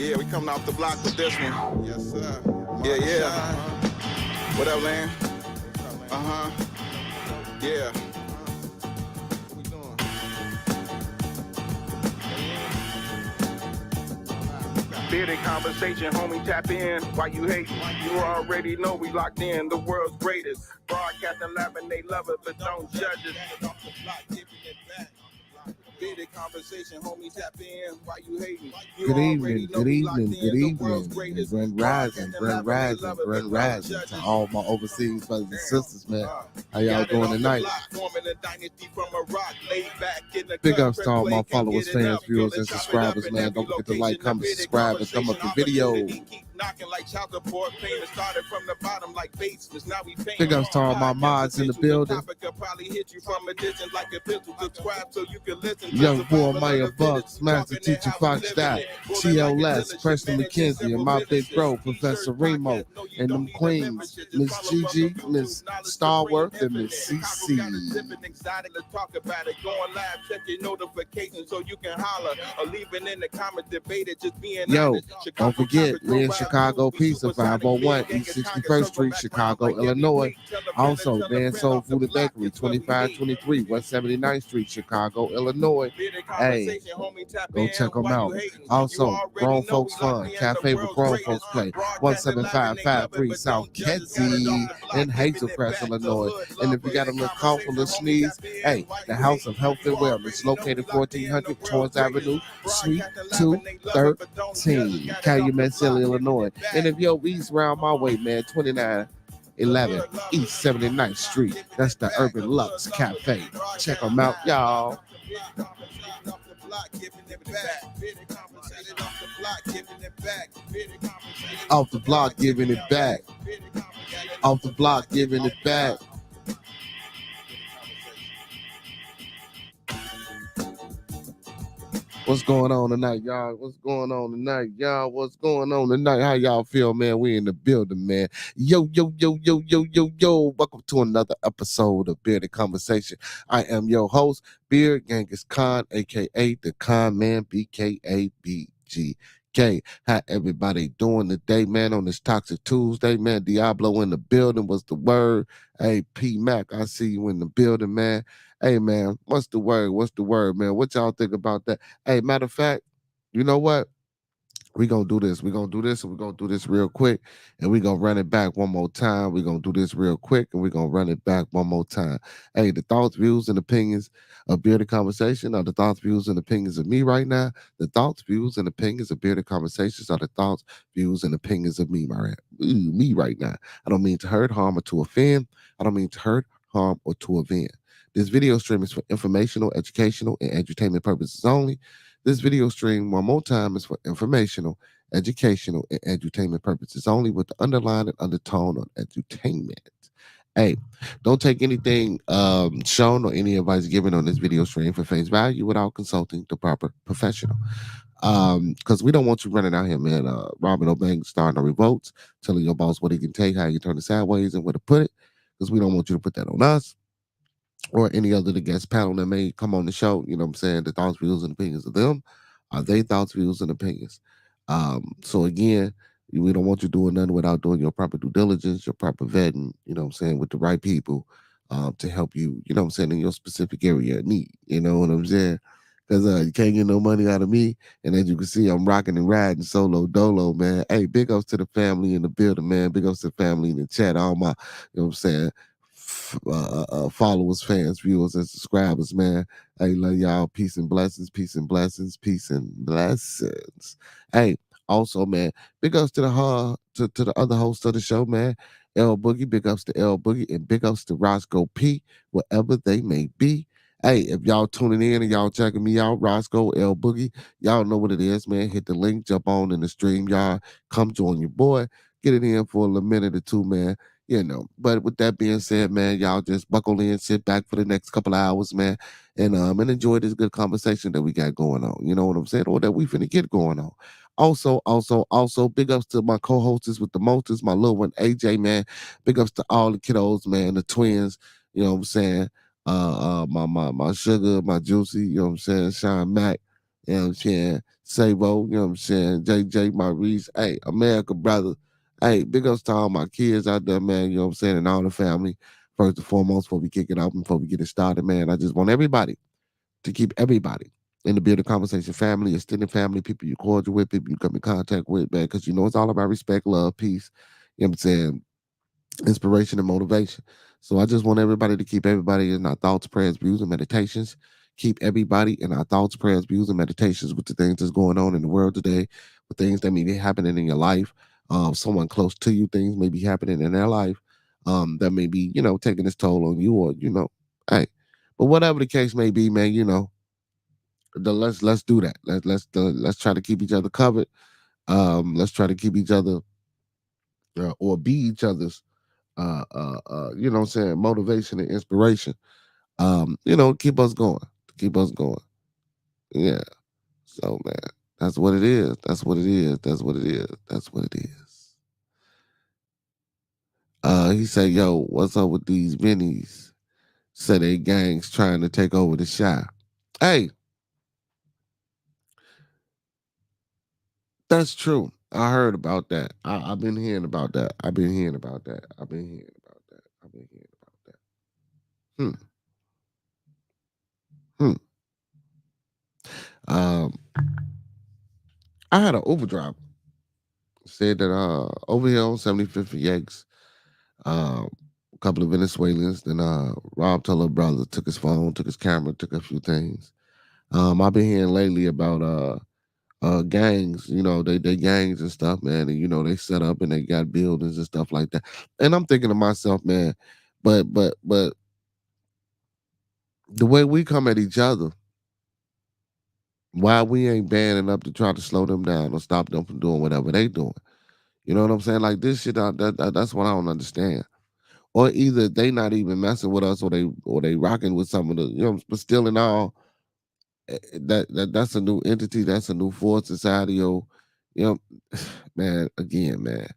Yeah, we coming off the block with this one. Yes, sir. Yeah, yeah. What up, man? Yeah. What we doing? Bearded conversation, homie, tap in. Why you hating? You already know we locked in. The world's greatest. Broadcasting, laughing, they love it, but don't judge it. Off the block, giving it back. Bearded conversation, homie, tap in. Why you hating? You Good already evening, know good we locked evening, in. good The evening. world's greatest. Grand rising, grand rising, grand rising to all my overseas brothers and sisters, man. How y'all doing tonight? Big ups to all my followers, fans, viewers, and subscribers, man. Don't forget to like, comment, subscribe, and thumb up the video. Big ups to all my mods in the building. Young boy Maya Bucks, Master Teacher Fox Dot, TLS, Preston McKenzie, and my big bro, Professor Remo, and them queens, Miss Gigi, Miss Starworth, and Miss CC. Yo, don't forget, we're in Chicago Pizza, 501 East 61st Street, Chicago, Illinois. Also, Dan Soul Food and Bakery, 2523 West 79th Street, Chicago, Illinois. Hey, go check them out. Also, Grown Folks Fun, Cafe where grown folks play, 17553 South Kedzie in Hazelcrest, Illinois. And if you got a little cough or a sneeze, hey, the House of Health and Wellness, located 1400 Torrance Avenue, Suite 213, Calumet City, Illinois. And if yo east round my way, man, 2911 East 79th Street. That's the Urban Lux Cafe. Check them out, y'all. Off the block, giving it back. Off the block, giving it back. What's going on tonight, y'all? What's going on tonight, y'all? What's going on tonight? How y'all feel, man? We in the building, man. Yo. Welcome to another episode of Bearded Conversation. I am your host, Beard Genghis Khan, a.k.a. the Con Man, BKABGK. How everybody doing today, man, on this Toxiq Tuesday, man? Diablo in the building was the word. Hey, P Mac, I see you in the building, man. Hey, man, what's the word? What's the word, man? What y'all think about that? Hey, matter of fact, you know what? We're going to do this. We're going to do this, and we're going to do this real quick, and we're going to run it back one more time. We're going to do this real quick, and we're going to run it back one more time. Hey, the thoughts, views, and opinions of Bearded Conversation are the thoughts, views, and opinions of me right now. The thoughts, views, and opinions of Bearded Conversations are the thoughts, views, and opinions of me right now. I don't mean to hurt, harm, or to offend. I don't mean to hurt, harm, or to offend. This video stream is for informational, educational, and entertainment purposes only. This video stream, one more time, is for informational, educational, and entertainment purposes only, with the underline and undertone on edutainment. Hey, don't take anything shown or any advice given on this video stream for face value without consulting the proper professional. Because we don't want you running out here, man, robbing no bank, starting no revolts, telling your boss what he can take, how you turn it sideways, and where to put it, because we don't want you to put that on us or any other the guest panel that may come on the show. You know what I'm saying? The thoughts, views, and opinions of them are they thoughts, views, and opinions. So again, we don't want you doing nothing without doing your proper due diligence, your proper vetting, you know what I'm saying, with the right people to help you, you know what I'm saying, in your specific area of need. You know what I'm saying? Because you can't get no money out of me. And as you can see, I'm rocking and riding solo dolo, man. Hey, big ups to the family in the building, man. Big ups to the family in the chat. All my, you know what I'm saying, followers, fans, viewers, and subscribers, man. Hey, love y'all. Peace and blessings, peace and blessings, peace and blessings. Hey, also, man, big ups to the other hosts of the show, man. L Boogie, big ups to L Boogie, and big ups to Roscoe P, wherever they may be. Hey, if y'all tuning in and y'all checking me out, Roscoe, L Boogie, y'all know what it is, man. Hit the link, jump on in the stream, y'all. Come join your boy. Get it in for a minute or two, man. You know, but with that being said, man, y'all just buckle in, sit back for the next couple of hours, man, and enjoy this good conversation that we got going on. You know what I'm saying? Or that we finna get going on. Also, big ups to my co-hosts with the mostest, my little one AJ, man. Big ups to all the kiddos, man, the twins. You know what I'm saying? My sugar, my juicy. You know what I'm saying? Sean Mac You know what I'm saying? Sabo, you know what I'm saying? JJ, Maurice. Hey, America, brother. Hey, big ups to all my kids out there, man. You know what I'm saying? And all the family. First and foremost, before we kick it off and before we get it started, man, I just want everybody to keep everybody in the Build a Conversation family, extended family, people you cordial with, people you come in contact with, man, because you know it's all about respect, love, peace. You know what I'm saying? Inspiration and motivation. So I just want everybody to keep everybody in our thoughts, prayers, views, and meditations. Keep everybody in our thoughts, prayers, views, and meditations with the things that's going on in the world today, with things that may be happening in your life. Someone close to you, things may be happening in their life that may be, taking its toll on you, or hey. But whatever the case may be, man, let's do that. Let's try to keep each other covered. Let's try to keep each other or be each other's you know what I'm saying, motivation and inspiration. Keep us going. Keep us going. Yeah. So man, that's what it is. That's what it is. That's what it is. That's what it is. He said, yo, what's up with these minis? Said they gangs trying to take over the shop. Hey, that's true. I heard about that. I've been hearing about that. I've been hearing about that. I've been hearing about that. I've been hearing about that. Hmm. Hmm. Um, I had an Uber driver said that over here on 75th and Yanks, a couple of Venezuelans then robbed her little brother, took his phone, took his camera, took a few things. I've been hearing lately about gangs, they gangs and stuff, man, and they set up and they got buildings and stuff like that. And I'm thinking to myself, man, but the way we come at each other, why we ain't banding up to try to slow them down or stop them from doing whatever they doing? You know what I'm saying? Like this shit, that's what I don't understand. Or either they not even messing with us, or they rocking with some of the, but still in all, that's a new entity, that's a new force society. Or, you know, man, again, man,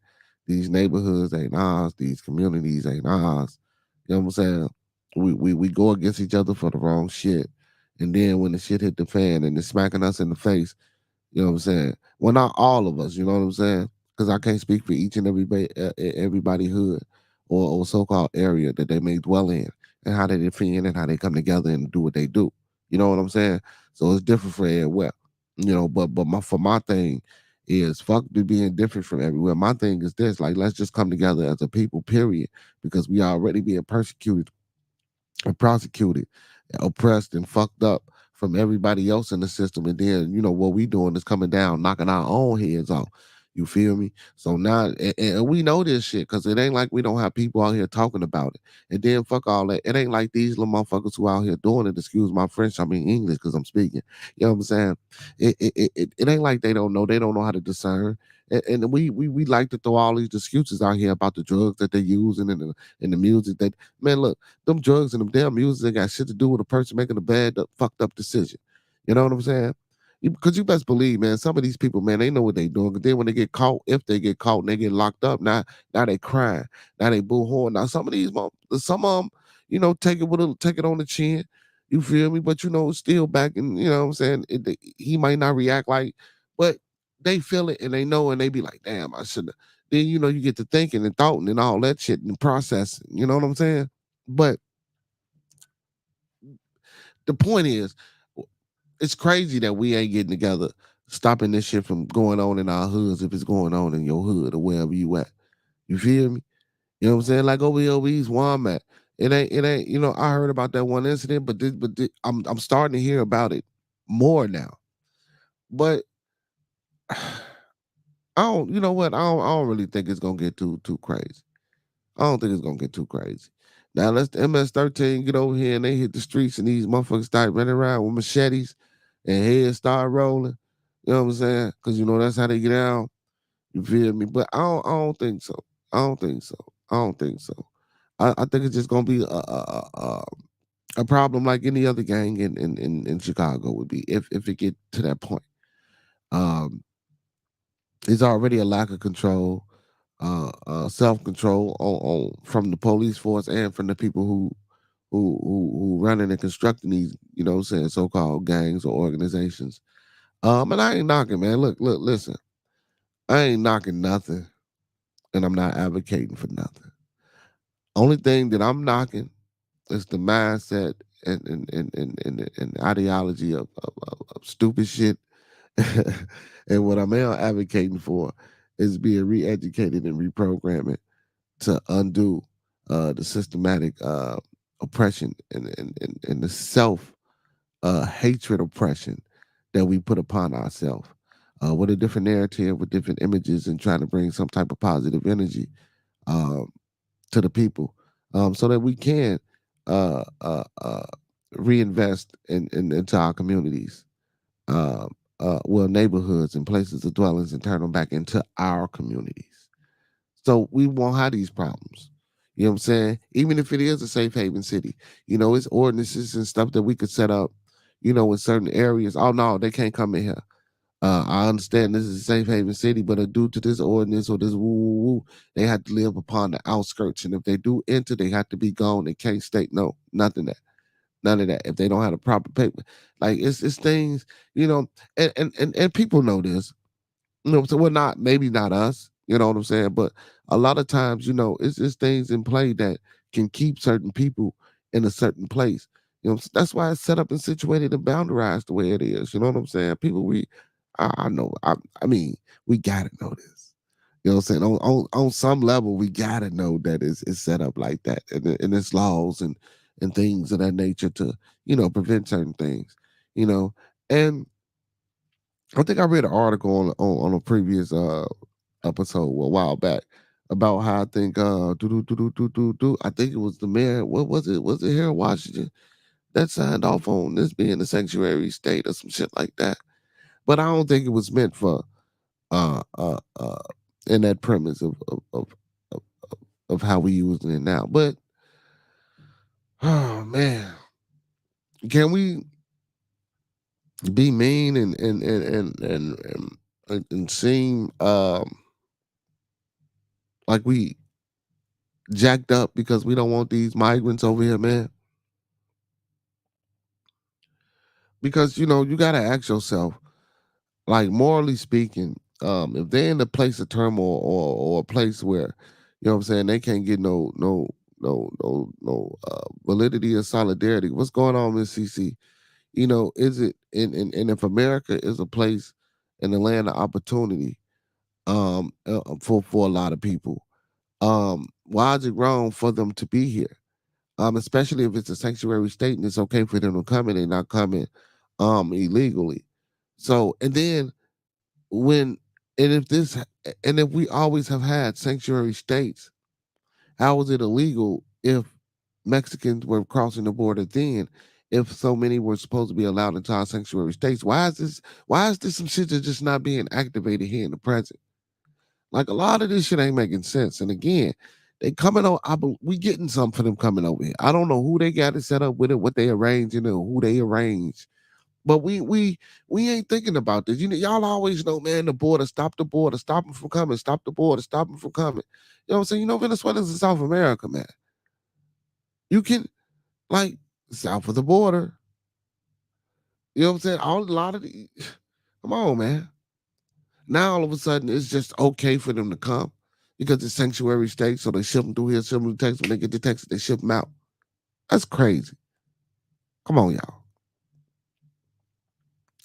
these neighborhoods ain't ours, these communities ain't ours. You know what I'm saying? We go against each other for the wrong shit, and then when the shit hit the fan and it's smacking us in the face, you know what I'm saying? Well, not all of us, you know what I'm saying? Because I can't speak for each and everybody hood or so-called area that they may dwell in, and how they defend and how they come together and do what they do. You know what I'm saying? So it's different for everywhere. But my thing is fuck to being different from everywhere. My thing is this: like, let's just come together as a people, period, because we already being persecuted and prosecuted, oppressed, and fucked up from everybody else in the system. And then, what we doing is coming down, knocking our own heads off. You feel me? So now, and we know this shit because it ain't like we don't have people out here talking about it. And then fuck all that. It ain't like these little motherfuckers who out here doing it. Excuse my French. I mean English because I'm speaking. You know what I'm saying? It ain't like they don't know. They don't know how to discern. And we like to throw all these excuses out here about the drugs that they using and the music that, man, look, them drugs and them damn music ain't got shit to do with a person making a bad, fucked up decision. You know what I'm saying? Because you best believe, man, some of these people, man, they know what they doing. Because then when they get caught, if they get caught and they get locked up, now they crying, now they boo-hooing. Now some of these, some of them, take it on the chin. You feel me? But still back, and you know what I'm saying. He might not react like, but they feel it and they know, and they be like, damn, I should have. Then you get to thinking and thoughting and all that shit and processing. You know what I'm saying? But the point is, it's crazy that we ain't getting together, stopping this shit from going on in our hoods if it's going on in your hood or wherever you at. You feel me? You know what I'm saying? Like over East where I'm at. It ain't, I heard about that one incident, but I'm starting to hear about it more now. But I don't, you know what? I don't really think it's gonna get too crazy. I don't think it's gonna get too crazy. Now let's the MS-13 get over here and they hit the streets and these motherfuckers start running around with machetes and heads start rolling. You know what I'm saying? Because that's how they get out. You feel me? But I don't think so. I don't think so. I don't think so. I think it's just gonna be a problem like any other gang in Chicago would be if it get to that point. Um, there's already a lack of control, self control on from the police force and from the people who running and constructing these, what I'm saying, so called gangs or organizations. And I ain't knocking, man. Look, listen. I ain't knocking nothing, and I'm not advocating for nothing. Only thing that I'm knocking is the mindset and ideology of stupid shit. And what I'm now advocating for is being re-educated and reprogramming to undo the systematic oppression and the self hatred oppression that we put upon ourselves with a different narrative, with different images, and trying to bring some type of positive energy um, to the people so that we can uh, uh, uh, reinvest into our communities, well, neighborhoods and places of dwellings, and turn them back into our communities. So we won't have these problems. You know what I'm saying? Even if it is a safe haven city, it's ordinances and stuff that we could set up, in certain areas. Oh no, they can't come in here. I understand this is a safe haven city, but due to this ordinance or this woo woo woo, they have to live upon the outskirts. And if they do enter, they have to be gone. They can't stay. No, nothing that. None of that. If they don't have the proper paper, like it's things, and people know this. So we're not, maybe not us, you know what I'm saying? But a lot of times, it's things in play that can keep certain people in a certain place. So that's why it's set up and situated and boundarized the way it is. You know what I'm saying? People, I know, I mean, we gotta know this. You know what I'm saying? On some level, we gotta know that it's set up like that, and it's laws and things of that nature to prevent certain things. You know, and I think I read an article on a previous episode a while back about how I think I think it was the mayor. What was it? Was it here in Washington that signed off on this being a sanctuary state or some shit like that? But I don't think it was meant for uh uh uh in that premise of, of how we using it now. But oh man, can we be mean and seem like we jacked up because we don't want these migrants over here, man? Because you gotta ask yourself, like morally speaking, if they're in a place of turmoil or a place where, what I'm saying, they can't get no validity or solidarity. What's going on, Miss CC? Is it and if America is a place and a land of opportunity for a lot of people, why is it wrong for them to be here? Especially if it's a sanctuary state and it's okay for them to come in and not coming illegally. So and then when and if this and if we always have had sanctuary states, how is it illegal if Mexicans were crossing the border then? If so many were supposed to be allowed into our sanctuary states, why is this some shit that's just not being activated here in the present? Like a lot of this shit ain't making sense. And again, they coming over. We getting something for them coming over here. I don't know who they got it set up with it, what they arranging, or who they arrange. But we ain't thinking about this. Y'all always know, man, the border, stop them from coming, stop the border, stop them from coming. You know what I'm saying? Venezuelans in South America, man. You can like south of the border. You know what I'm saying? A lot of the come on, man. Now all of a sudden it's just okay for them to come because it's sanctuary state, so they ship them through here, ship them to Texas. When they get to Texas, they ship them out. That's crazy. Come on, y'all.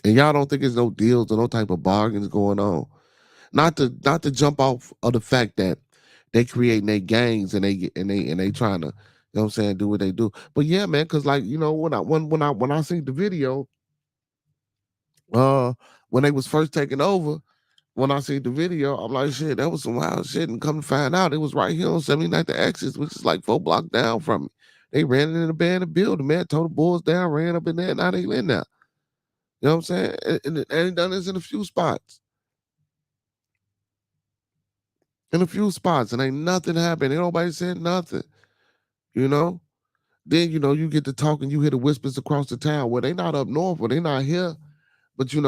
And y'all don't think there's no deals or no type of bargains going on. Not to jump off of the fact that they creating their gangs and they trying to, what I'm saying, do what they do. But yeah, man, because like, when I seen the video, uh when they was first taking over, when I seen the video, I'm like, shit, that was some wild shit. And come to find out, it was right here on 79th Axis, which is like 4 blocks down from me. They ran in the abandoned building, man, tore the boys down, ran up in there, now they in there. You know what I'm saying? And done this in a few spots. In a few spots, and ain't nothing happened. Ain't nobody said nothing. You know? Then, you get to talking, you hear the whispers across the town. Well, they not up north, or they not here. But then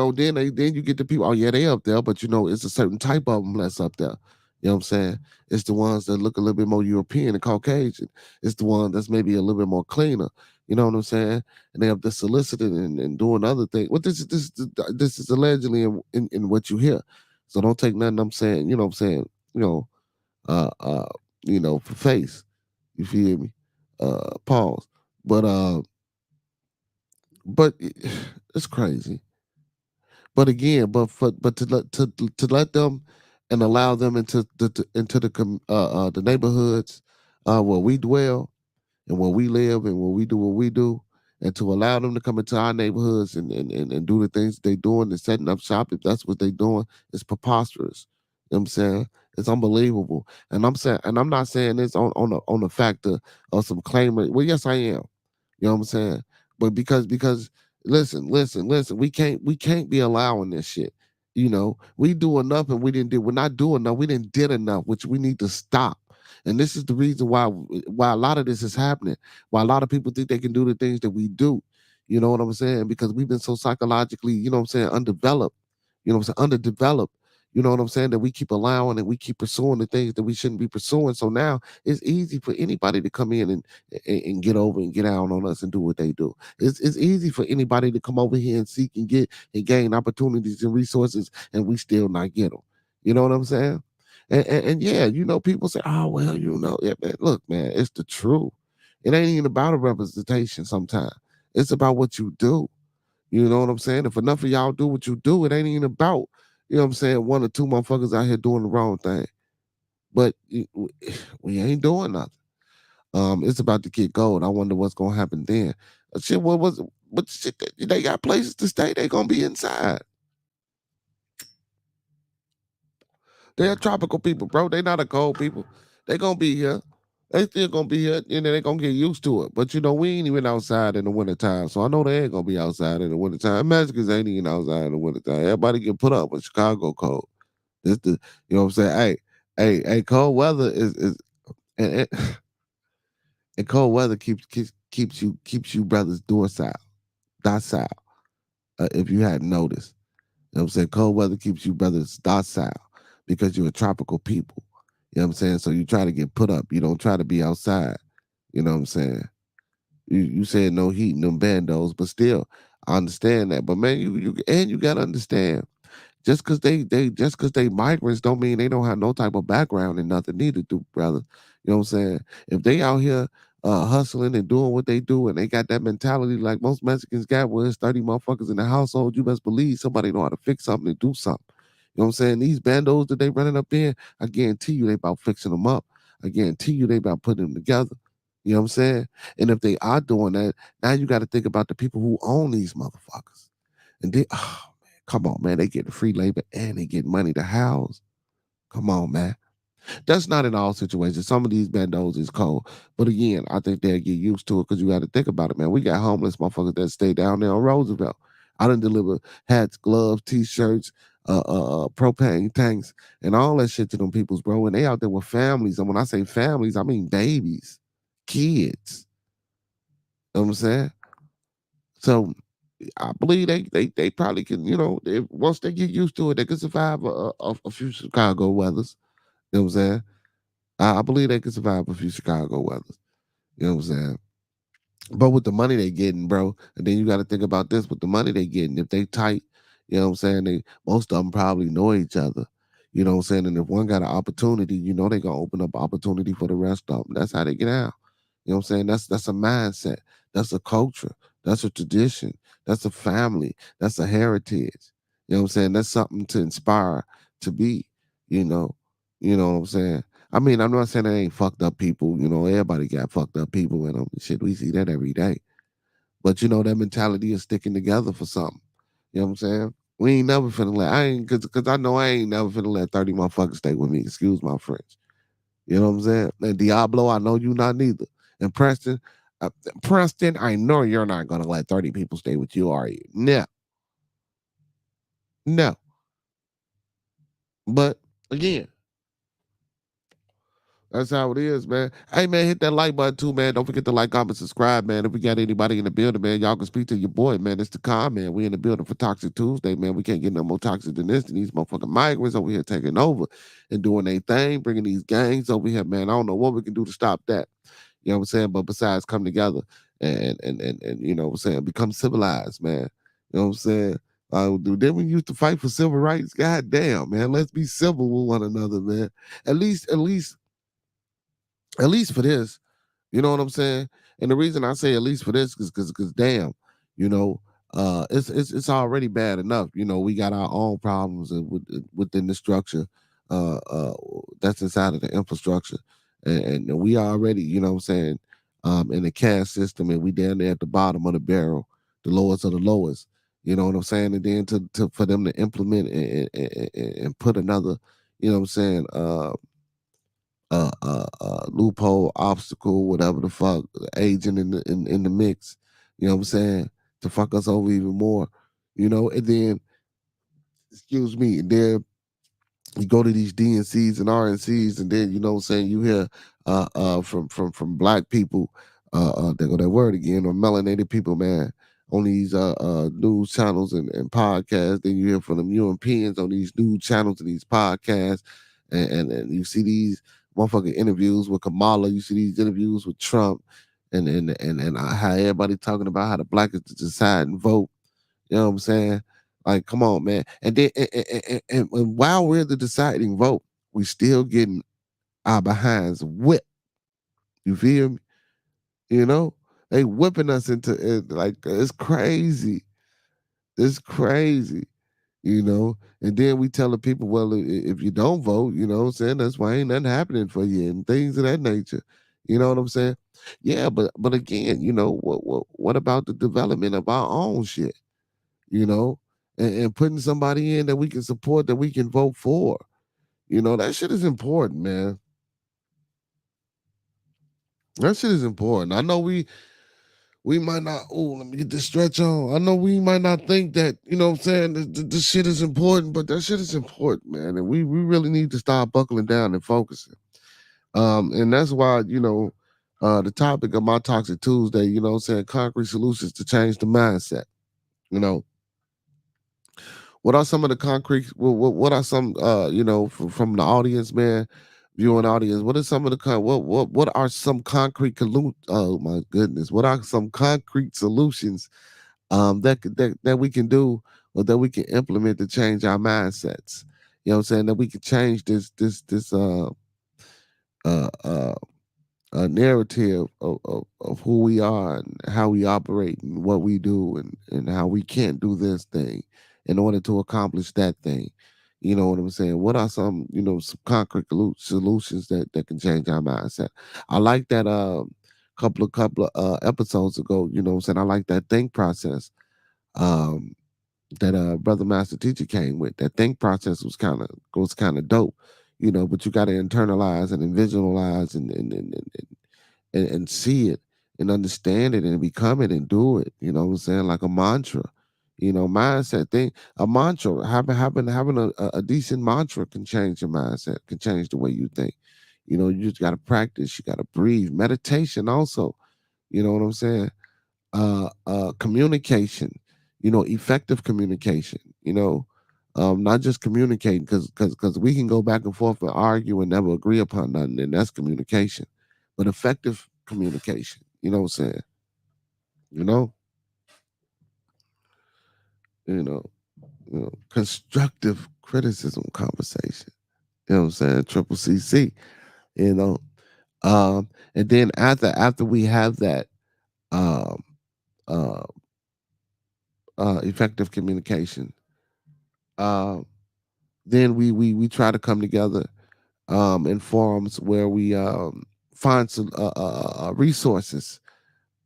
you get the people, oh yeah, they up there, but it's a certain type of them that's up there. You know what I'm saying? It's the ones that look a little bit more European and Caucasian. It's the one that's maybe a little bit more cleaner. You know what I'm saying? And they up there soliciting and doing other things. Well, this is allegedly in what you hear. So don't take nothing I'm saying. You know what I'm saying? You know, uh, uh, for face. You feel me? Pause. But but it's crazy. But again, but to let them and allow them into the neighborhoods where we dwell and where we live and where we do what we do, and to allow them to come into our neighborhoods and do the things they doing and setting up shop, if that's what they doing, it's preposterous. You know what I'm saying? It's unbelievable. And I'm not saying this on the factor of some claimant. Well, yes, I am. You know what I'm saying? But because listen, we can't be allowing this shit. We do enough and we're not doing enough. We didn't did enough, which we need to stop. And this is the reason why a lot of this is happening. Why a lot of people think they can do the things that we do. You know what I'm saying? Because we've been so psychologically, undeveloped, underdeveloped. You know what I'm saying? That we keep allowing and we keep pursuing the things that we shouldn't be pursuing. So now it's easy for anybody to come in and get over and get out on us and do what they do. It's easy for anybody to come over here and seek and get and gain opportunities and resources, and we still not get them. You know what I'm saying? And yeah, people say, oh, well, yeah, man, look, man, it's the truth. It ain't even about a representation sometimes. It's about what you do. You know what I'm saying? If enough of y'all do what you do, it ain't even about, one or two motherfuckers out here doing the wrong thing. But we ain't doing nothing. It's about to get gold. I wonder what's gonna happen then. Shit, what was but shit, they got places to stay. They gonna be inside. They're tropical people, bro. They not a cold people. They gonna be here. They still gonna be here, and they gonna get used to it. But we ain't even outside in the wintertime. So I know they ain't gonna be outside in the wintertime. Mexicans ain't even outside in the wintertime. Everybody get put up with Chicago cold. This the you know what I'm saying? Hey, cold weather is and, and cold weather keeps you brothers docile. If you hadn't noticed. You know what I'm saying? Cold weather keeps you brothers docile because you're a tropical people. You know what I'm saying? So you try to get put up. You don't try to be outside. You know what I'm saying? You said no heat and them bandos, but still, I understand that. But man, you gotta understand. Just cause they migrants don't mean they don't have no type of background and nothing neither, do brother. You know what I'm saying? If they out here hustling and doing what they do and they got that mentality like most Mexicans got, where it's 30 motherfuckers in the household, you best believe somebody know how to fix something and do something. You know what I'm saying? These bandos that they running up in, I guarantee you they about fixing them up. I guarantee you they about putting them together. You know what I'm saying? And if they are doing that, now you got to think about the people who own these motherfuckers. And they, oh man, come on, man, they get free labor and they get money to house. Come on, man. That's not in all situations. Some of these bandos is cold. But again, I think they'll get used to it because you got to think about it, man. We got homeless motherfuckers that stay down there on Roosevelt. I done deliver hats, gloves, t-shirts, propane tanks, and all that shit to them peoples, bro. And they out there with families. And when I say families, I mean babies, kids. You know what I'm saying? So I believe they probably can, once they get used to it, they can survive a few Chicago weathers. You know what I'm saying? I believe they can survive a few Chicago weathers. You know what I'm saying? But with the money they getting, bro, and then you got to think about this: with the money they getting, if they tight, you know what I'm saying? They most of them probably know each other. You know what I'm saying? And if one got an opportunity, they gonna open up opportunity for the rest of them. That's how they get out. You know what I'm saying? That's a mindset. That's a culture. That's a tradition. That's a family. That's a heritage. You know what I'm saying? That's something to inspire to be. You know. You know what I'm saying? I mean, I'm not saying they ain't fucked up people. Everybody got fucked up people in them. Shit, we see that every day. But that mentality is sticking together for something. You know what I'm saying? We ain't never finna let cause I know I ain't never finna let 30 motherfuckers stay with me. Excuse my French. You know what I'm saying? And Diablo, I know you not neither. And Preston, I know you're not gonna let 30 people stay with you, are you? No. No. But again, that's how it is, man. Hey, man, hit that like button too, man. Don't forget to like, comment, subscribe, man. If we got anybody in the building, man, y'all can speak to your boy, man. It's the con, man. We in the building for Toxic Tuesday, man. We can't get no more toxic than this. And these motherfucking migrants over here taking over and doing their thing, bringing these gangs over here, man. I don't know what we can do to stop that. You know what I'm saying? But besides come together and you know what I'm saying, become civilized, man. You know what I'm saying? Then we used to fight for civil rights. God damn, man. Let's be civil with one another, man. At least, at least for this. You know what I'm saying? And the reason I say at least for this is because damn, you know, it's already bad enough. You know, we got our own problems within the structure, uh, uh, that's inside of the infrastructure, and we already, you know what I'm saying, in the caste system, and we down there at the bottom of the barrel, the lowest of the lowest. You know what I'm saying? And then to for them to implement and put another, you know what I'm saying, loophole, obstacle, whatever the fuck, agent in the mix. You know what I'm saying? To fuck us over even more. You know, and then excuse me, and then you go to these DNCs and RNCs, and then you know what I'm saying, you hear from black people, there go that word again, or melanated people, man, on these news channels and podcasts. Then you hear from them Europeans on these news channels and these podcasts, and you see these motherfucking interviews with Kamala, you see these interviews with Trump, and how everybody talking about how the black is to decide and vote. You know what I'm saying? Like, come on, man. And then, and while we're the deciding vote, we still getting our behinds whipped. You feel me? You know, they whipping us into it. Like, it's crazy. It's crazy. You know, and then we tell the people, well, if you don't vote, you know what I'm saying, that's why ain't nothing happening for you and things of that nature. You know what I'm saying? Yeah, but again, you know, what about the development of our own shit? You know, and putting somebody in that we can support, that we can vote for. You know, that shit is important, man. That shit is important. I know we might not, oh, let me get this stretch on. I know we might not think that, you know what I'm saying, this shit is important, but that shit is important, man. And we really need to start buckling down and focusing. And that's why, you know, the topic of my Toxic Tuesday, you know what I'm saying, concrete solutions to change the mindset. You know, what are some of the concrete? What are some? You know, from the audience, man, viewing audience. What are some of the what are some concrete? Oh my goodness! What are some concrete solutions that we can do or that we can implement to change our mindsets? You know what I'm saying? That we can change this uh uh narrative of who we are and how we operate and what we do and how we can't do this thing in order to accomplish that thing. You know what I'm saying? What are some, you know, some concrete solutions that can change our mindset? I like that couple of episodes ago, you know what I'm saying? I like that think process. Um that brother master teacher came with. That think process was kind of dope, you know, but you got to internalize and visualize and see it and understand it and become it and do it. You know what I'm saying? Like a mantra. You know, mindset thing. A mantra. Having a decent mantra can change your mindset, can change the way you think. You know, you just gotta practice, you gotta breathe. Meditation also. You know what I'm saying? Communication, you know, effective communication, you know, not just communicating because we can go back and forth and argue and never agree upon nothing, and that's communication. But effective communication, you know what I'm saying? You know, you know, constructive criticism conversation. You know what I'm saying? Triple CC, you know. And then after we have that um uh effective communication, um then we try to come together in forums where we find some resources,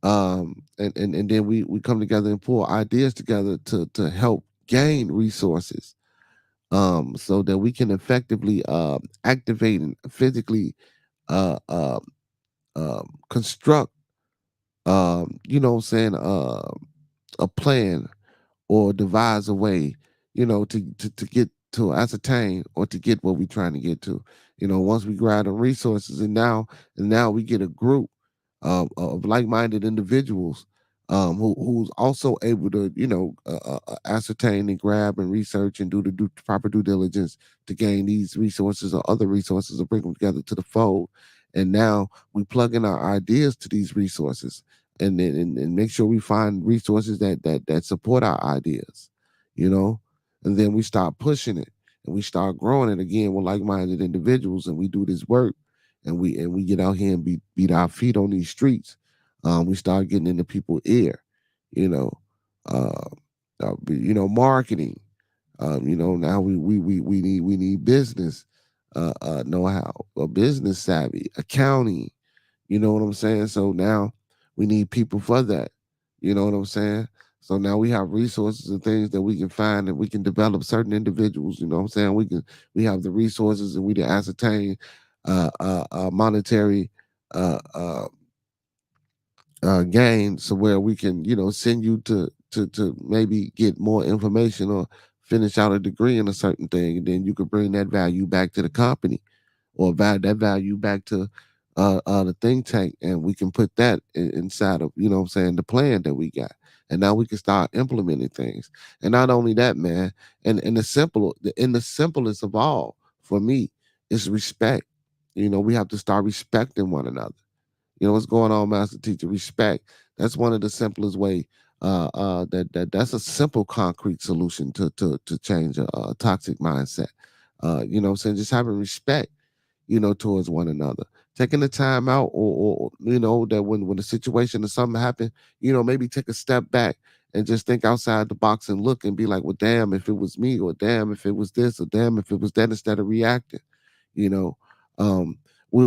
and then we come together and pull ideas together to help gain resources, so that we can effectively activate and physically uh, uh, construct, you know what I'm saying, a plan or devise a way, you know, to get to ascertain or to get what we're trying to get to. You know, once we grab the resources, and now we get a group of like-minded individuals, who's also able to, you know, ascertain and grab and research and do the proper due diligence to gain these resources or other resources, or bring them together to the fold. And now we plug in our ideas to these resources, and make sure we find resources that support our ideas, you know, and then we start pushing it and we start growing it again with like-minded individuals, and we do this work, and we get out here and beat our feet on these streets. We start getting into people's ear, you know, uh, marketing. Now we need business know-how, business savvy, accounting. You know what I'm saying? So now we need people for that. You know what I'm saying? So now we have resources and things that we can find, and we can develop certain individuals. You know what I'm saying? We have the resources, and we can ascertain monetary uh, uh, gain, so where we can send you to maybe get more information or finish out a degree in a certain thing, and then you could bring that value back to the company, or that value back to the think tank, and we can put that inside of what I'm saying, the plan that we got, and now we can start implementing things. And not only that, man, and the simplest of all for me is respect. We have to start respecting one another. What's going on, master teacher? Respect. That's one of the simplest way. That's a simple, concrete solution to change a toxic mindset. What I'm saying, just having respect, towards one another, taking the time out, or that when a situation or something happen, maybe take a step back and just think outside the box and look and be like, well, damn, if it was me, or damn, if it was this, or damn, if it was that, instead of reacting. You know, um, we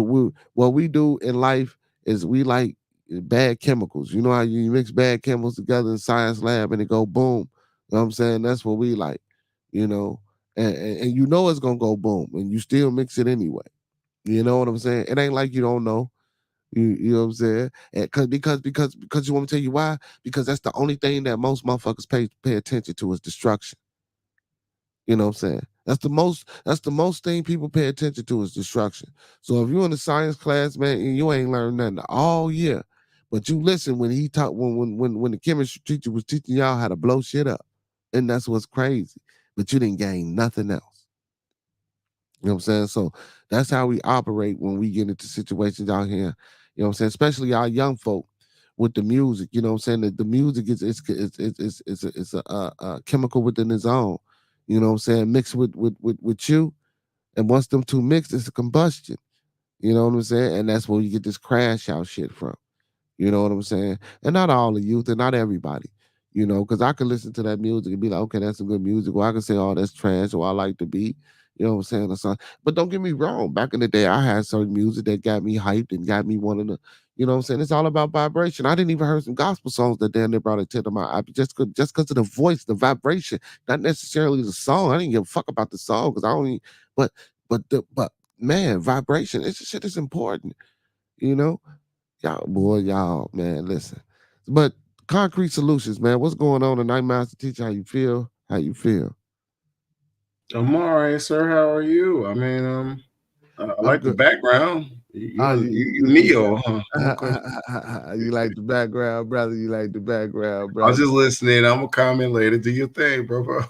what we do in life is we like bad chemicals. You know how you mix bad chemicals together in science lab and it go boom. You know what I'm saying? That's what we like. You know, and you know it's gonna go boom, and you still mix it anyway. You know what I'm saying? It ain't like you don't know. You know what I'm saying? And because you want me to tell you why? Because that's the only thing that most motherfuckers pay attention to is destruction. You know what I'm saying? That's the most thing people pay attention to is destruction. So if you're in a science class, man, and you ain't learned nothing all year, but you listen when he taught when the chemistry teacher was teaching y'all how to blow shit up. And that's what's crazy. But you didn't gain nothing else. You know what I'm saying? So that's how we operate when we get into situations out here. You know what I'm saying? Especially our young folk with the music. You know what I'm saying? The music is it's a chemical within its own. You know what I'm saying? Mixed with you, and once them two mix, it's a combustion. You know what I'm saying? And that's where you get this crash out shit from. You know what I'm saying? And not all the youth and not everybody. Because I could listen to that music and be like, okay, that's some good music. Or I can say, oh, that's trash, or I like the beat. You know what I'm saying? Or something. But don't get me wrong. Back in the day, I had certain music that got me hyped and got me wanting to, what I'm saying? It's all about vibration. I didn't even heard some gospel songs that damn they brought it to my eye just because of the voice, the vibration, not necessarily the song. I didn't give a fuck about the song because I don't even, but but man, vibration, it's shit is important, you know? Y'all, boy, y'all, man, listen. But concrete solutions, man. What's going on tonight, Master Teacher? How you feel? How you feel? I'm all right, sir. How are you? I mean, I I'm like the good. background. Ah, You Neo, huh? Okay. you like the background, brother? You like the background, I was brother? just listening. I'm gonna comment later. Do your thing, bro.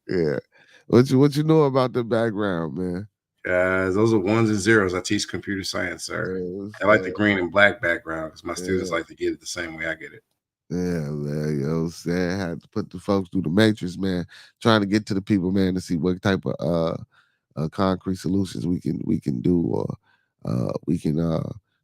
Yeah. What you know about the background, man? Guys, those are ones and zeros. I teach computer science, sir. I like the green and black background because my students Yeah. like to get it the same way I get it. Yeah, man. You know what I'm saying? Had to put the folks through the matrix, man. Trying to get to the people, man, to see what type of concrete solutions we can do, or we can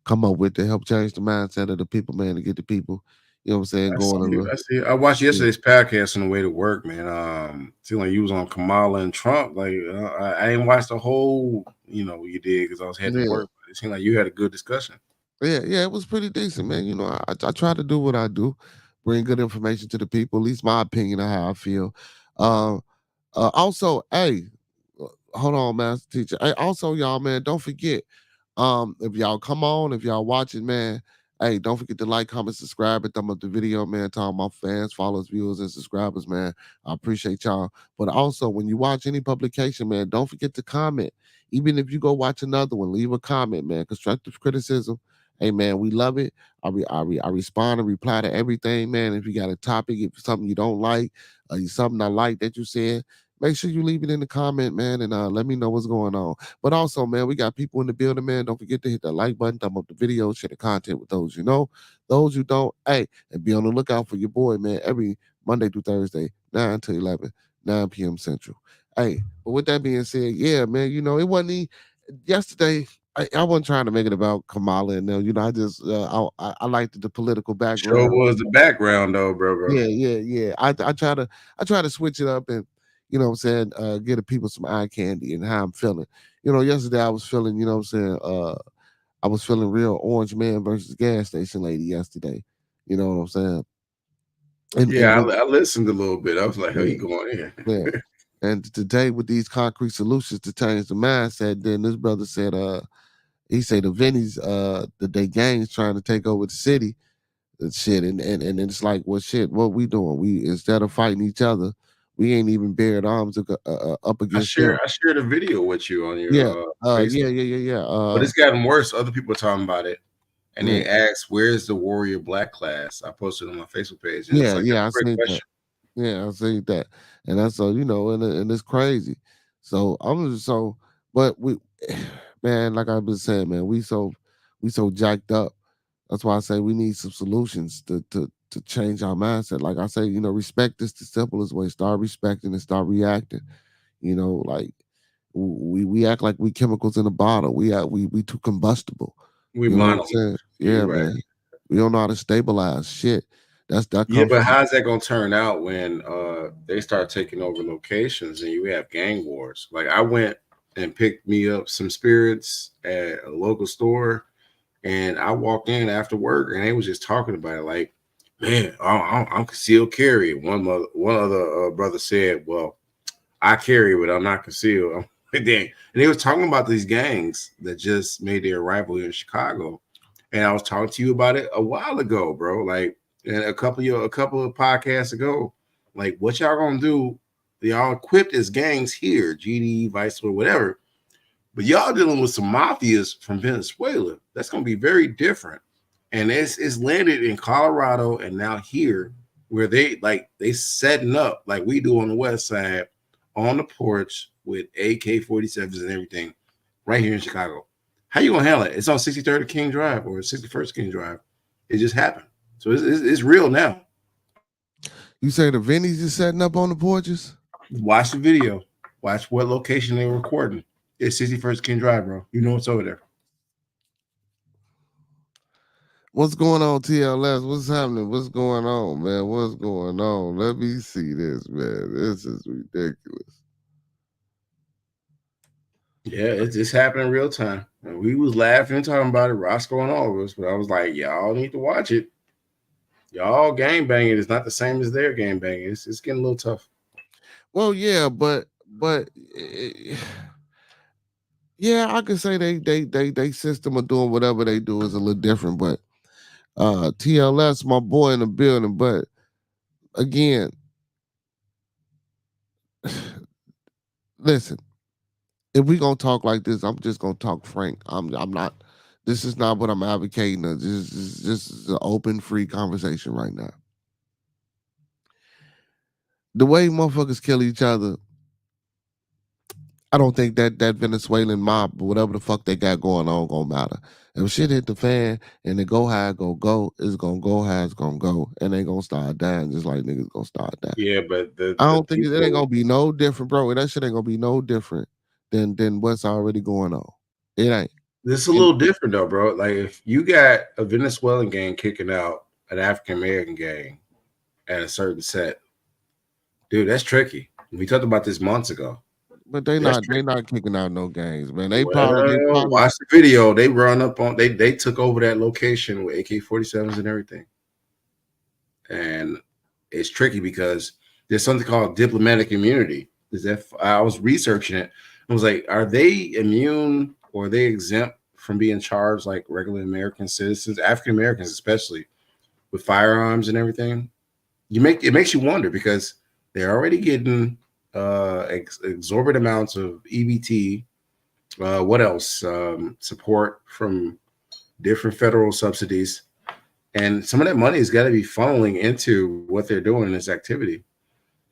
come up with to help change the mindset of the people, man, to get the people, what I'm saying, I going see. on. I see. I watched yesterday's podcast on the way to work, man. Seemed like you was on Kamala and Trump. Like I didn't watch the whole, what you did because I was heading to Yeah. work. But it seemed like you had a good discussion. Yeah, it was pretty decent, man. I try to do what I do, bring good information to the people, at least my opinion of how I feel. Uh, also, hey, hold on, master teacher. Hey, also, y'all, man, don't forget, if y'all come on, if y'all watching, man, hey, don't forget to like, comment, subscribe, and thumb up the video, man. To all my fans, followers, viewers, and subscribers, man. I appreciate y'all. But also, when you watch any publication, man, don't forget to comment. Even if you go watch another one, leave a comment, man. Constructive criticism. Hey, man, we love it. I respond and reply to everything, man. If you got a topic, if something you don't like, something I like that you said, make sure you leave it in the comment, man, and let me know what's going on. But also, man, we got people in the building, man. Don't forget to hit that like button, thumb up the video, share the content with those you know. Those you don't, hey, and be on the lookout for your boy, man, every Monday through Thursday, 9 to 11, 9 p.m. Central. Hey, but with that being said, yeah, man, it wasn't yesterday. I wasn't trying to make it about Kamala and them. I just I liked the political Show background. was the background though, bro. Yeah. I try to switch it up and what I'm saying, give the people some eye candy and how I'm feeling. Yesterday I was feeling, what I'm saying, I was feeling real orange man versus gas station lady yesterday. You know what I'm saying? And Yeah, with I listened a little bit. I was like, "How yeah, you going in?" yeah. And today with these concrete solutions to change the mindset, then this brother said, he said the Vinnies, the they gangs trying to take over the city and shit, and it's like, well, shit, what we doing? We instead of fighting each other, we ain't even bared arms up against them. I shared a video with you on Yeah, your yeah, Facebook, yeah, yeah, yeah. but it's gotten worse. Other people are talking about it, and Yeah, they asked, "Where's the warrior black class?" I posted on my Facebook page, and it's yeah, like yeah. that's I a great seen that. question. Yeah, I seen that, and that's so and it's crazy. So I'm just so, but we, man, like I've been saying, man, we so jacked up. That's why I say we need some solutions to change our mindset. Like I say, respect is the simplest way. Start respecting and start reacting. Like we act like we chemicals in a bottle. We too combustible. We You know what I'm monolith. saying? Yeah, You're right. man. We don't know how to stabilize shit. That Yeah, comes but from how's that gonna turn out when they start taking over locations and you have gang wars? Like I went and picked me up some spirits at a local store, and I walked in after work, and they was just talking about it. Like, man, I'm concealed carry. One other brother said, "Well, I carry, but I'm not concealed." And they was talking about these gangs that just made their arrival here in Chicago, and I was talking to you about it a while ago, bro. Like, and a couple of podcasts ago, like, what y'all gonna do? Y'all equipped as gangs here, GD, Vice, or whatever, but y'all dealing with some mafias from Venezuela. That's gonna be very different, and it's landed in Colorado and now here, where they setting up like we do on the West Side on the porch with AK-47s and everything right here in Chicago. How you gonna handle it? It's on 63rd King Drive or 61st King Drive. It just happened. So it's real now. You say the Vinnies is setting up on the porches? Watch the video. Watch what location they're recording. It's 61st King Drive, bro. You know what's over there. What's going on, TLS? What's happening? What's going on, man? What's going on? Let me see this, man. This is ridiculous. Yeah, it's happening in real time. And we was laughing and talking about it, Roscoe and all of us, but I was like, y'all need to watch it. Y'all gang banging is not the same as their gang banging. It's getting a little tough. Well, yeah, but yeah, I could say they system of doing whatever they do is a little different, but TLS, my boy in the building, but again, listen, if we gonna talk like this, I'm just gonna talk frank. I'm not. This is not what I'm advocating. This is an open, free conversation right now. The way motherfuckers kill each other, I don't think that Venezuelan mob, whatever the fuck they got going on, gonna matter. If shit hit the fan and it go how it go, it's gonna go how it's gonna go, and they gonna start dying just like niggas gonna start dying. Yeah, but I the don't think it ain't people, gonna be no different, bro. That shit ain't gonna be no different than what's already going on. It ain't. this is a And little different though, bro. Like if you got a Venezuelan gang kicking out an African American gang at a certain set, dude, that's tricky. We talked about this months ago. but they That's not tricky. kicking out no gangs, man. They Well, probably watch the video. They run up on they took over that location with AK-47s and everything. And it's tricky because there's something called diplomatic immunity. Is that I was researching it. I was like, are they immune or are they exempt from being charged like regular American citizens, African Americans especially, with firearms and everything? It makes you wonder because they're already getting exorbitant amounts of EBT. What else? Support from different federal subsidies. And some of that money has got to be funneling into what they're doing in this activity.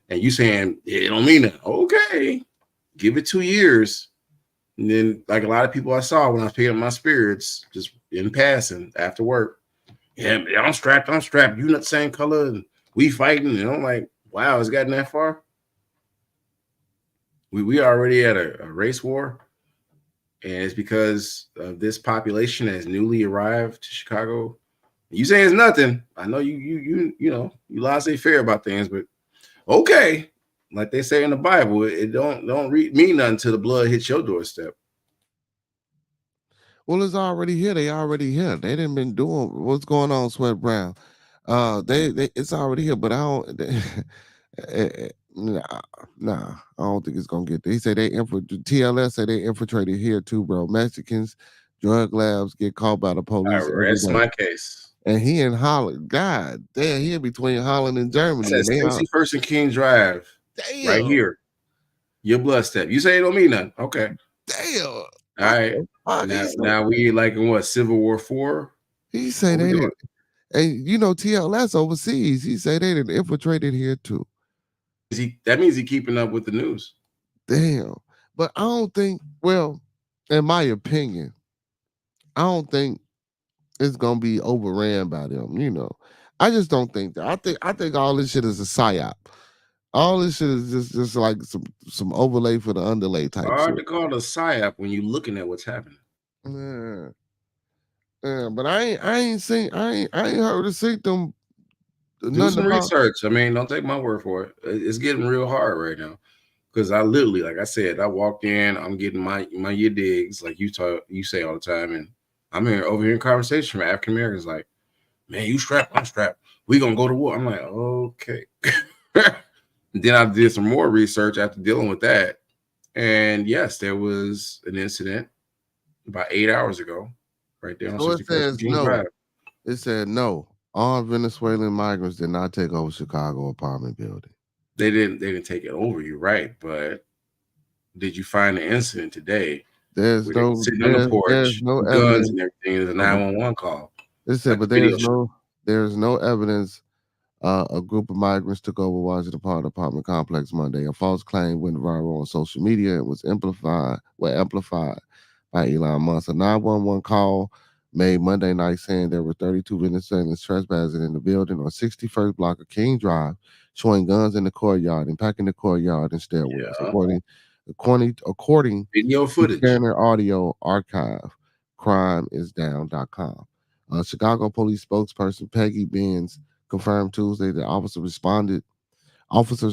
and you saying it don't mean that. Okay, give it 2 years. And then, like a lot of people I saw when I was picking up my spirits, just in passing after work, yeah, I'm strapped. I'm strapped. You not the same color, and we fighting. And I'm like, wow, it's gotten that far. We already at a race war, and it's because of this population that's newly arrived to Chicago. You say it's nothing. I know you know you laissez-faire about things, but okay, like they say in the Bible, it don't mean nothing till the blood hits your doorstep. Well, it's already here. They already here. They didn't been doing what's going on, Sweat Brown. They it's already here, but I don't. Nah, I don't think it's gonna get there. He said they TLS said they infiltrated here too, bro. Mexicans, drug labs get caught by the I police every rest day. my case. And he in Holland. God damn, he in between Holland and Germany. It says And 61st and King Drive. damn, Right here. Your blood step. You say it don't mean nothing. Okay. Damn. All right. Now we like in what, Civil War 4? He say they did. And you know, TLS overseas. He say they didn't infiltrated here too. That means he keeping up with the news. Damn. But I don't think, well, in my opinion, I don't think it's gonna be overran by them, you know. I just don't think that. I think all this shit is a psyop. All this shit is just like some overlay for the underlay type Hard shit. to call it a psyop when you're looking at what's happening. Yeah. Yeah, but I ain't heard of see them. Do some research. I mean, don't take my word for it. It's getting real hard right now. Because I literally, like I said, I walked in, I'm getting my year digs, like you say all the time, and I'm overhearing conversation from African Americans like, man, you strapped, I'm strapped. We gonna go to war. I'm like, okay. Then I did some more research after dealing with that. And yes, there was an incident about 8 hours ago, right there on So it 61st says King no. Drive. It said no. All Venezuelan migrants did not take over Chicago apartment building. They didn't take it over, you're right. But did you find the incident today? There's no sitting on the porch, there's no guns evidence. and everything. There's a 911 call. It said, Like but the video there's no evidence a group of migrants took over Washington Park apartment complex Monday. A false claim went viral on social media and was amplified by Elon Musk. A 911 call made Monday night saying there were 32 Venezuelans trespassing in the building on 61st block of King Drive, showing guns in the courtyard and packing the courtyard and stairwells. According video footage. To Scanner Audio Archive, crimeisdown.com. Chicago police spokesperson Peggy Benz confirmed Tuesday that officers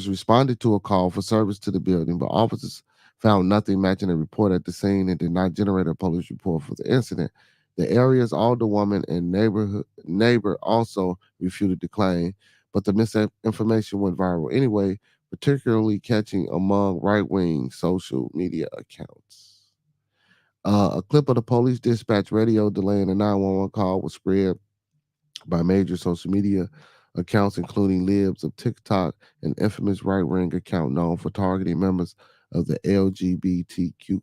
responded to a call for service to the building, but officers found nothing matching a report at the scene and did not generate a police report for the incident. The area's alderwoman and neighbor also refuted the claim, but the misinformation went viral anyway, particularly catching among right-wing social media accounts. A clip of the police dispatch radio delaying a 911 call was spread by major social media accounts, including libs of TikTok, an infamous right-wing account known for targeting members of the LGBTQ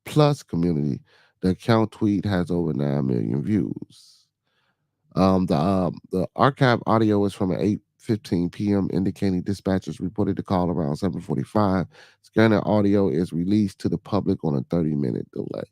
plus community. The account tweet has over 9 million views. The archive audio is from 8:15 p.m., indicating dispatchers reported the call around 7:45. Scanner audio is released to the public on a 30-minute delay.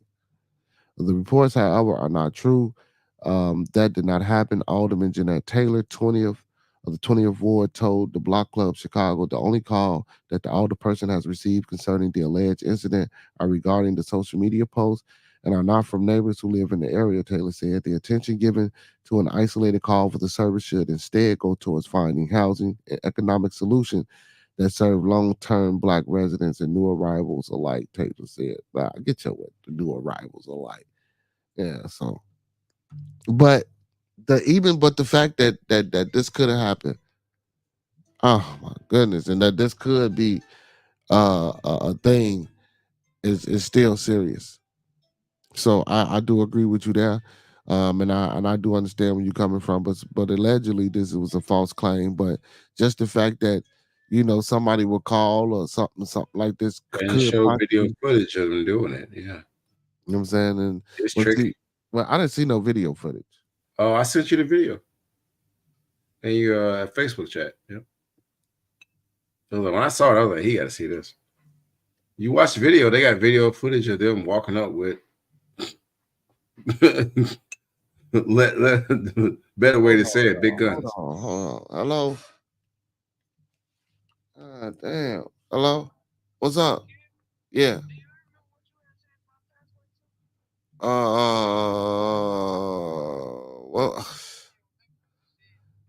The reports, however, are not true. That did not happen. Alderman Jeanette Taylor, 20th of the 20th Ward, told the Block Club Chicago the only call that the alderperson has received concerning the alleged incident are regarding the social media posts and are not from neighbors who live in the area, Taylor said. The attention given to an isolated call for the service should instead go towards finding housing and economic solution that serve long-term Black residents and new arrivals alike, Taylor said. I get your with the new arrivals alike. Yeah, so but the fact that this could have happened, oh my goodness, and that this could be a thing is still serious. So I do agree with you there. And I do understand where you're coming from, but allegedly this was a false claim. But just the fact that somebody will call or something like this and show video footage of them doing it. Yeah, you know what I'm saying. And it's tricky. Well, I didn't see no video footage. Oh, I sent you the video in your Facebook chat. Yep. When I saw it, I was like, he got to see this. You watch the video, they got video footage of them walking up with better way to say it, big guns. Hold on. Hello. God damn. Hello. What's up? Yeah. Well,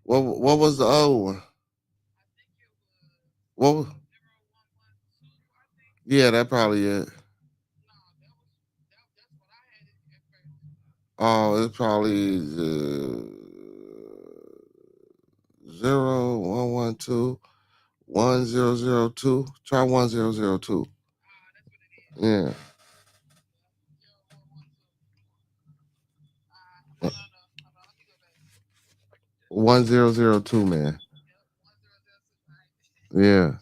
what was the old one? What? Yeah, that probably it. Oh, it's probably 0 1 1 2 1002. Try 1002. Yeah. 1002, man. Yeah.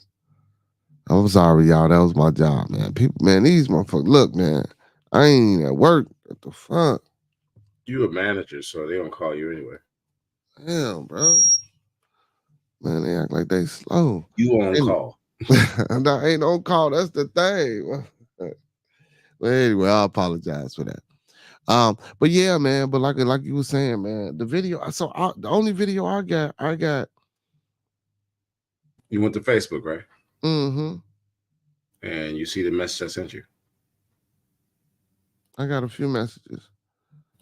I'm sorry, y'all. That was my job, man. People, man, these motherfuckers. Look, man, I ain't at work. What the fuck? You a manager, so they don't call you anyway. Damn, bro. Man, they act like they slow. You on call. No, ain't on call. That's the thing. Well, anyway, I apologize for that. But yeah, man. But like you were saying, man, the video. The only video I got. You went to Facebook, right? Mm-hmm. And you see the message I sent you. I got a few messages.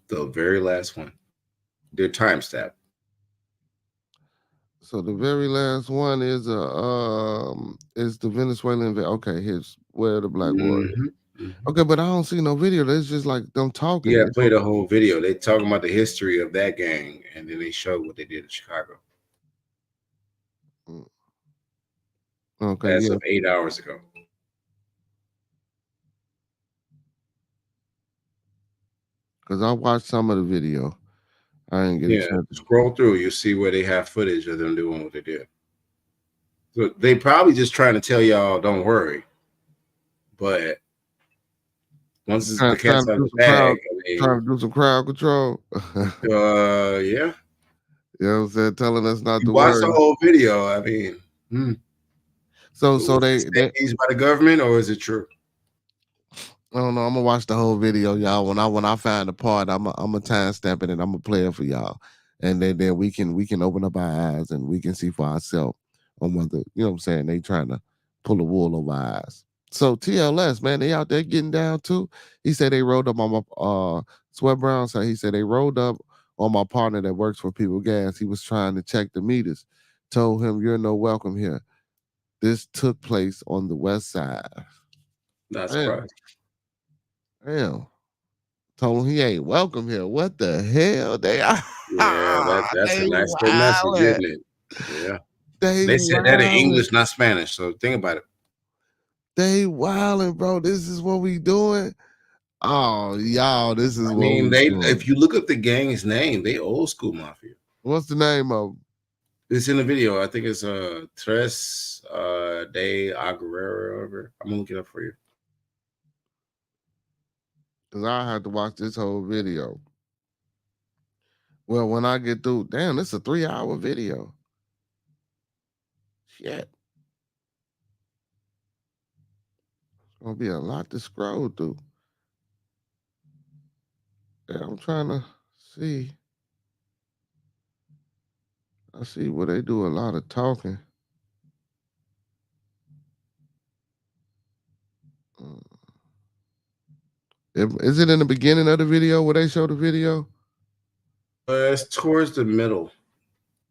The very last one. They're timestamped. So the very last one is the Venezuelan. Okay, here's where the Black Warrior. Mm-hmm. Okay, but I don't see no video. That's just like them talking. Yeah, play the whole video. They talking about the history of that gang, and then they show what they did in Chicago. Okay, as of 8 hours ago. Because I watched some of the video. I didn't get a chance to scroll through. You see where they have footage of them doing what they did. So they probably just trying to tell y'all, don't worry. But once it's the cat's out of the bag, trying to do some crowd control. Yeah. You know what I'm saying? Telling us not to watch worry. the whole video. I mean, so they used by the government, or is it true? I don't know. I'm gonna watch the whole video, y'all. When I find the part, I'm a timestamp it and I'm gonna play it for y'all, and then we can open up our eyes and we can see for ourselves on whether, you know what I'm saying, they trying to pull the wool over our eyes. So TLS, man, they out there getting down too. He said they rolled up on my Sweat Brown said he said they rolled up on my partner that works for People Gas. He was trying to check the meters. Told him you're no welcome here. This took place on the west side. That's right. Damn. Told him he ain't welcome here. What the hell? They are. Yeah, that's a nice little message, isn't it? Yeah. They said that in English, not Spanish. So think about it. They wilding, bro. This is what we doing. Oh, y'all, this is what we doing. If you look up the gang's name, they old school mafia. What's the name of them? It's in the video. I think it's Tres de Aguilera. I'm gonna look it up for you. Because I had to watch this whole video. Well, when I get through, damn, this is a 3-hour video. Shit. It's gonna be a lot to scroll through. Yeah, I'm trying to see. I see where they do a lot of talking. Is it in the beginning of the video where they show the video? It's towards the middle.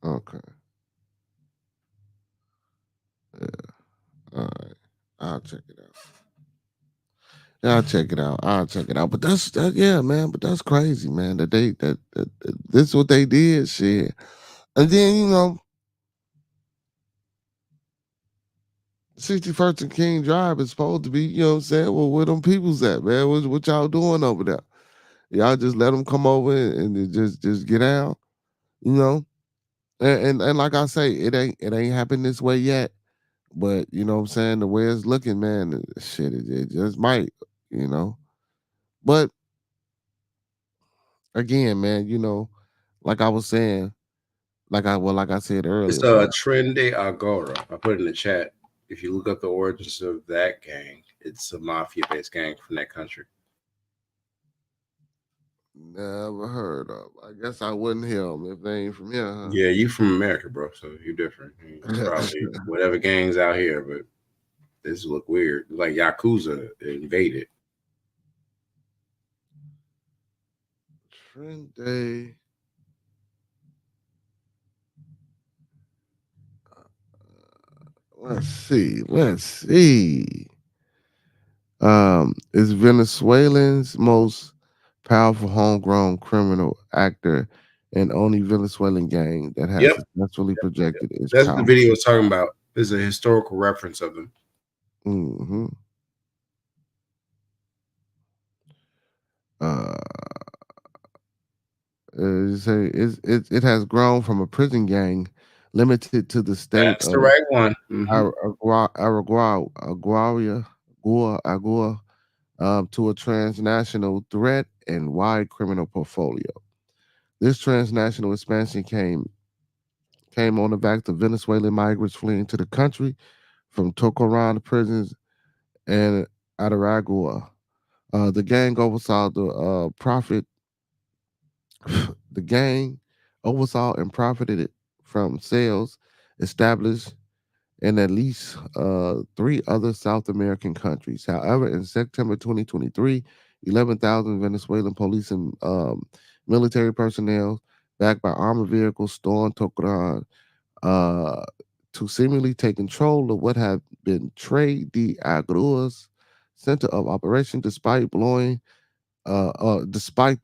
Okay. Yeah. All right. I'll check it out. Yeah, I'll check it out. But that's yeah, man. But that's crazy, man. That this is what they did, shit. And then, you know, 61st and King Drive is supposed to be, you know what I'm saying? Well, where them people's at, man? What y'all doing over there? Y'all just let them come over and just get out, you know? And like I say, it ain't happened this way yet. But you know what I'm saying? The way it's looking, man, shit, it just might, you know. But again, man, you know, like I was saying, like I said earlier. It's Tren de Agora. I put it in the chat. if you look up the origins of that gang, it's a mafia-based gang from that country. Never heard of. I guess I wouldn't hear them if they ain't from here, huh? Yeah, you from America, bro, so you're different. You probably whatever gangs out here, but this look weird. Like Yakuza invaded. Trend Day. Let's see. Let's see. Is Venezuelan's most powerful homegrown criminal actor and only Venezuelan gang that has Yep, successfully projected its that's what power. the video was talking about. There's a historical reference of them. Mm-hmm. It has grown from a prison gang limited to the state That's the of right one. Mm-hmm. Agua, to a transnational threat and wide criminal portfolio. This transnational expansion came on the back of Venezuelan migrants fleeing to the country from Tocoran prisons and Adaragua. The gang oversaw the gang oversaw and profited from sales established in at least three other South American countries. However, in September 2023, 11,000 Venezuelan police and military personnel, backed by armored vehicles, stormed Tocoran uh, to seemingly take control of what had been Trade de Agrua's center of operation, despite the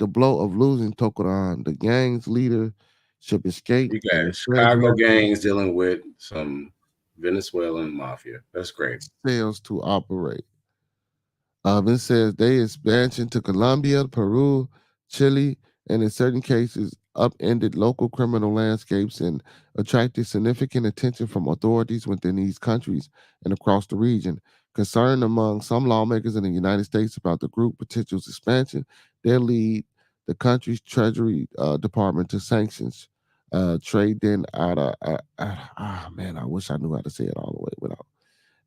blow of losing Tokoran. The gang's leadership escaped You and got the Chicago gangs dealing with some Venezuelan mafia. That's great. sales to operate. It says they expansion to Colombia, Peru, Chile, and in certain cases upended local criminal landscapes and attracted significant attention from authorities within these countries and across the region. Concern among some lawmakers in the United States about the group potential expansion, they lead the country's Treasury Department to sanctions. Trade then out of man, I wish I knew how to say it all the way without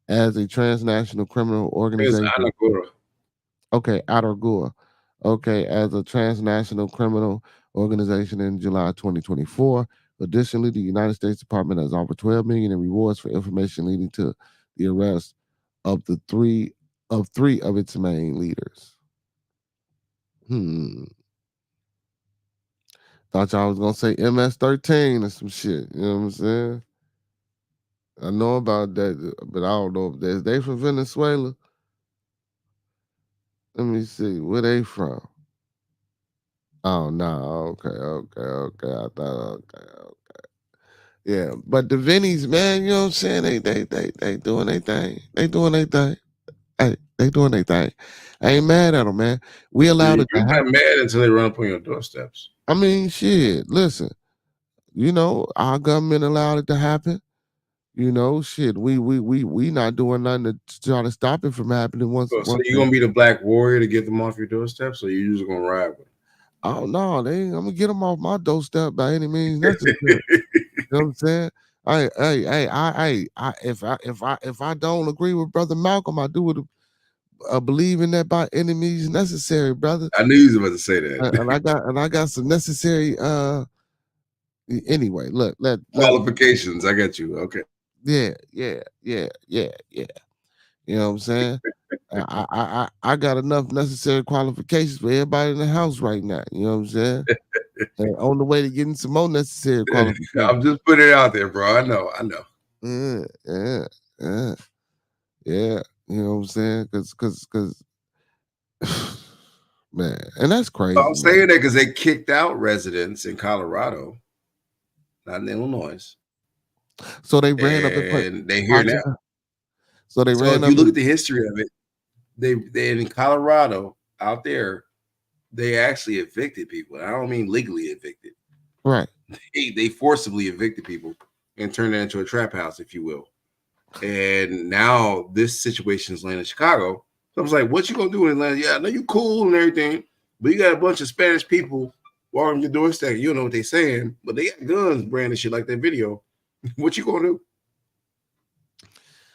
as a transnational criminal It's organization. Anagura. Okay, Atargua. Okay, as a transnational criminal organization in July 2024. Additionally, the United States Department has offered 12 million in rewards for information leading to the arrest of three of its main leaders. Hmm. Thought y'all was gonna say MS-13 or some shit. You know what I'm saying? I know about that, but I don't know if they from Venezuela. Let me see where they from. Oh no, okay. I thought okay. Yeah, but the Vinnies, man, you know what I'm saying? They doing their thing. They doing their thing. Hey, they doing their thing. I ain't mad at them, man. We allowed You're it to not happen. mad until they run up on your doorsteps. I mean, shit. Listen, our government allowed it to happen. Shit. We not doing nothing to try to stop it from happening. So you gonna be the black warrior to get them off your doorsteps, or you just gonna ride with Oh no, I'm gonna get them off my doorstep by any means necessary. them? You know what I'm saying? If I don't agree with Brother Malcolm, I do it. Believing that by any means necessary, brother. I knew you was about to say that. And I got some necessary. Anyway, look, let Qualifications. I got you. Okay. yeah. You know what I'm saying? I got enough necessary qualifications for everybody in the house right now. You know what I'm saying? And on the way to getting some more necessary qualifications. I'm just putting it out there, bro. I know. Yeah. You know what I'm saying? Cause man, and that's crazy. I'm saying that because they kicked out residents in Colorado, not in Illinois. So they ran up and they're here now. So they ran if up. you look at the history of it, they in Colorado out there, they actually evicted people. I don't mean legally evicted. Right. They forcibly evicted people and turned it into a trap house, if you will. And now this situation is landing in Chicago. So I was like, what you gonna do in Atlanta? Yeah, I know you cool and everything, but you got a bunch of Spanish people walking your doorstep. You don't know what they're saying, but they got guns branding shit like that video. What you gonna do?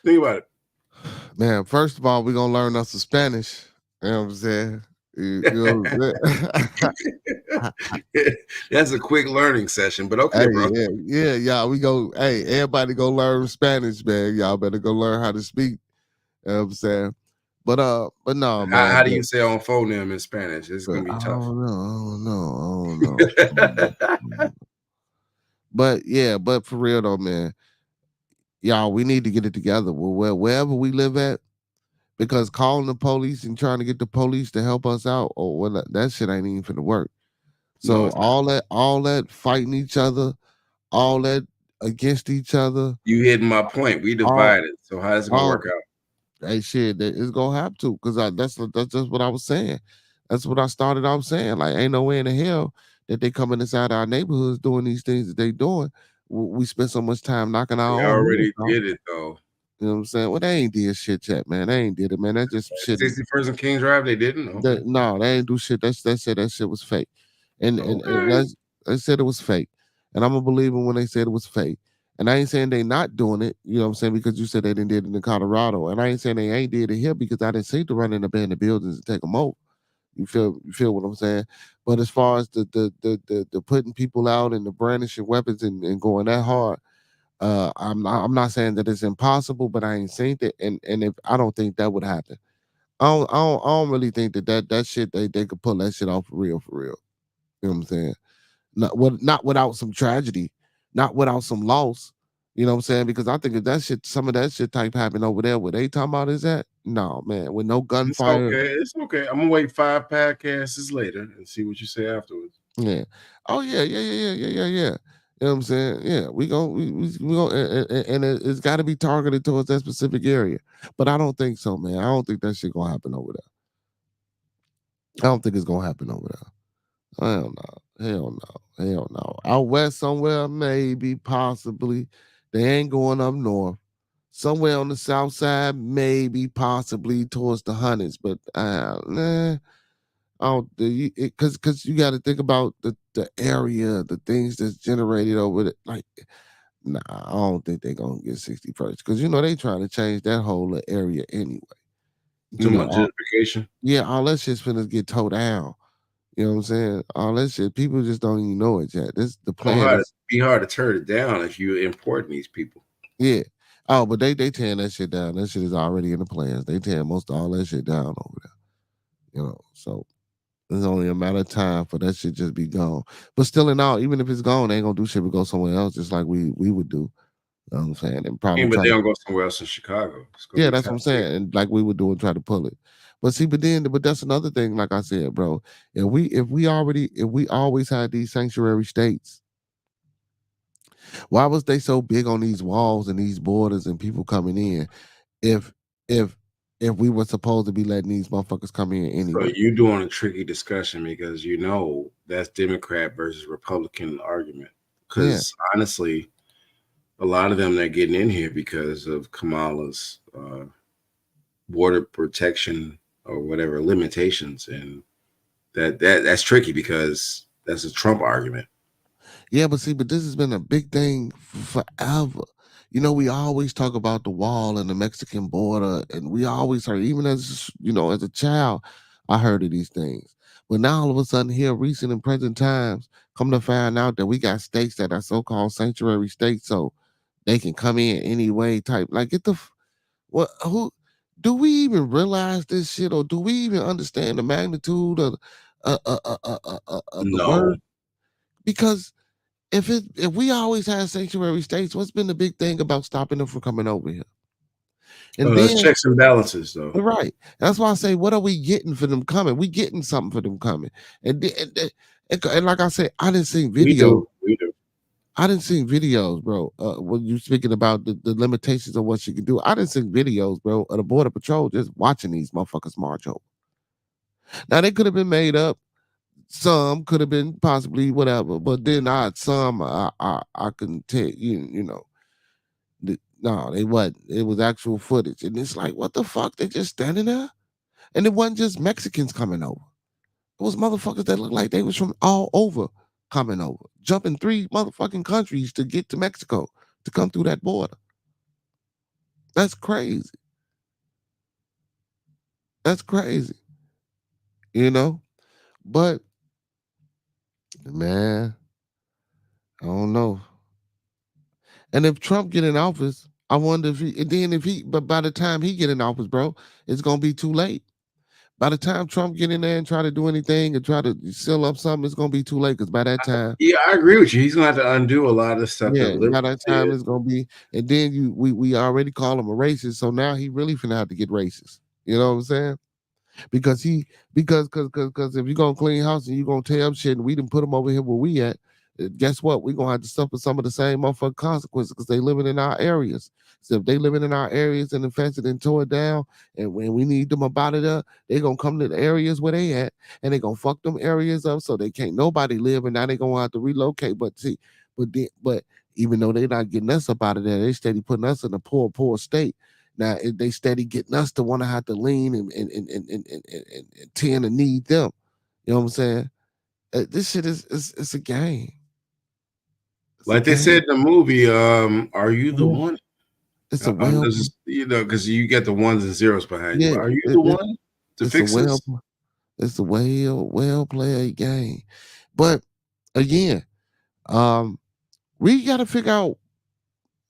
Think about it. Man, first of all, we're gonna learn us some Spanish. You know what I'm saying? You know what I'm saying? That's a quick learning session, but okay, Hey, bro. yeah, y'all. We go, hey, everybody go learn Spanish, man. Y'all better go learn how to speak. You know what I'm saying? But no, man. How do you say on phone them in Spanish? It's But gonna be I tough. don't know, I don't know. But yeah, but for real though, man, y'all, we need to get it together. Wherever we live at, because calling the police and trying to get the police to help us out, or that shit ain't even finna work. No, So it's not. all that fighting each other, all that against each other, You hitting my point. We all divided. So how is it gonna all work out? hey shit, it's gonna have to, because that's just what I was saying. That's what I started off saying. Like, ain't no way in the hell that they coming inside our neighborhoods doing these things that they doing. We spend so much time knocking They our own heads already off. did it though. You know what I'm saying? Well, they ain't did shit yet, man. They ain't did it, man. That's just some shit. 61st and King Drive, they didn't? Okay. No, they ain't do shit. That shit was fake. And Okay. that's they said it was fake. And I'm gonna believe them when they said it was fake. And I ain't saying they not doing it, you know what I'm saying, because you said they didn't did it in Colorado. And I ain't saying they ain't did it here because I didn't see to run in abandoned buildings and take them over. You feel what I'm saying? But as far as the putting people out and the brandishing weapons and going that hard, I'm not saying that it's impossible, but I ain't seen it. And if I don't think that would happen. I don't really think that shit they could pull that shit off for real, for real. You know what I'm saying? Not without some tragedy, not without some loss. You know what I'm saying? Because I think if that shit, some of that shit type happened over there where they talking about is that, no man, with no It's gunfire. okay. It's okay. I'm gonna wait 5 podcasts later and see what you say afterwards. Yeah. Oh yeah. You know what I'm saying? Yeah, we go and it's got to be targeted towards that specific area. But I don't think so, man. I don't think that shit gonna happen over there. I don't think it's gonna happen over there. Hell no. Hell no. Hell no. Out west somewhere, maybe, possibly. They ain't going up north. Somewhere on the south side, maybe, possibly towards the hundreds. But nah. Oh, because you got to think about the area, the things that's generated over it. Like, nah, I don't think they're gonna get 61st because they trying to change that whole area anyway. You You talking know, about gentrification? yeah, all that shit's finna get towed down. You know what I'm saying? All that shit, people just don't even know it yet. This the Gonna plan is, be hard to turn it down if you import these people. yeah. Oh, but they tearing that shit down. That shit is already in the plans. They tearing most of all that shit down over there. So it's only a matter of time for that shit just be gone. But still in all, even if it's gone, they ain't gonna do shit but go somewhere else, just like we would do. You know what I'm saying? And I probably mean, but try they to, don't go somewhere else in Chicago. It's gonna yeah, be that's tough what I'm here. saying. And like we would do and try to pull it. But see, but that's another thing, like I said, bro. If we always had these sanctuary states, why was they so big on these walls and these borders and people coming in? If if if we were supposed to be letting these motherfuckers come in So anyway. you doing a tricky discussion because that's Democrat versus Republican argument. Yeah. Because honestly, a lot of them they're getting in here because of Kamala's border protection or whatever limitations, and that's tricky because that's a Trump argument. Yeah, but see, but this has been a big thing forever. We always talk about the wall and the Mexican border, and we always heard, even as a child, I heard of these things. But now all of a sudden, here, recent and present times, come to find out that we got states that are so-called sanctuary states, so they can come in anyway. Type like, get the what? Who do we even realize this shit, or do we even understand the magnitude of the No, word? Because if we always had sanctuary states, what's been the big thing about stopping them from coming over here? And that's then checks and balances though. right, that's why I say, what are we getting for them coming? We getting something for them coming, and like I said, I didn't see We videos. do, we do. I didn't see videos, bro. When you speaking about the limitations of what she can do, I didn't see videos, bro, of the border patrol just watching these motherfuckers march over. Now they could have been made up. Some could have been possibly whatever, but then some I couldn't tell you. No, they wasn't. It was actual footage. And it's like, what the fuck? They just standing there? And it wasn't just Mexicans coming over. It was motherfuckers that looked like they was from all over coming over, jumping 3 motherfucking countries to get to Mexico to come through that border. That's crazy. That's crazy. You know? But man, I don't know. And if Trump get in office, I wonder if he and then if he but by the time he get in office, bro, it's gonna be too late. By the time Trump get in there and try to do anything and try to seal up something, it's gonna be too late because by that time, Yeah, I agree with you. He's gonna have to undo a lot of stuff that yeah, by liberals that time did. it's gonna be, and then we already call him a racist, so now he really finna have to get racist. You know what I'm saying? Because he because if you're gonna clean house and you're gonna tear up shit and we didn't put them over here where we at, guess what? We're gonna have to suffer some of the same motherfucking consequences because they living in our areas. So if they living in our areas and infested and tore it down, and when we need them about it up, they gonna come to the areas where they at and they gonna fuck them areas up so they can't nobody live, and now they gonna have to relocate. But see, but even though they not getting us up out of there, they steady putting us in a poor state. Now they steady getting us to want to have to lean and tend to need them. You know what I'm saying? This shit is it's a game. It's a Like they game. said in the movie, are you the Yeah. one? It's a well, This is, because you get the ones and zeros behind you. yeah. Are you the one to It's a fix this? it's a well played game. But again, um, we got to figure out,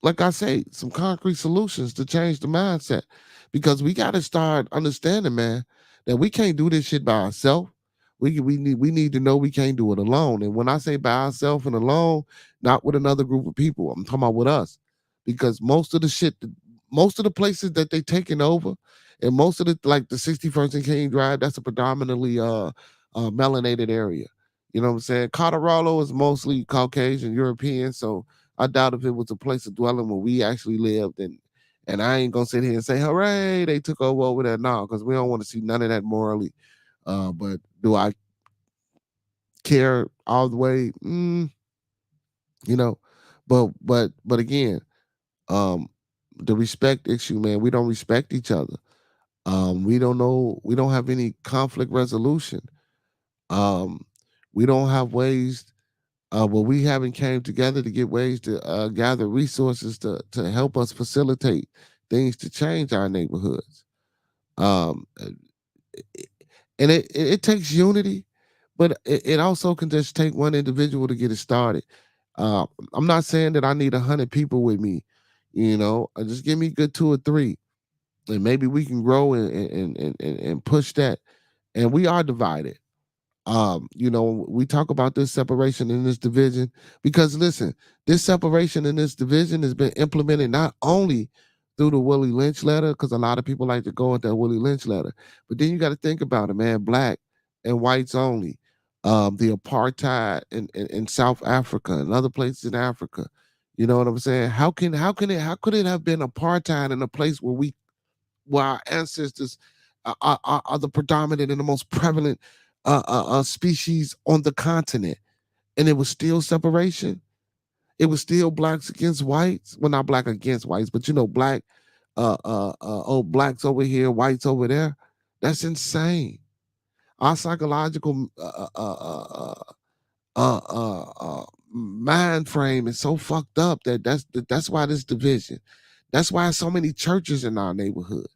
like I say, some concrete solutions to change the mindset because we got to start understanding, man, that we can't do this shit by ourselves. We need to know we can't do it alone. And when I say by ourselves and alone, not with another group of people, I'm talking about with us, because most of the shit, most of the places that they taking over, and most of the like the 61st and King Drive, that's a predominantly melanated area. You know what I'm saying? Colorado is mostly Caucasian, European, so I doubt if it was a place of dwelling where we actually lived, and I ain't gonna sit here and say, hooray, they took over there now, because we don't want to see none of that morally. But do I care all the way? You know, but again, um, the respect issue, man, we don't respect each other. We don't know, we don't have any conflict resolution. Um, we don't have ways but we haven't came together to get ways to gather resources to help us facilitate things to change our neighborhoods. Um, and it takes unity, but it also can just take one individual to get it started. Uh, I'm not saying that I need 100 people with me, just give me good two or three, and maybe we can grow and push that. And we are divided. We talk about this separation in this division because listen, this separation in this division has been implemented not only through the Willie Lynch letter, because a lot of people like to go into that Willie Lynch letter, but then you got to think about it, man. Black and whites only, the apartheid in South Africa and other places in Africa. You know what I'm saying? How could it have been apartheid in a place where our ancestors are the predominant and the most prevalent species on the continent, and it was still separation. It was still blacks against whites. Well, not black against whites, but black, blacks over here, whites over there. That's insane. Our psychological mind frame is so fucked up that's why this division. That's why so many churches in our neighborhood.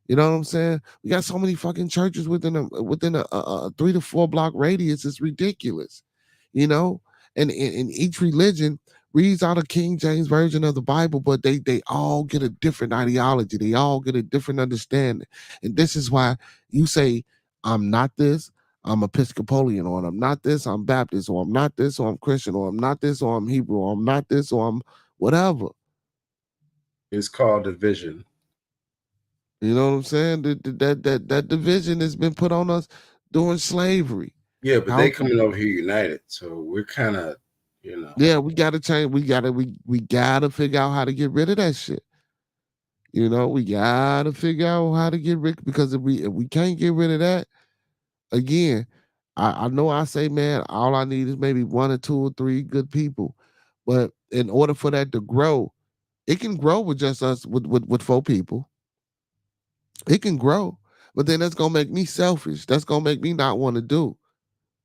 You know what I'm saying? We got so many fucking churches within a 3 to 4 block radius. It's ridiculous, you know. And each religion reads out a King James version of the Bible, but they all get a different ideology. They all get a different understanding, and this is why you say, "I'm not this. I'm Episcopalian, or I'm not this. I'm Baptist, or I'm not this, or I'm Christian, or I'm not this, or I'm Hebrew, or I'm not this, or I'm whatever." It's called division. You know what I'm saying? That division has been put on us during slavery. Yeah, but How? they coming over here united, so we're kind of, Yeah, we gotta change. We gotta figure out how to get rid of that shit. We gotta figure out how to get rid, because if we can't get rid of that, again, I know I say, man, all I need is maybe one or two or three good people, but in order for that to grow, it can grow with just us with 4 people. It can grow, but then that's gonna make me selfish. That's gonna make me not want to do.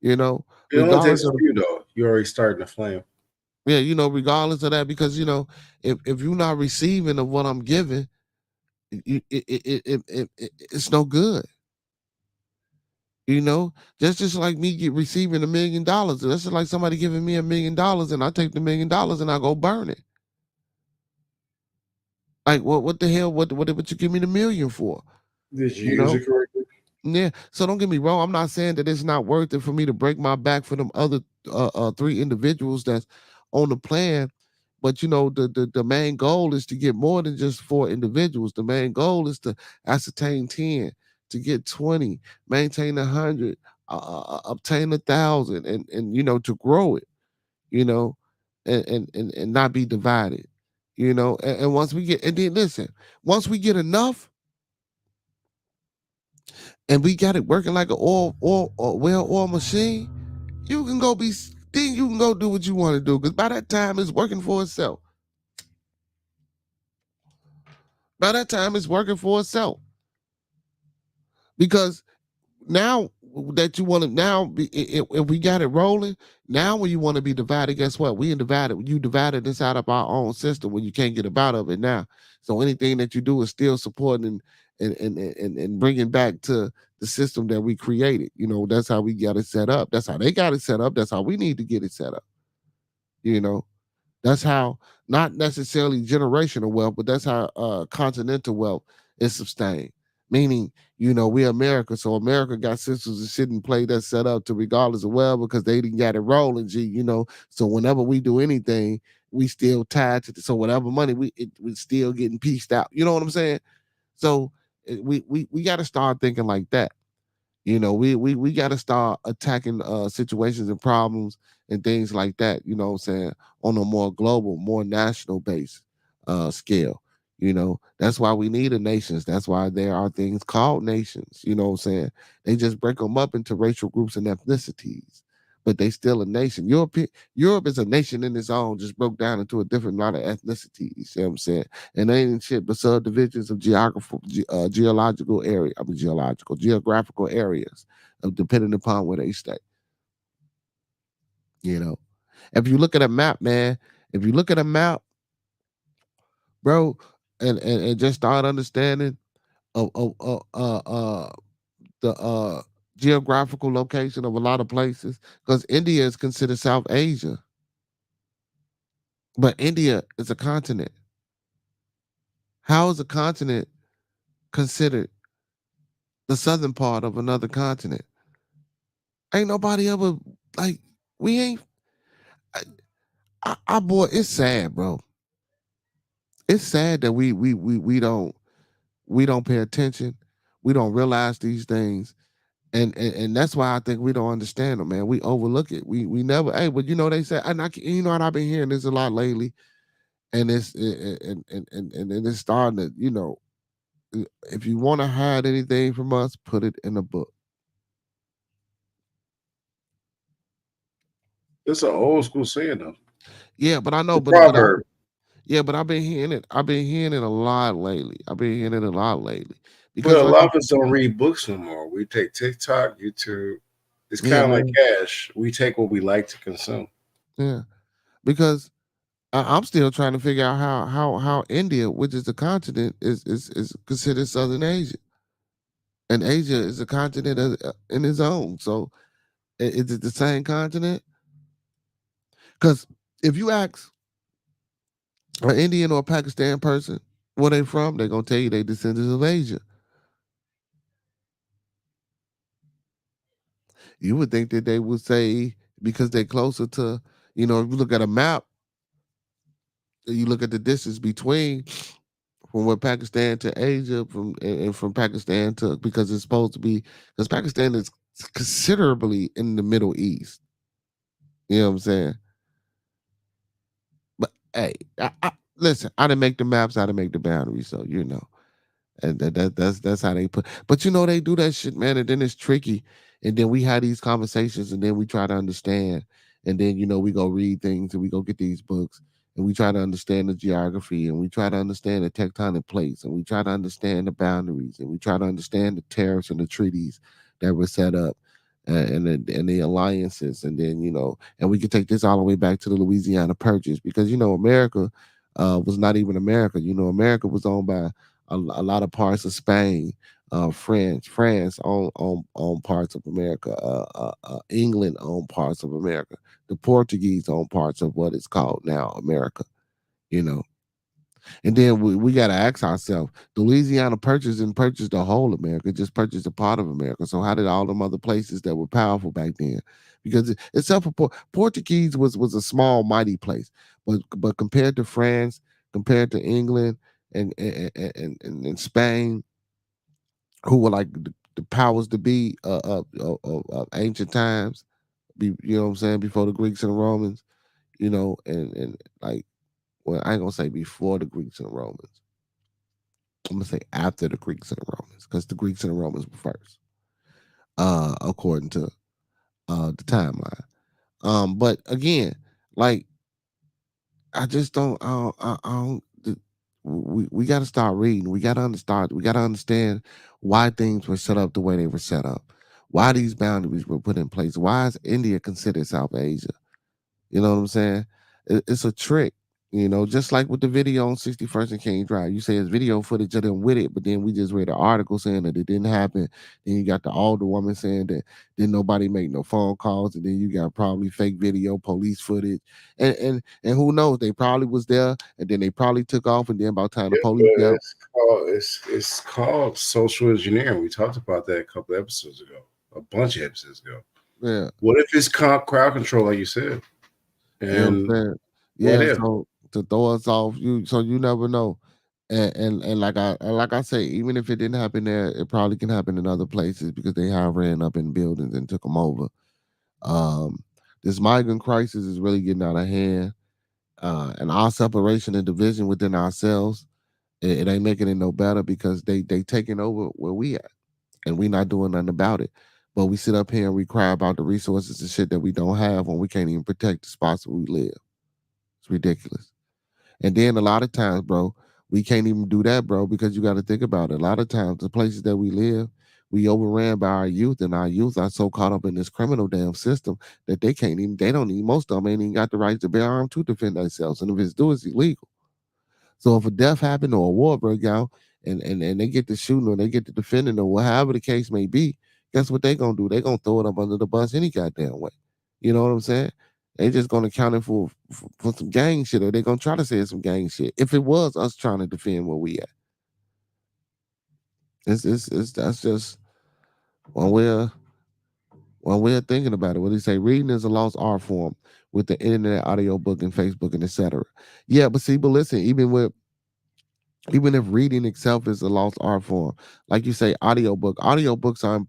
You know, it only takes regardless a of the, few though. You're already starting to flame. yeah, regardless of that, because if you're not receiving of what I'm giving, It's no good. You know, that's just like me receiving $1 million. That's just like somebody giving me $1 million and I take the $1 million and I go burn it. Like, what the hell? What you give me the million for? Did you You use know? it correctly? Yeah. So don't get me wrong. I'm not saying that it's not worth it for me to break my back for them other three individuals that's on the plan. But you know, the main goal is to get more than just four individuals. The main goal is to ascertain 10, to get 20, maintain 100, obtain 1,000, and you know, to grow it, you know, and not be divided. You know, and once we get, and then listen, once we get enough and we got it working like an well-oiled machine, you can go be then you can go do what you want to do. Because by that time it's working for itself. By that time it's working for itself. Because now that you want to if we got it rolling, now when you want to be divided, guess what? We in divided. You divided inside of our own system when you can't get about of it now. So anything that you do is still supporting and bringing back to the system that we created. You know, that's how we got it set up. That's how they got it set up. That's how we need to get it set up. You know, that's how not necessarily generational wealth, but that's how continental wealth is sustained. Meaning, you know, we America, so America got systems and shit in play that's set up to regardless of well because they didn't get it rolling. G, you know, so whenever we do anything, we still tied to so whatever money we still getting pieced out. You know what I'm saying? So we got to start thinking like that. You know, we got to start attacking situations and problems and things like that, you know what I'm saying, on a more global, more national base scale. You know, that's why we need a nations. That's why there are things called nations, you know what I'm saying? They just break them up into racial groups and ethnicities, but they still a nation. Europe is a nation in its own, just broke down into a different lot of ethnicities, you know what I'm saying? And they ain't shit but subdivisions of geographical areas of depending upon where they stay. You know, if you look at a map, man, if you look at a map, bro, and just start understanding of the geographical location of a lot of places, because India is considered South Asia, but India is a continent. How is a continent considered the southern part of another continent? Ain't nobody ever like we ain't. I boy, it's sad, bro. It's sad that we don't pay attention. We don't realize these things, and that's why I think we don't understand them, man. We overlook it. We never. Hey, but you know they say, and you know what I've been hearing this a lot lately, and and it's starting to, you know, if you want to hide anything from us, put it in a book. It's an old school saying though. Yeah, but I It's know, a proverb. yeah, but I've been hearing it. I've been hearing it a lot lately. But Because a like, lot of us don't read books no more. We take TikTok, YouTube. It's yeah, kind of like man, cash. We take what we like to consume. yeah, because I'm still trying to figure out how India, which is a continent, is considered Southern Asia, and Asia is a continent in its own. So is it the same continent? Because if you ask an Indian or a Pakistan person where they from, they're gonna tell you they descendants of Asia. You would think that they would say because they're closer to, you know, if you look at a map, you look at the distance between from where Pakistan to Asia, and from Pakistan to, because it's supposed to be, because Pakistan is considerably in the Middle East. You know what I'm saying? But hey, listen, I didn't make the maps, I didn't make the boundaries, so you know. And that's how they put. But you know they do that shit, man. And then it's tricky. And then we have these conversations, and then we try to understand. And then you know we go read things, and we go get these books, and we try to understand the geography, and we try to understand the tectonic plates, and we try to understand the boundaries, and we try to understand the tariffs and the treaties that were set up, and the alliances, and then you know, and we can take this all the way back to the Louisiana Purchase, because you know America was not even America. You know, America was owned by a lot of parts of Spain, France on parts of America, England on parts of America, the Portuguese on parts of what is called now America. You know, and then we got to ask ourselves: Louisiana purchased the whole America, just purchased a part of America. So how did all them other places that were powerful back then? Because except for Portuguese was a small, mighty place, but compared to France, compared to England and Spain, who were like the powers to be of ancient times, you know what I'm saying, before the Greeks and the Romans, and like, well, I ain't gonna say before the Greeks and the Romans. I'm gonna say after the Greeks and the Romans, because the Greeks and the Romans were first, according to the timeline. But again, like I just don't, I don't. We got to start reading. We got to understand. We got to understand why things were set up the way they were set up. Why these boundaries were put in place. Why is India considered South Asia? You know what I'm saying? It's a trick. Just like with the video on 61st and King Drive. You say it's video footage of them with it, but then we just read an article saying that it didn't happen. Then you got the older woman saying that didn't nobody make no phone calls, and then you got probably fake video, police footage, and who knows? They probably was there, and then they probably took off, and then by the time the Yeah, police but got, it's called social engineering. We talked about that a couple episodes ago, a bunch of episodes ago. yeah, What if it's crowd control, like you said? you know what And I'm saying? what Yeah, if? so to throw us off, so you never know. And like I say, even if it didn't happen there, it probably can happen in other places because they have ran up in buildings and took them over. Um, this migrant crisis is really getting out of hand, and our separation and division within ourselves, it ain't making it no better because they taking over where we at, and we not doing nothing about it. But we sit up here and we cry about the resources and shit that we don't have when we can't even protect the spots where we live. It's ridiculous. And then a lot of times, bro, we can't even do that, bro, because you got to think about it. A lot of times, the places that we live, we overran by our youth, and our youth are so caught up in this criminal damn system that they don't even, most of them ain't even got the right to bear arms to defend themselves. And if it's due, it's illegal. So if a death happened or a war broke out and they get to shooting or they get to defending or whatever the case may be, guess what they gonna do? They gonna throw it up under the bus any goddamn way. You know what I'm saying? They just gonna count it for some gang shit, or they gonna try to say it's some gang shit. If it was us trying to defend where we at, it's that's just one way of thinking about it. What they say, reading is a lost art form with the internet, audiobook, and Facebook, and etc. Yeah, but listen, even if reading itself is a lost art form, like you say, audiobooks are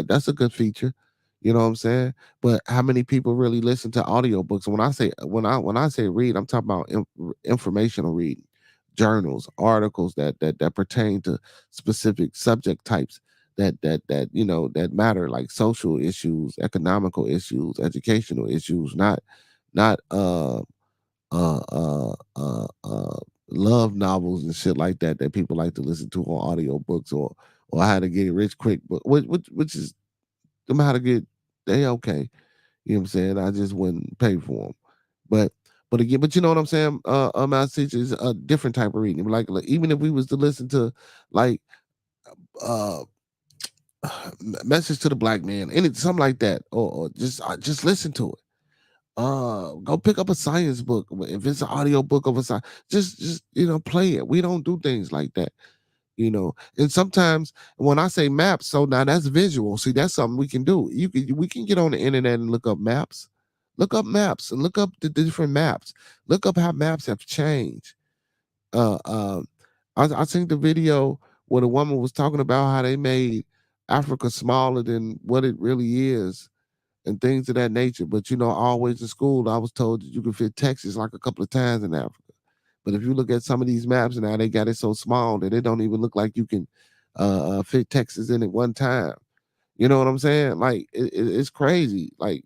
that's a good feature. You know what I'm saying? But how many people really listen to audiobooks? When I say read, I'm talking about informational reading, journals, articles that pertain to specific subject types that matter, like social issues, economical issues, educational issues, not uh uh uh uh love novels and shit like that people like to listen to on audiobooks, or how to get rich quick, but which is them how to get, they okay. You know what I'm saying? I just wouldn't pay for them. But again, but you know what I'm saying? My teacher is a different type of reading. Like even if we was to listen to like uh message to the black man, something like that, or just listen to it. Go pick up a science book. If it's an audio book of a science, just play it. We don't do things like that. And sometimes when I say maps, so now that's visual. See, that's something we can do. We can get on the internet and look up maps. Look up maps and look up the different maps. Look up how maps have changed. Uh, uh, I seen the video where the woman was talking about how they made Africa smaller than what it really is and things of that nature. But always in school, I was told that you can fit Texas like a couple of times in Africa. But if you look at some of these maps now, they got it so small that it don't even look like you can fit Texas in at one time. You know what I'm saying? Like it's crazy. Like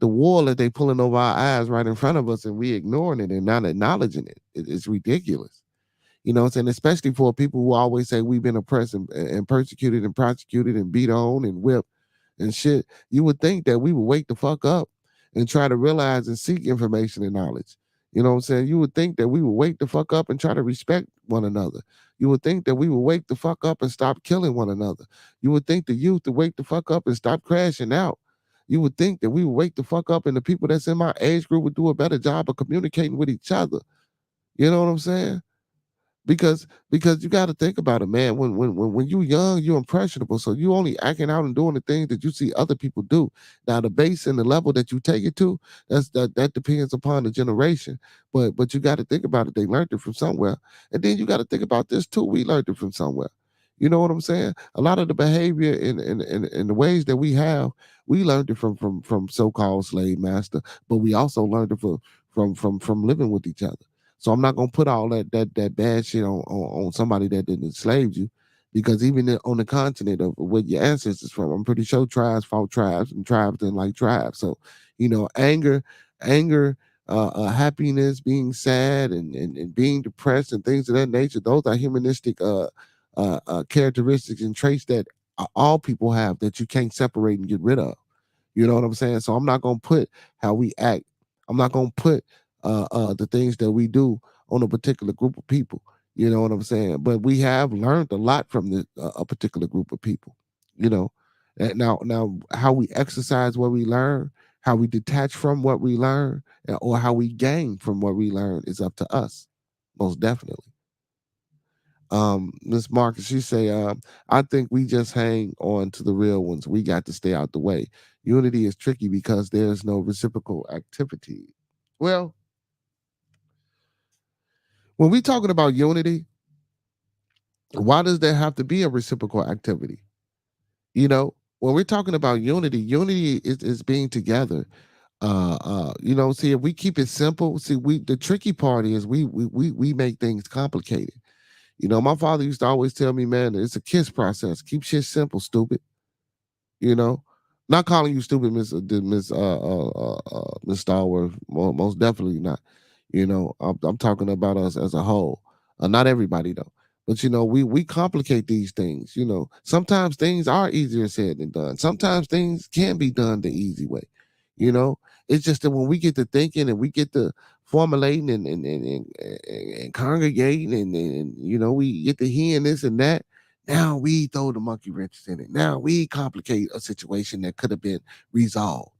the wall that they pulling over our eyes right in front of us, and we ignoring it and not acknowledging it. It's ridiculous. You know what I'm saying? Especially for people who always say we've been oppressed and persecuted and prosecuted and beat on and whipped and shit. You would think that we would wake the fuck up and try to realize and seek information and knowledge. You know what I'm saying? You would think that we would wake the fuck up and try to respect one another. You would think that we would wake the fuck up and stop killing one another. You would think the youth would wake the fuck up and stop crashing out. You would think that we would wake the fuck up and the people that's in my age group would do a better job of communicating with each other. You know what I'm saying? Because you got to think about it, man. When you young, you're impressionable, so you only acting out and doing the things that you see other people do. Now the base and the level that you take it to, that depends upon the generation. But you got to think about it. They learned it from somewhere, and then you got to think about this too. We learned it from somewhere. You know what I'm saying? A lot of the behavior and the ways that we have, we learned it from so-called slave master, but we also learned it from living with each other. So I'm not gonna put all that bad shit on somebody that didn't enslave you, because even on the continent of where your ancestors from, I'm pretty sure tribes fought tribes and tribes didn't like tribes. So, anger, happiness, being sad, and being depressed and things of that nature. Those are humanistic characteristics and traits that all people have that you can't separate and get rid of. You know what I'm saying? So I'm not gonna put how we act. I'm not gonna put the things that we do on a particular group of people. You know what I'm saying? But we have learned a lot from a particular group of people. You know, now how we exercise what we learn, how we detach from what we learn, or how we gain from what we learn is up to us, most definitely. Miss Marcus, she say, I think we just hang on to the real ones. We got to stay out the way. Unity is tricky because there's no reciprocal activity. Well, when we talking about unity, why does there have to be a reciprocal activity? You know, when we're talking about unity, unity is being together. See, if we keep it simple, see, we the tricky part is we make things complicated. You know, my father used to always tell me, man, it's a KISS process. Keep shit simple, stupid. You know, not calling you stupid, Miss Starworth. Most definitely not. You know, I'm talking about us as a whole. Not everybody though, but we complicate these things. You know, sometimes things are easier said than done. Sometimes things can be done the easy way. You know, it's just that when we get to thinking and we get to formulating and congregating and we get to hearing this and that. Now we throw the monkey wrenches in it. Now we complicate a situation that could have been resolved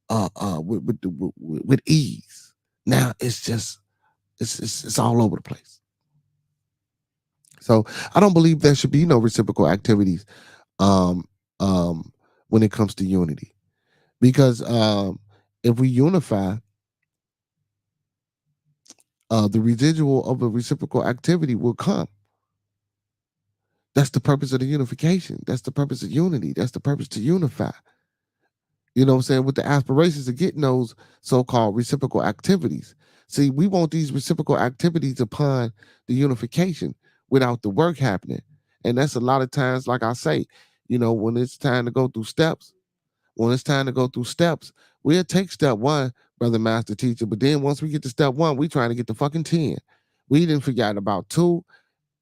with ease. Now it's just it's all over the place. So I don't believe there should be no reciprocal activities um when it comes to unity, because if we unify, the residual of a reciprocal activity will come. That's the purpose of the unification. That's the purpose of unity. That's the purpose to unify. You know what I'm saying? With the aspirations of getting those so-called reciprocal activities. See, we want these reciprocal activities upon the unification without the work happening. And that's a lot of times, like I say, when it's time to go through steps, we'll take step one, brother master teacher. But then once we get to step one, we trying to get to fucking 10. We didn't forget about 2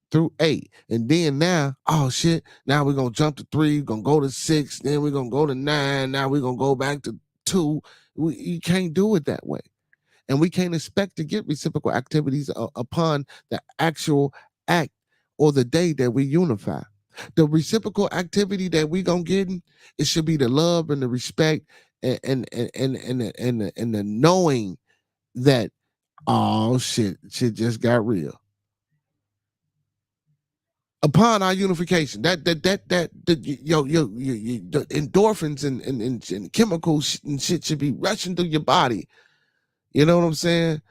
through 8. And then now, oh shit, now we're gonna jump to 3, we're gonna go to 6, then we're gonna go to 9, now we're gonna go back to 2. You can't do it that way. And we can't expect to get reciprocal activities upon the actual act or the day that we unify. The reciprocal activity that we gonna get in, it should be the love and the respect and the knowing that, oh shit just got real upon our unification. The endorphins and chemicals and shit should be rushing through your body. You know what I'm saying?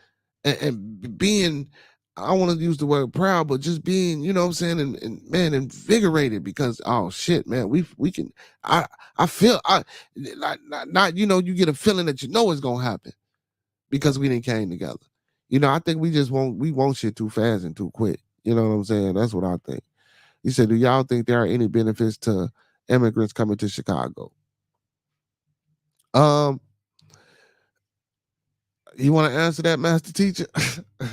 And being, I want to use the word proud, but just being, you know what I'm saying, and man, invigorated, because oh shit, man, we can. I feel not you get a feeling that it's gonna happen because we didn't came together. I think we want shit too fast and too quick. You know what I'm saying? That's what I think. He said, do y'all think there are any benefits to immigrants coming to Chicago? Um, you want to answer that, master teacher? I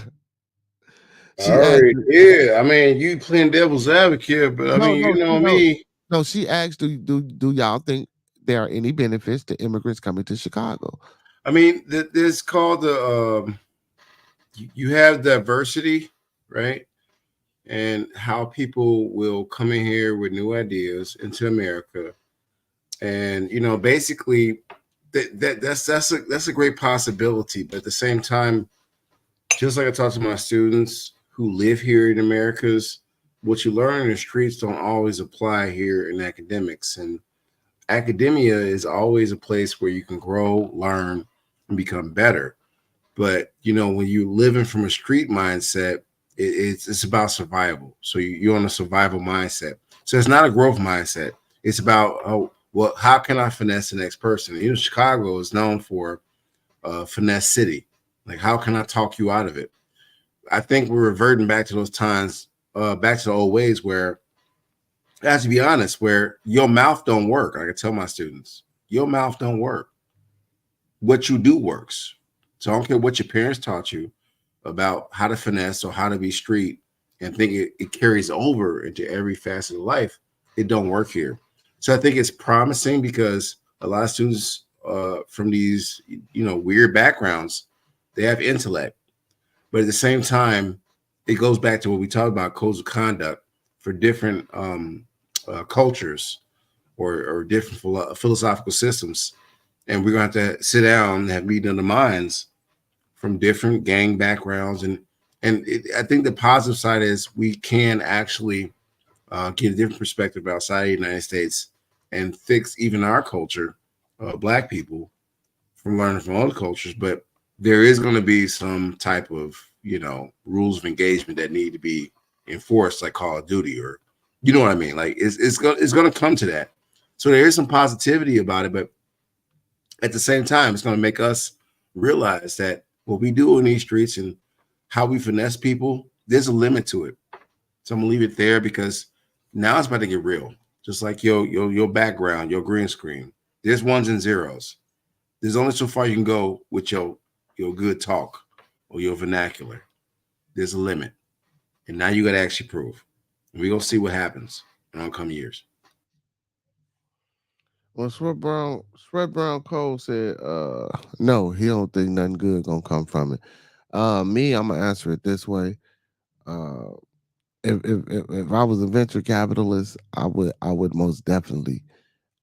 She asked. already did. I mean, you playing devil's advocate, but I No, mean, no, you know no, me. no. She asked, do y'all think there are any benefits to immigrants coming to Chicago? I mean, this called the you have diversity, right? And how people will come in here with new ideas into America, and basically that's a great possibility. But at the same time, just like I talk to my students who live here in Americas, what you learn in the streets don't always apply here in academics. And academia is always a place where you can grow, learn, and become better. But when you're living from a street mindset, it's about survival. So you're on a survival mindset. So it's not a growth mindset. It's about, oh, well, how can I finesse the next person? Chicago is known for finesse city. Like, how can I talk you out of it? I think we're reverting back to those times, back to the old ways where, I have to be honest, where your mouth don't work. I can tell my students, your mouth don't work. What you do works. So I don't care what your parents taught you about how to finesse or how to be street and think it carries over into every facet of life. It don't work here. So I think it's promising because a lot of students from these, weird backgrounds, they have intellect. But at the same time, it goes back to what we talked about, codes of conduct for different cultures or different philosophical systems. And we're going to have to sit down and have meeting of the minds from different gang backgrounds. I think the positive side is we can actually get a different perspective outside the United States and fix even our culture, Black people, from learning from other cultures. But there is going to be some type of, rules of engagement that need to be enforced, like Call of Duty, or, you know what I mean? Like it's going to come to that. So there is some positivity about it, but at the same time, it's going to make us realize that what we do in these streets and how we finesse people, there's a limit to it. So I'm gonna leave it there because now it's about to get real. Just like your background, your green screen. There's ones and zeros. There's only so far you can go with your good talk or your vernacular. There's a limit. And now you got to actually prove. And we're going to see what happens in oncoming years. Well, Sweat Brown Cole said, no, he don't think nothing good gonna come from it. Me, I'm gonna answer it this way. Uh, if I was a venture capitalist, I would most definitely.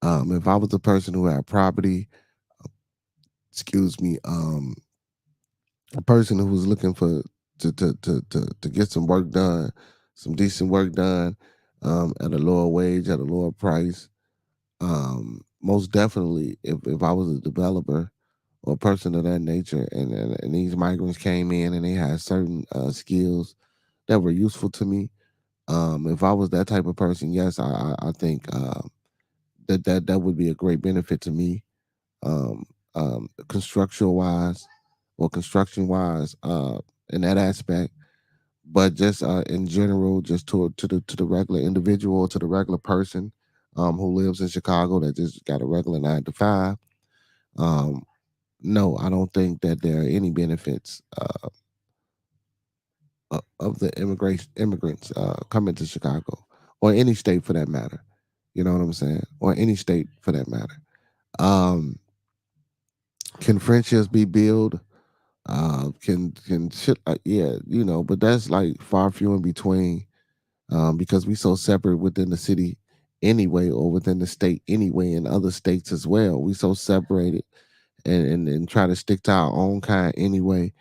If I was a person who had property, excuse me, a person who was looking for to get some work done, some decent work done, at a lower wage, at a lower price. Most definitely, if I was a developer or a person of that nature, and these migrants came in and they had certain skills that were useful to me, if I was that type of person, yes, I think that would be a great benefit to me, um, construction wise or construction wise, in that aspect. But just in general, just to the regular individual, to the regular person, who lives in Chicago that just got a regular 9 to 5. Um, no, I don't think that there are any benefits of the immigrants coming to Chicago or any state for that matter. You know what I'm saying? Or any state for that matter. Um, can friendships be built? Can shit? Yeah, but that's like far few in between, because we so separate within the city anyway, or within the state anyway, in other states as well. We so separated and try to stick to our own kind anyway.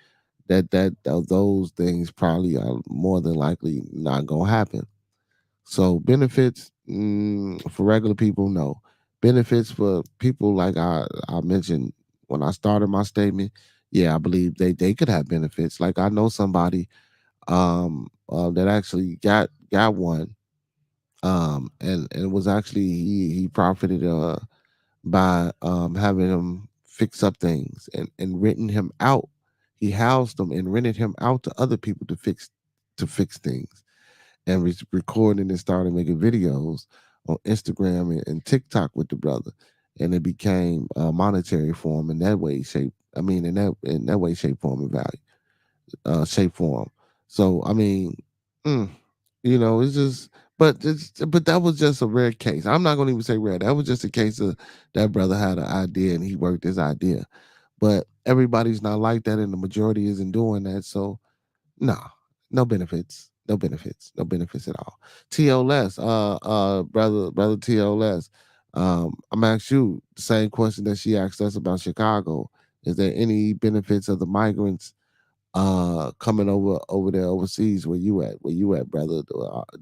That those things probably are more than likely not gonna happen. So benefits, for regular people, no. Benefits for people like I mentioned when I started my statement. Yeah, I believe they could have benefits. Like I know somebody that actually got one, and it was actually he profited by having him fix up things and renting him out. He housed them and rented him out to other people to fix things, and recording and started making videos on Instagram and TikTok with the brother, and it became monetary for him in that way, shape. I mean, in that way, shape, form, and value, shape, form. So I mean, mm, it's just, but that was just a rare case. I'm not gonna even say rare. That was just a case of that brother had an idea and he worked his idea. But everybody's not like that, and the majority isn't doing that. So nah, no benefits. No benefits. No benefits at all. TOLS, brother TOLS. I'm asking you the same question that she asked us about Chicago. Is there any benefits of the migrants coming over there overseas where you at, brother?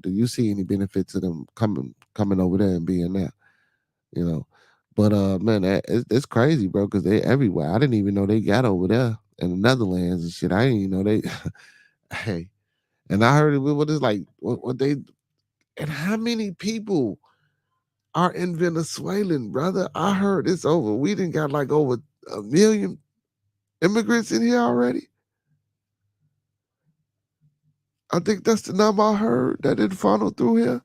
Do you see any benefits of them coming over there and being there? You know. But man, it's crazy, bro, because they everywhere. I didn't even know they got over there in the Netherlands and shit. I didn't even know they hey. And I heard what is like what they and how many people are in Venezuelan, brother? I heard it's over. We didn't got like over 1 million immigrants in here already. I think that's the number I heard that didn't funnel through here.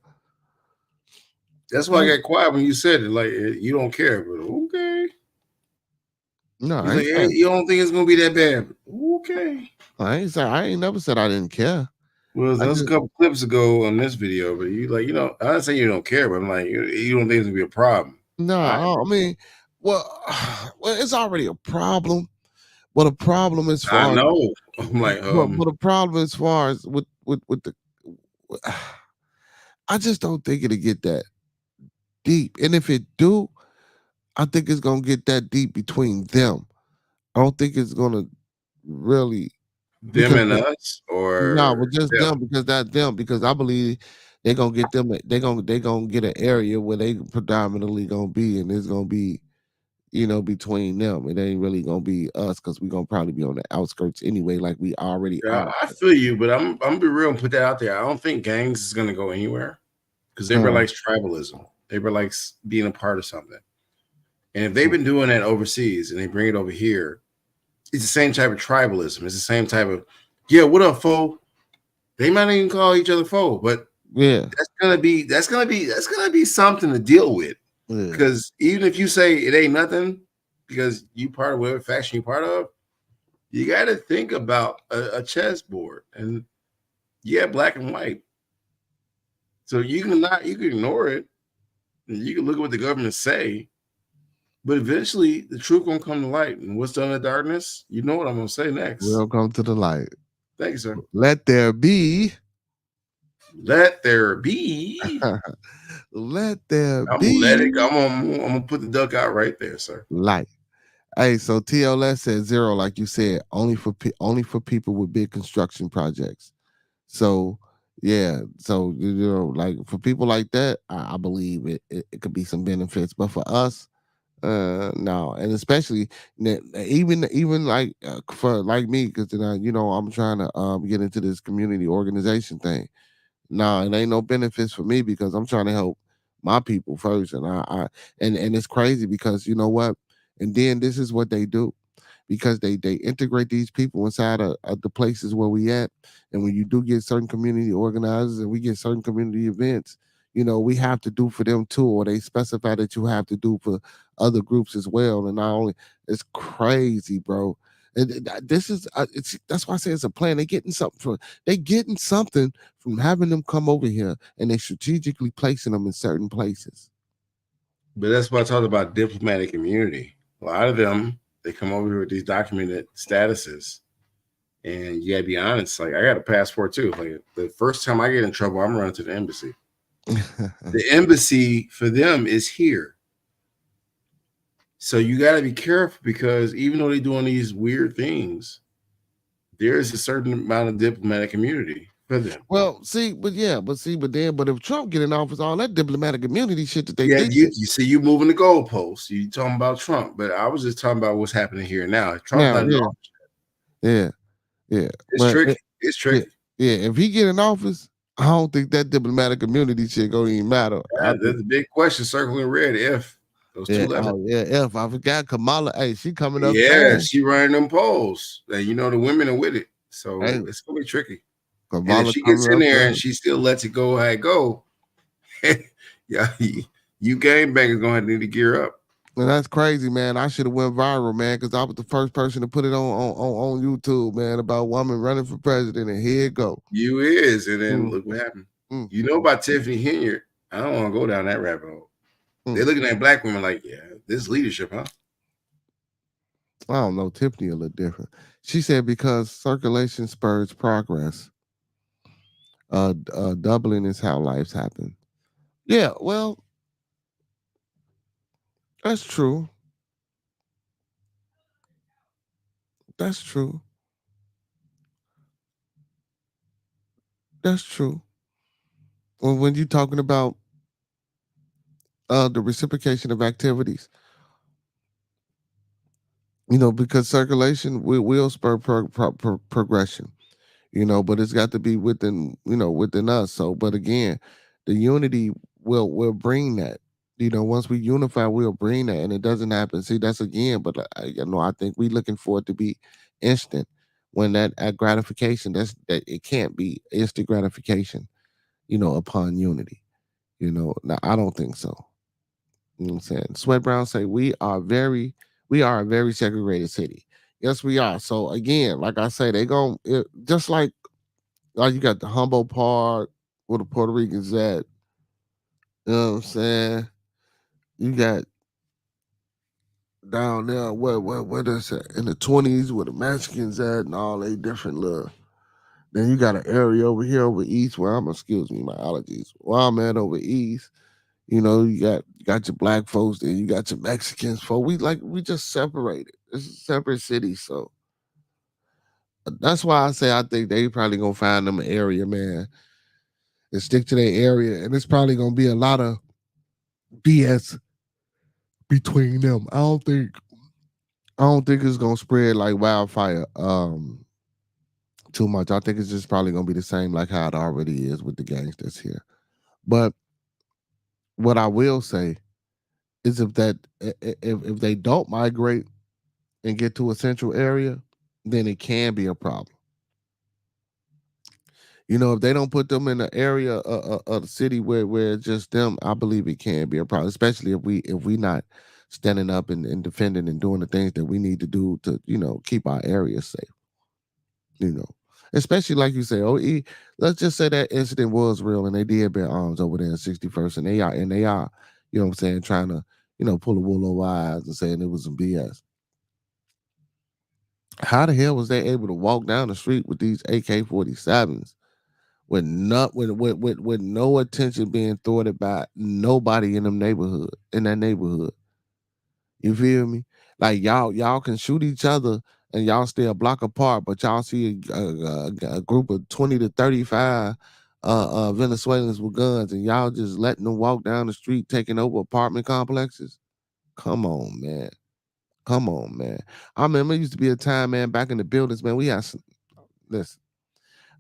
That's why I got quiet when you said it. Like you don't care, but okay. No, He's I like, ain't hey, saying, you don't think it's gonna be that bad? Okay. I ain't never said I didn't care. Well, I that was a just couple clips ago on this video, but you like, I didn't say you don't care, but I'm like, you don't think it's gonna be a problem. no, All right. I mean, well, well, it's already a problem. But a problem as I far as know. I'm like, but a problem as far as with the I just don't think it'll get that deep. And if it do, I think it's gonna get that deep between them. I don't think it's gonna really them because and us no, or but just them. them because that's them. Because I believe they're gonna get them. They gonna get an area where they predominantly gonna be, and it's gonna be between them. It ain't really gonna be us because we gonna probably be on the outskirts anyway, like we already Yeah, are. I feel you, but I'm gonna be real and put that out there. I don't think gangs is gonna go anywhere because they Uh, likes tribalism. They likes being a part of something. And if they've been doing that overseas and they bring it over here, it's the same type of tribalism. It's the same type of, yeah, what up, foe? They might not even call each other foe, but yeah, that's gonna be something to deal with. yeah. Because even if you say it ain't nothing, because you part of whatever faction you part of, you got to think about a chessboard, and yeah, black and white. So you can ignore it. You can look at what the government say, but eventually the truth gonna come to light. And what's done in the darkness, you know what I'm gonna say next. We'll come to the light. Thank you, sir. Let there be. Let there be. Let there I'm gonna let it. be I'm gonna put the duck out right there, sir. light. Hey, so TLS said zero, like you said, only for people with big construction projects. So yeah, so like for people like that, I believe it could be some benefits. But for us, no, and especially even like for like me, because I'm trying to get into this community organization thing. No, it ain't no benefits for me because I'm trying to help my people first, and and it's crazy because you know what, and then this is what they do because they integrate these people inside of the places where we at. And when you do get certain community organizers and we get certain community events, we have to do for them too, or they specify that you have to do for other groups as well. And not only it's crazy, bro. And this is that's why I say it's a plan. They getting something from having them come over here, and they strategically placing them in certain places. But that's why I talked about diplomatic immunity. A lot of them, they come over here with these documented statuses. And you gotta be honest, like I got a passport too. Like the first time I get in trouble, I'm running to the embassy. The embassy for them is here. So you gotta be careful because even though they're doing these weird things, there is a certain amount of diplomatic immunity for them. Well, but if Trump get in office, all that diplomatic immunity shit that they Yeah, did. you see, you moving the goalposts. You talking about Trump, but I was just talking about what's happening here now. If Trump's Now, not in office, yeah, it's but tricky. It's yeah, tricky. yeah. If he get in office, I don't think that diplomatic immunity shit gonna even matter. There's a big question circling red. If those two letters. If I forgot Kamala, hey, she coming up Yeah, fast. she running them polls, and the women are with it, Hey, so it's gonna be tricky. And if Kamala she gets coming in up there and fast. she still lets it go how it go, yeah, you gangbangers gonna need to gear up. And that's crazy, man. I should have went viral, man, because I was the first person to put it on YouTube, man, about woman running for president, and here it go. You is, and then Mm, look what happened. mm, You know about Tiffany Henyard. I don't want to go down that rabbit hole. mm. They're looking at black women like, yeah, this leadership, huh? I don't know. Tiffany a little different. She said because circulation spurs progress. Doubling is how lives happen. Yeah, well, that's true. That's true. That's true. Well, when you're talking about the reciprocation of activities, because circulation will spur progression, but it's got to be within us. So, but again, the unity will bring that. Once we unify, we'll bring that, and it doesn't happen. See, that's again, but I think we looking for it to be instant. When that gratification, that it can't be instant gratification, upon unity. Now I don't think so. You know what I'm saying? Sweat Brown say we are a very segregated city. Yes, we are. So again, like I say, they gon' just like you got the Humboldt Park where the Puerto Ricans at. You know what I'm saying? You got down there where that's at in the 20s where the Mexicans at and all they different little. Then you got an area over here over east where excuse me, my allergies. Where I'm at over east. You got your black folks, then you got your Mexicans folks. We just separated. It's a separate city, so that's why I say I think they probably gonna find them an area, man, and stick to their area, and it's probably gonna be a lot of BS between them. I don't think it's gonna spread like wildfire too much. I think it's just probably gonna be the same like how it already is with the gangs that's here. But what I will say is if they don't migrate and get to a central area, then it can be a problem. If they don't put them in the area of the city where it's just them, I believe it can be a problem, especially if we not standing up and defending and doing the things that we need to do to keep our area safe. You know, especially like you say, let's just say that incident was real and they did bear arms over there in 61st, and they are, what I'm saying, trying to pull a wool over our eyes and saying it was some BS. How the hell was they able to walk down the street with these AK-47s with no attention being thwarted by nobody in that neighborhood? You feel me? Like y'all can shoot each other and y'all stay a block apart, but y'all see a group of 20 to 35 Venezuelans with guns, and y'all just letting them walk down the street, taking over apartment complexes. Come on, man. Come on, man. I remember it used to be a time, man, back in the buildings, man. Listen,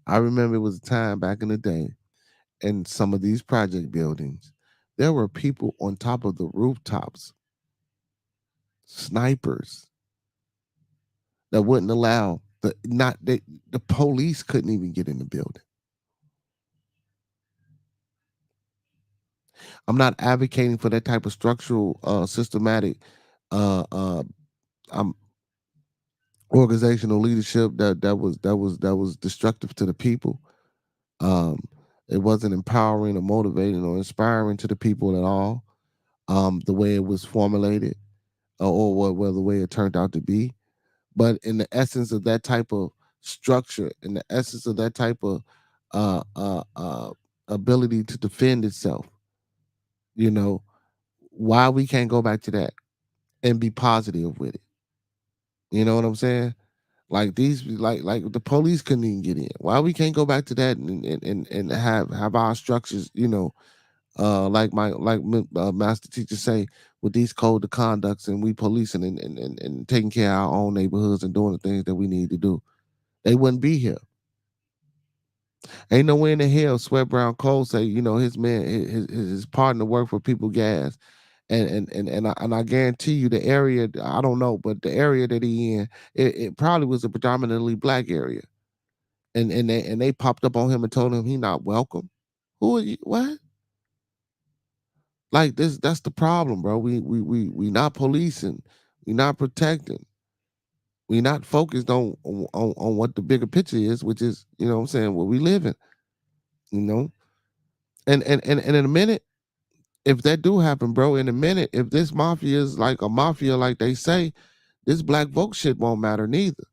I remember it was a time back in the day in some of these project buildings. There were people on top of the rooftops, snipers, that wouldn't allow the police couldn't even get in the building. I'm not advocating for that type of structural, systematic, uh, uh, um, organizational leadership that was destructive to the people. Um, it wasn't empowering or motivating or inspiring to the people at all. The way it was formulated, or the way it turned out to be. But in the essence of that type of structure, in the essence of that type of uh, uh, uh, ability to defend itself, you know, why we can't go back to that and be positive with it? You know what I'm saying? Like these, like the police couldn't even get in. Why we can't go back to that and have our structures, like master teacher say, with these code of conducts, and we policing and taking care of our own neighborhoods and doing the things that we need to do. They wouldn't be here. Ain't no way in the hell Sweat Brown Cole say, his man, his partner worked for People Gas. And I guarantee you the area, I don't know, but the area that he in, it probably was a predominantly black area. And they popped up on him and told him he not welcome. Who are you? What? Like this, that's the problem, bro. We not policing, we not protecting, we not focused on what the bigger picture is, which is, what I'm saying, what we live in, you know. And in a minute, if that do happen, bro, in a minute, if this mafia is like a mafia, like they say, this black vote shit won't matter neither.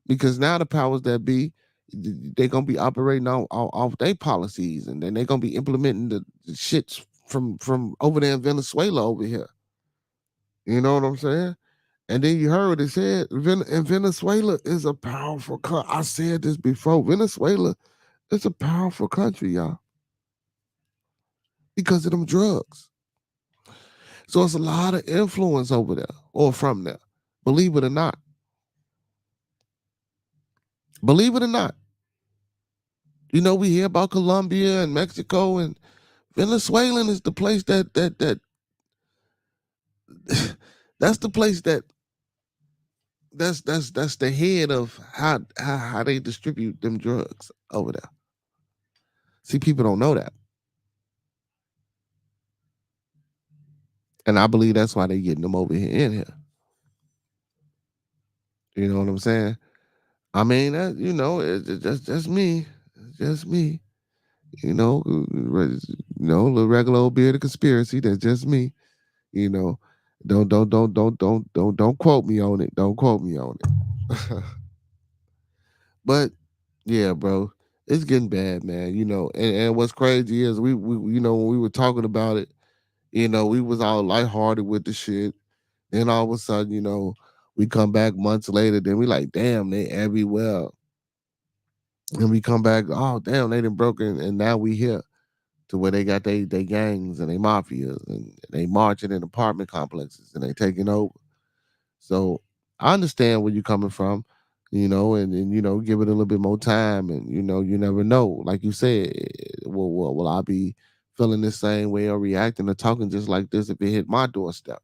Because now the powers that be, they're gonna be operating off their policies, and then they're gonna be implementing the shits from over there in Venezuela over here. You know what I'm saying? And then you heard what it said. And Venezuela is a powerful country. I said this before. Venezuela is a powerful country, y'all, because of them drugs. So it's a lot of influence over there or from there. Believe it or not. Believe it or not. You know, we hear about Colombia and Mexico, and Venezuelan is the place that that's the place that's the head of how they distribute them drugs over there. See, people don't know that. And I believe that's why they getting them over here in here. You know what I'm saying? I mean, that, you know, it's just me. It's just me. You know, the regular old bearded conspiracy. That's just me. You know, don't quote me on it. Don't quote me on it. But yeah, bro, it's getting bad, man. You know, and what's crazy is we you know, when we were talking about it, you know, we was all lighthearted with the shit. Then all of a sudden, you know, we come back months later, then we like, damn, they everywhere. And we come back, oh damn, they done broken, and now we here to where they got they gangs and they mafias and they marching in apartment complexes and they taking over. So I understand where you're coming from, you know, and you know, give it a little bit more time, and you know, you never know. Like you said, will I be feeling the same way or reacting or talking just like this if it hit my doorstep?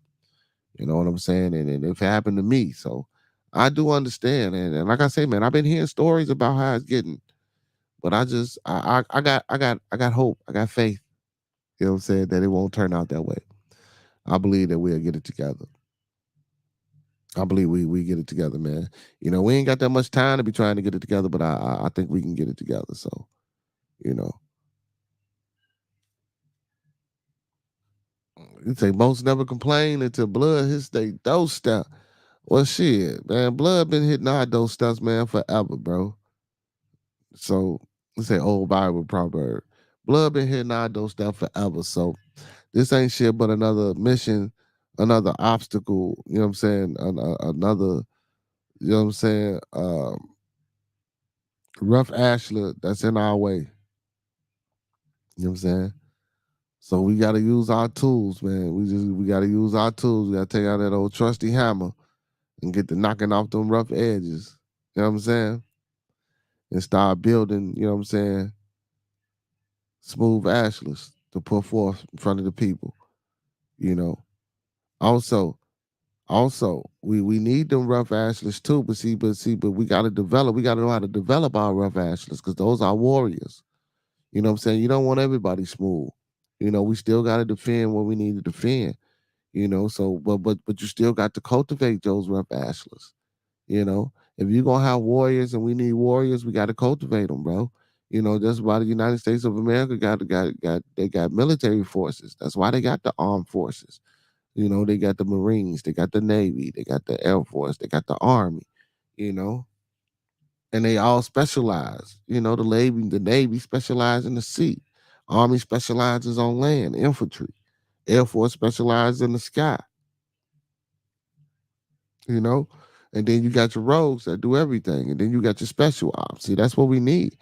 You know what I'm saying? And if it happened to me, so I do understand. And like I say, man, I've been hearing stories about how it's getting, but I just I got hope, I got faith. You know what I'm saying? That it won't turn out that way. I believe that we'll get it together. I believe we get it together, man. You know, we ain't got that much time to be trying to get it together, but I think we can get it together. So, you know, you say most never complain until blood hits they doorstep. Well, shit, man, blood been hitting our doorsteps, man, forever, bro. So let's say old Bible proverb. Blood been hitting our doorstep forever. So this ain't shit but another mission, another obstacle, you know what I'm saying? Another, you know what I'm saying? Rough ashlet that's in our way. You know what I'm saying? So we gotta use our tools, man. We gotta use our tools. We gotta take out that old trusty hammer and get to knocking off them rough edges. You know what I'm saying? And start building, you know what I'm saying, smooth ashless to put forth in front of the people. You know. Also, we need them rough ashless too, but we gotta develop, we gotta know how to develop our rough ashless because those are warriors. You know what I'm saying? You don't want everybody smooth. You know, we still gotta defend what we need to defend. You know, so but you still got to cultivate those rough ashless. You know, if you're gonna have warriors and we need warriors, we got to cultivate them, bro. You know, that's why the United States of America got military forces. That's why they got the armed forces. You know, they got the Marines, they got the Navy, they got the Air Force, they got the Army. You know, and they all specialize. You know, the Navy specializes in the sea, Army specializes on land, infantry, Air Force specializes in the sky. You know, and then you got your rogues that do everything, and then you got your special ops. See, that's what we need.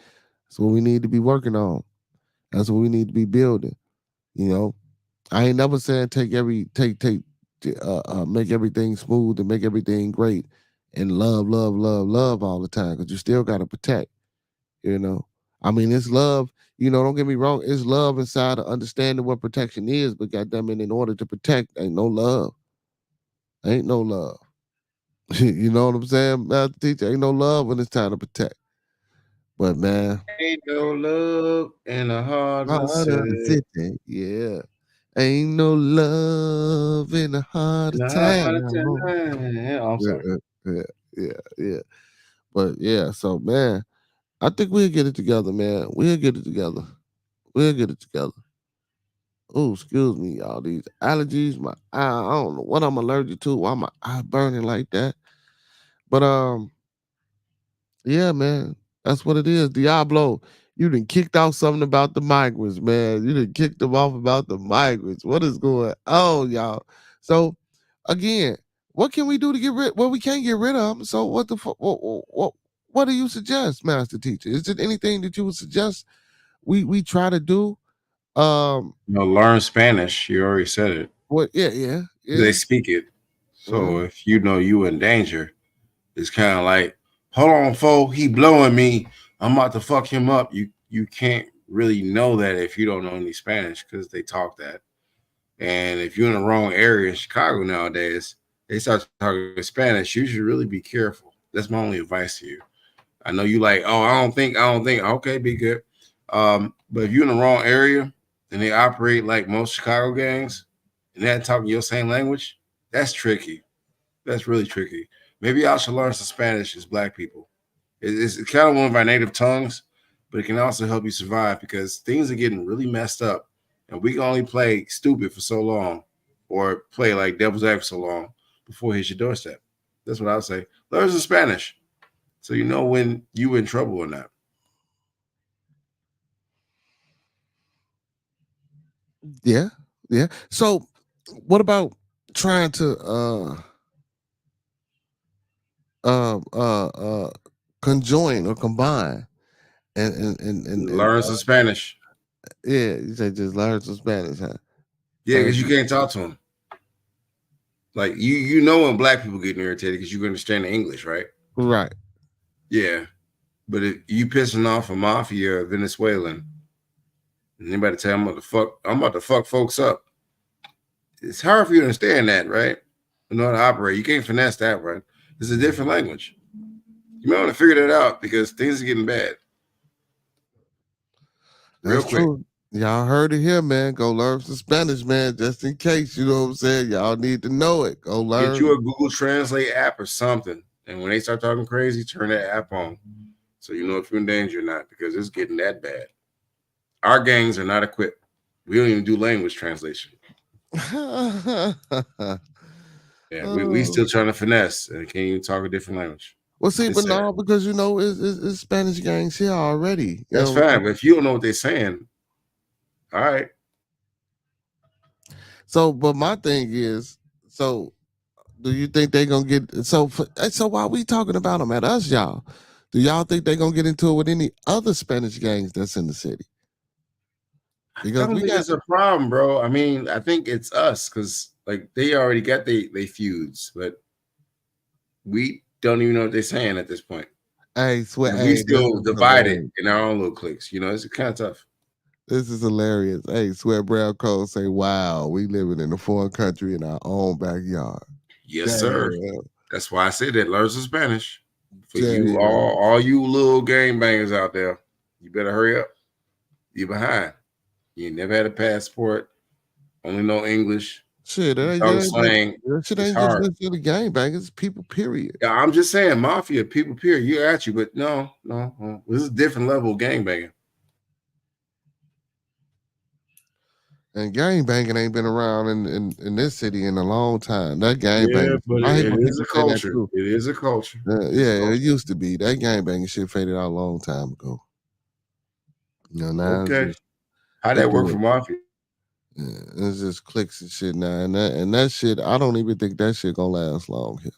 That's what we need to be working on. That's what we need to be building. You know, I ain't never saying make everything smooth and make everything great and love all the time because you still got to protect. You know, I mean, it's love. You know, don't get me wrong. It's love inside of understanding what protection is, but goddamn it, in order to protect, ain't no love. Ain't no love. You know what I'm saying, Master Teacher? Ain't no love when it's time to protect. But man, Ain't no love in the heart of the heart of the city. city, yeah. Ain't no love in the heart In of the heart of town. town. I'm Yeah, sorry. yeah. But yeah, so man, I think we'll get it together, man. We'll get it together. We'll get it together. Oh, excuse me, y'all. These allergies, my eye, I don't know what I'm allergic to. Why my eye burning like that? But yeah, man, that's what it is. Diablo, you done kicked off something about the migrants, man. You done kicked them off about the migrants. What is going on, y'all? So again, what can we do to get rid? Well, we can't get rid of them. So what the fuck? What do you suggest, master teacher? Is there anything that you would suggest we try to do? Learn Spanish. You already said it. What? Yeah. They speak it. So if you know you in danger, it's kind of like, hold on, fo, he blowing me. I'm about to fuck him up. You can't really know that if you don't know any Spanish because they talk that. And if you're in the wrong area in Chicago nowadays, they start talking Spanish. You should really be careful. That's my only advice to you. I know you like, oh, I don't think. Okay, be good. But if you're in the wrong area and they operate like most Chicago gangs and they're talking your same language, that's tricky. That's really tricky. Maybe y'all should learn some Spanish as Black people. It's kind of one of our native tongues, but it can also help you survive because things are getting really messed up. And we can only play stupid for so long or play like devil's advocate for so long before it hits your doorstep. That's what I would say. Learn some Spanish so you know when you in trouble or not. Yeah. So what about trying to conjoin or combine and learn some Spanish. Yeah, you say just learn some Spanish, huh? Yeah, because you can't talk to them. Like you know when Black people get irritated because you can understand the English, right? Right. Yeah. But if you pissing off a mafia or Venezuelan, and anybody tell them I'm about to fuck folks up. It's hard for you to understand that, right? You know how to operate. You can't finesse that, right? It's a different language. You might want to figure that out because things are getting bad. Real That's quick. True. Y'all heard it here, man. Go learn some Spanish, man, just in case. You know what I'm saying? Y'all need to know it. Go learn. Get you a Google Translate app or something. And when they start talking crazy, turn that app on. So you know if you're in danger or not, because it's getting that bad. Our gangs are not equipped. We don't even do language translation. Yeah, we still trying to finesse and can't even talk a different language. Well, see, but no, because you know it's Spanish gangs here already. That's fine, but if you don't know what they're saying, all right. So, but my thing is, so do you think they're gonna get so while we talking about them at us, y'all? Do y'all think they're gonna get into it with any other Spanish gangs that's in the city? Because I don't think it's a problem, bro. I mean, I think it's us because like they already got they feuds, but we don't even know what they're saying at this point. Hey, swear, we still divided in our own little cliques. You know, it's kind of tough. This is hilarious. Hey, Swear Brown Cole say, "Wow, we living in a foreign country in our own backyard." Yes, sir. That's why I said that. Learn some Spanish for you, all you little gangbangers out there. You better hurry up. You're behind. You never had a passport. Only know English. Shit, that shit ain't just the gangbangers. It's people, period. Yeah, I'm just saying, mafia, people, period. You're at you, but no. This is a different level of gangbanging. And gangbanging ain't been around in this city in a long time. That gangbanging, yeah, but it is a culture. It is a culture. It used to be. That gangbanging shit faded out a long time ago. You know, now okay. How'd that work for mafia? Yeah, it's just clicks and shit now, and that shit. I don't even think that shit gonna last long here.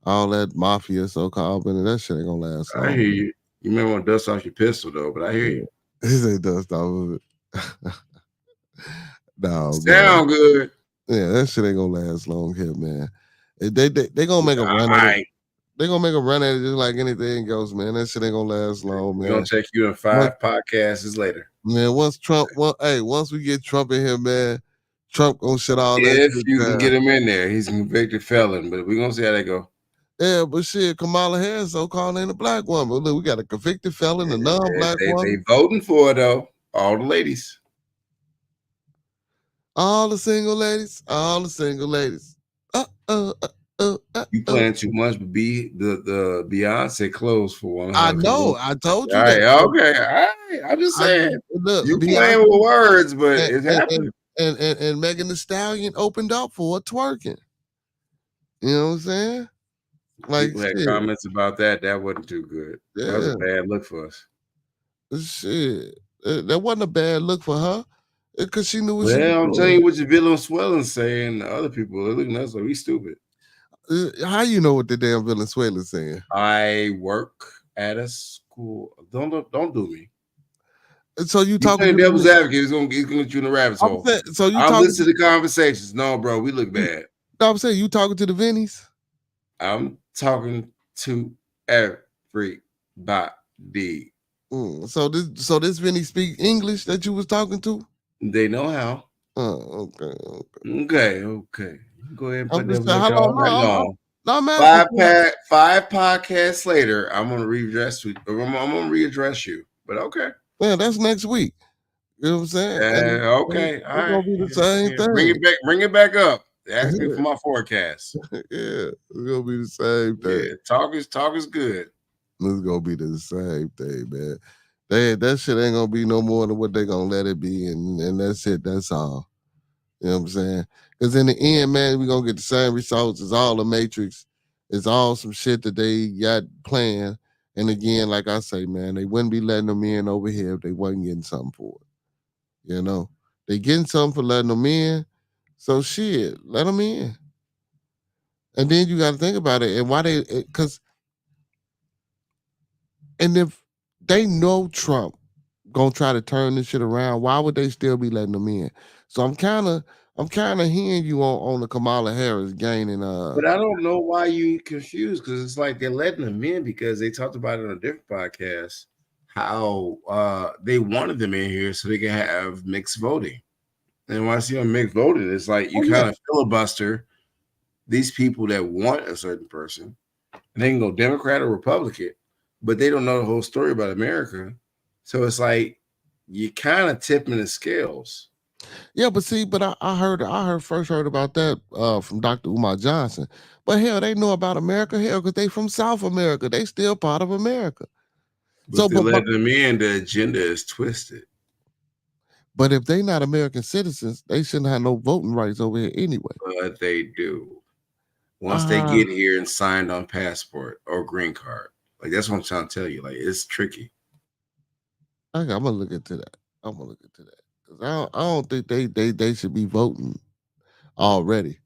All that mafia so-called, but that shit ain't gonna last long. I hear you. You may want to dust off your pistol though, but I hear you. This ain't dust off of it. No, sound good. Yeah, that shit ain't gonna last long here, man. They gonna make a run at it. They gonna make a run at it just like anything else, man. That shit ain't gonna last long, man. We're gonna take you in 5 podcasts later. Man, once we get Trump in here, man, Trump gonna shut all that. If you can get him in there, he's a convicted felon, but we're gonna see how they go. Yeah, but shit, Kamala Harris so-called ain't a black woman. Look, we got a convicted felon, a non-black woman. They voting for it though. All the ladies. All the single ladies. You playing too much, but the Beyonce clothes for one. I know. I told you that. Okay. All right. I'm just saying. Look, you playing with words, but it's happening. and Megan Thee Stallion opened up for her twerking. You know what I'm saying? Like People had shit. comments about that. That wasn't too good. That was a Yeah. bad look for us. Shit. That wasn't a bad look for her. Because she knew what she was Well, I'm telling doing. you what your villain swelling saying. Other people are looking at us like we stupid. How you know what the damn villain Swayle's saying? I work at a school. Don't do me. So you You talking play to devil's the advocate, he's gonna get you in the rabbit hole. so you I'm talking listening to conversations. No, bro, we look bad. No, I'm saying you talking to the Vinnies? I'm talking to everybody. So this Vinny speak English that you was talking to? They know how. Oh, okay. Okay. Go ahead and put I'm just that saying, like all night long. I'm asking. Five podcasts later, I'm gonna readdress you. I'm gonna readdress you. But okay. Yeah, that's next week. You know what I'm saying? Okay. All It's right. gonna be the same thing. Bring it back up. Ask me for my forecast. Yeah, it's gonna be the same thing. Yeah, talk is good. It's gonna be the same thing, man. That shit ain't gonna be no more than what they gonna let it be, and that's it. That's all. You know what I'm saying? Because in the end, man, we gonna get the same results. It's all a matrix. It's all some shit that they got planned. And again, like I say, man, they wouldn't be letting them in over here if they wasn't getting something for it. You know, they getting something for letting them in. So shit, let them in. And then you got to think about it and why because and if they know Trump gonna try to turn this shit around, why would they still be letting them in? So I'm kind of hearing you on the Kamala Harris gaining. But I don't know why you confused, because it's like they're letting them in because they talked about it on a different podcast how they wanted them in here so they can have mixed voting. And when I see on mixed voting, it's like you kind of filibuster these people that want a certain person, and they can go Democrat or Republican, but they don't know the whole story about America. So it's like you kind of tipping the scales. Yeah, but see, but I first heard about that from Dr. Umar Johnson. But hell, they know about America, hell, because they from South America. They still part of America. But they're letting them in, the agenda is twisted. But if they not American citizens, they shouldn't have no voting rights over here anyway. But they do. Once they get here and signed on passport or green card. Like, that's what I'm trying to tell you. Like, it's tricky. I'm gonna look into that. Because I don't think they should be voting already.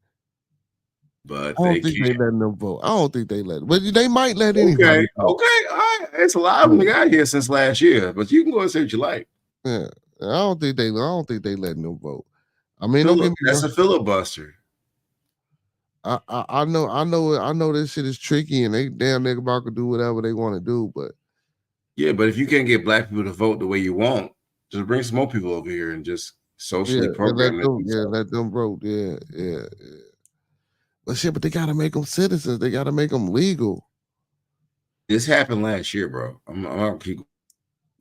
But I don't think they letting them vote. I don't think they let, but they might let anybody vote. Okay, all right. It's a lot of them got here since last year, but you can go and say what you like. Yeah, I don't think they letting them vote. I mean, that's a filibuster. I know this shit is tricky, and they damn nigga about to do whatever they want to do, but yeah, but if you can't get black people to vote the way you want, just bring some more people over here and just socially program it. Let them vote. Yeah. But shit, but they gotta make them citizens. They gotta make them legal. This happened last year, bro. I'm not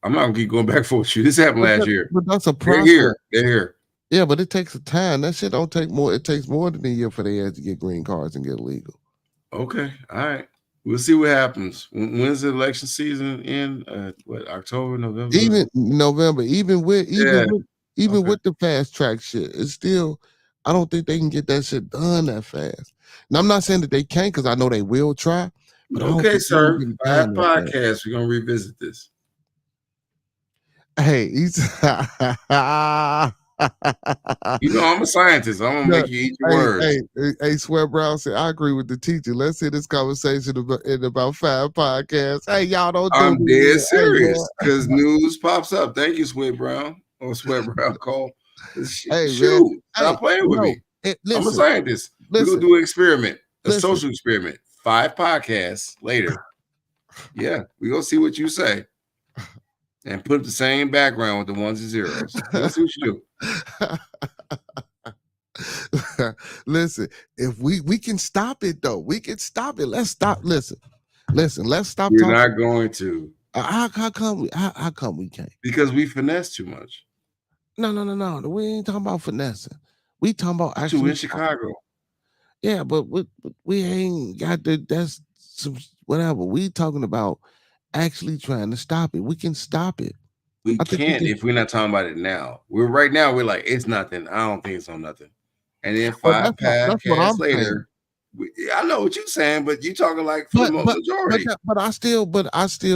gonna keep going back for you. This happened last year. But that's a process. They're here. Yeah, but it takes a time. That shit don't take more. It takes more than a year for they ass to get green cards and get legal. Okay, all right. We'll see what happens. When's the election season in? What, October, November? Even November. Even with the fast track shit, it's still. I don't think they can get that shit done that fast. Now I'm not saying that they can't, because I know they will try. But okay, sir. 5 podcasts. We're gonna revisit this. Hey, he's you know, I'm a scientist. I'm gonna make you eat your words. Hey, Swear Brown said, I agree with the teacher. Let's hear this conversation in about 5 podcasts. Hey, y'all don't do I'm dead serious, because news pops up. Thank you, Sweat Brown. Or Sweat Brown call. Shoot, stop playing with me. I'm a scientist. We're gonna do an experiment, a social experiment. 5 podcasts later. Yeah, we're gonna see what you say. And put the same background with the ones and zeros. Let's see what you do. Listen, if we can stop it though, we can stop it. Let's stop. Listen, let's stop. You're not going to. How come we can't? Because we finesse too much. No. We ain't talking about finessing. We talking about actually in Chicago. Yeah, but we ain't got the. That's some whatever. We talking about actually trying to stop it. We can stop it. We I think we can't just if we're not talking about it now. We're like, it's nothing. I don't think it's on nothing. And then well, 5 that's what I'm podcasts saying. later, I know what you're saying, but you talking like for the But but majority.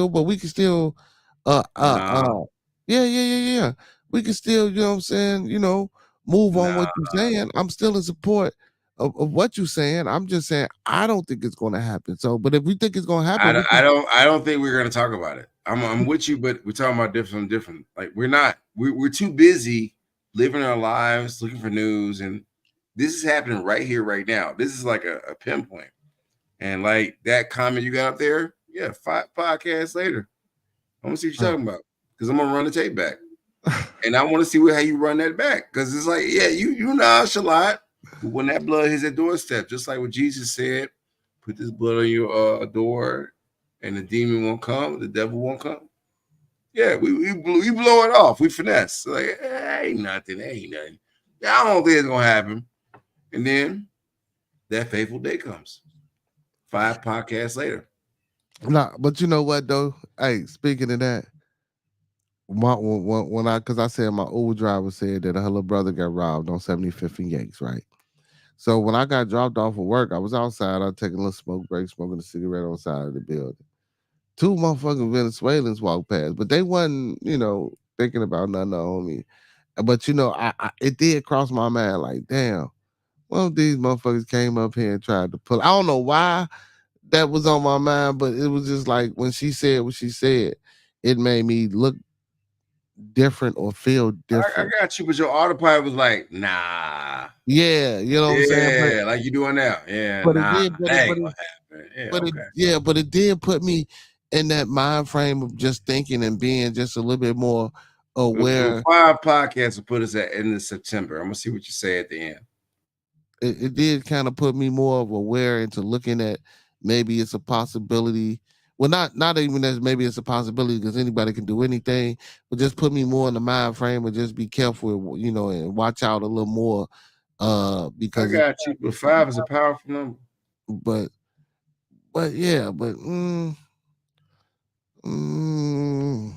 but we can still uh uh Nah, uh yeah. We can still, you know what I'm saying, move on nah. what you're saying. I'm still in support of what you're saying. I'm just saying I don't think it's gonna happen. So but if we think it's gonna happen, we can I don't think we're gonna talk about it. I'm with you, but we're talking about different. Like we're not. We're too busy living our lives, looking for news, and this is happening right here, right now. This is like a pinpoint. And like that comment you got up there, yeah, 5 podcasts later, I want to see what you're talking about because I'm gonna run the tape back, and I want to see how you run that back because it's like, yeah, you nonchalant, but when that blood hits that doorstep, just like what Jesus said, put this blood on your door, and the demon won't come, the devil won't come. Yeah, we blow it off, we finesse like ain't nothing. I don't think it's gonna happen, and then that fateful day comes. 5 podcasts later. nah, but you know what though? Hey, speaking of that, when because I said my Uber driver said that her little brother got robbed on 75th and Yanks, right? So when I got dropped off of work, I was outside. I was taking a little smoke break, smoking a cigarette on the side of the building. Two motherfucking Venezuelans walked past, but they wasn't, thinking about nothing on me. But it did cross my mind, like, damn, one of these motherfuckers came up here and tried to pull. I don't know why that was on my mind, but it was just like when she said what she said, it made me look different or feel I different. got you, but your autopilot was like, nah. Yeah, you know what I'm saying? Yeah, like you doing now. Yeah, But it nah, did, but that it, ain't but it, gonna happen. Yeah, but it, okay. yeah, but it did put me in that mind frame of just thinking and being just a little bit more Well, aware. 5 podcasts will put us at end of September. I'm gonna see what you say at the end. It did kind of put me more of aware into looking at maybe it's a possibility. Well, not even as maybe it's a possibility because anybody can do anything, but just put me more in the mind frame and just be careful, and watch out a little more. I Because got you, but 5 is a powerful number. but but yeah, but mm, mm,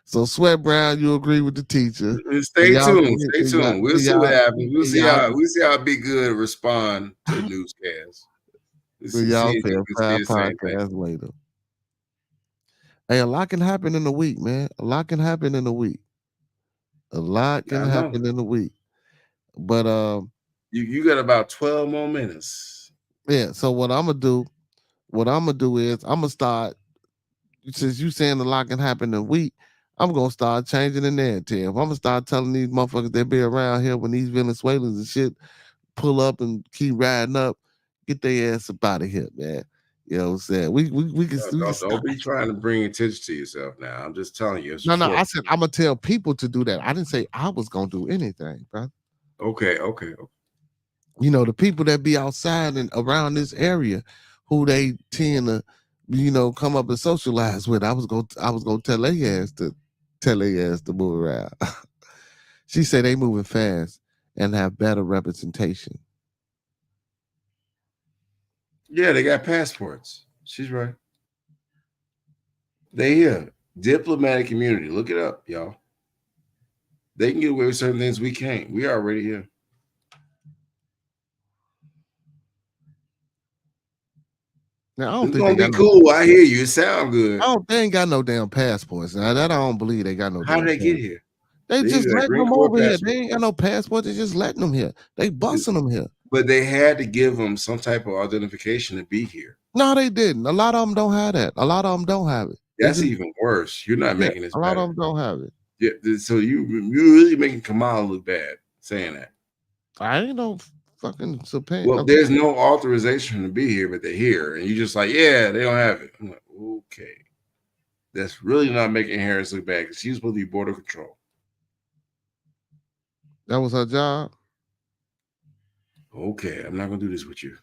so Sweat Brown, you agree with the teacher, and Stay y'all, tuned. Stay tuned. We'll see what happens. and y'all, We'll see how Be Good respond to the newscast. and See y'all if say we a can say five the same thing. podcasts later. Hey, a lot can happen in a week, man. A lot can happen in a week. A lot can I know. happen in a week. But You got about 12 more minutes. yeah. So what I'm gonna do is I'm gonna start. Since you saying a lot can happen in a week, I'm gonna start changing the narrative. I'm gonna start telling these motherfuckers they be around here when these Venezuelans and shit pull up and keep riding up, get their ass up out of here, man. You know what I'm saying? We can stop. Don't be trying to bring attention to yourself now. I'm just telling you, it's No, short. I said I'm gonna tell people to do that. I didn't say I was gonna do anything, bro. Okay. The people that be outside and around this area who they tend to, come up and socialize with. I was gonna tell their ass to move around. She said they moving fast and have better representation. Yeah, they got passports. She's right. They here. Diplomatic community. Look it up, y'all. They can get away with certain things we can't. We already here. Now I don't It's think they gonna got be no. cool. I hear you. It sound good. They ain't got no damn passports. Now that I don't believe they got no How damn did they get passports. here? They They just either got letting Green them Corps over here. They passport. ain't got no passports. They just letting them here. They busting them here. But they had to give them some type of identification to be here. No, they didn't. A lot of them don't have that. A lot of them don't have it. They That's just even worse. You're not making this a lot of better. them don't have it. Yeah, so you're really making Kamala look bad saying that. I ain't no fucking Japan. Well, there's no authorization to be here, but they're here, and you just like, yeah, they don't have it. I'm like, okay, that's really not making Harris look bad because she's supposed to be border control. That was her job. Okay, I'm not gonna do this with you.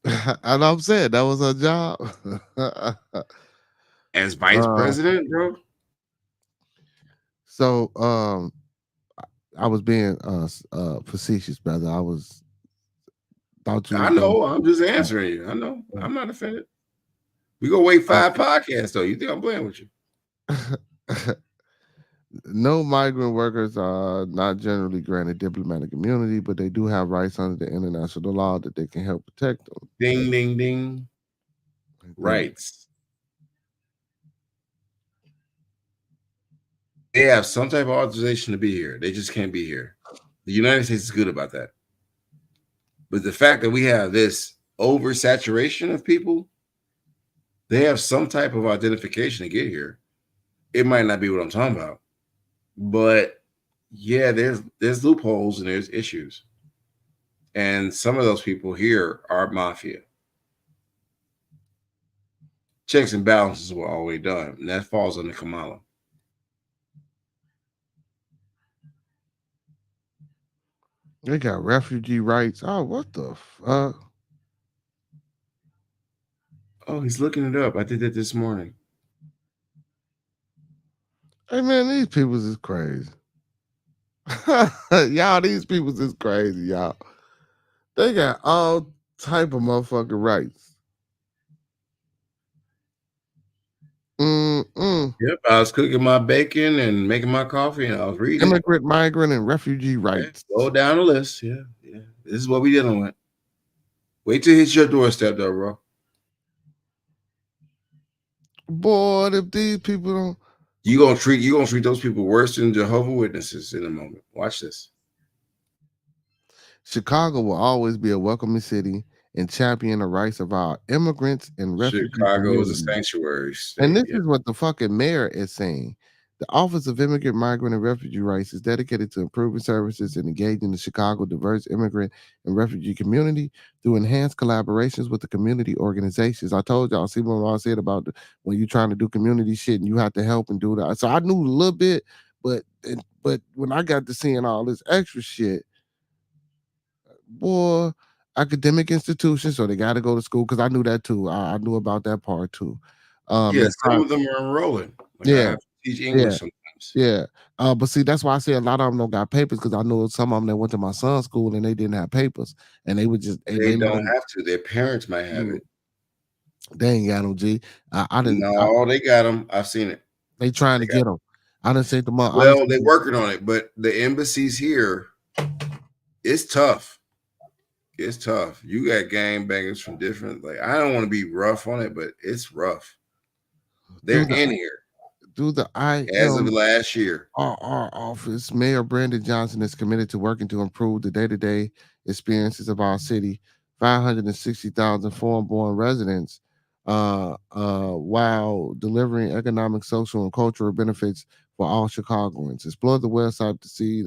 And I'm saying that was her job. As vice president, bro. So I was being facetious, brother. I was thought you I was going. know. I'm just answering you. I know. I'm not offended. We gonna wait 5 podcasts though. You think I'm playing with you? No migrant workers are not generally granted diplomatic immunity, but they do have rights under the international law that they can help protect them. Ding, ding, ding. Rights. They have some type of authorization to be here. They just can't be here. The United States is good about that. But the fact that we have this oversaturation of people, they have some type of identification to get here. It might not be what I'm talking about, but yeah, there's loopholes and there's issues. And some of those people here are mafia. Checks and balances were always done, and that falls under Kamala. They got refugee rights. Oh, what the fuck? Oh, he's looking it up. I did that this morning. Hey man, these people is crazy. Y'all, these people is crazy, y'all. They got all type of motherfucking rights. Yep, I was cooking my bacon and making my coffee, and I was reading. Immigrant, migrant, and refugee rights. Go down the list. Yeah. This is what we dealing with. Wait till it hits your doorstep, though, bro. Boy, if these people don't, you gonna treat those people worse than Jehovah's Witnesses in a moment. Watch this. Chicago will always be a welcoming city and champion the rights of our immigrants and refugees. Chicago is a sanctuary state. And this is what the fucking mayor is saying. The Office of Immigrant, Migrant, and Refugee Rights is dedicated to improving services and engaging the Chicago diverse immigrant and refugee community through enhanced collaborations with the community organizations. I told y'all, see what I said about when you're trying to do community shit and you have to help and do that. So I knew a little bit, but when I got to seeing all this extra shit, boy, academic institutions, so they got to go to school, because I knew that too. I knew about that part too. Yeah, some of them are enrolling. Like I have to teach English sometimes. Yeah. But see, that's why I say a lot of them don't got papers, because I know some of them that went to my son's school and they didn't have papers, and they would just they don't have to. Their parents might have it. They ain't got them, G. I didn't. No, they got them. I've seen it. They trying to get them. I didn't say them up. Well, they're working on it, but the embassies here, it's tough. It's tough. You got gangbangers from different. Like, I don't want to be rough on it, but it's rough. They're in here. As of last year. Our office, Mayor Brandon Johnson is committed to working to improve the day-to-day experiences of our city. 560,000 foreign-born residents, while delivering economic, social, and cultural benefits for all Chicagoans. Explore the website to see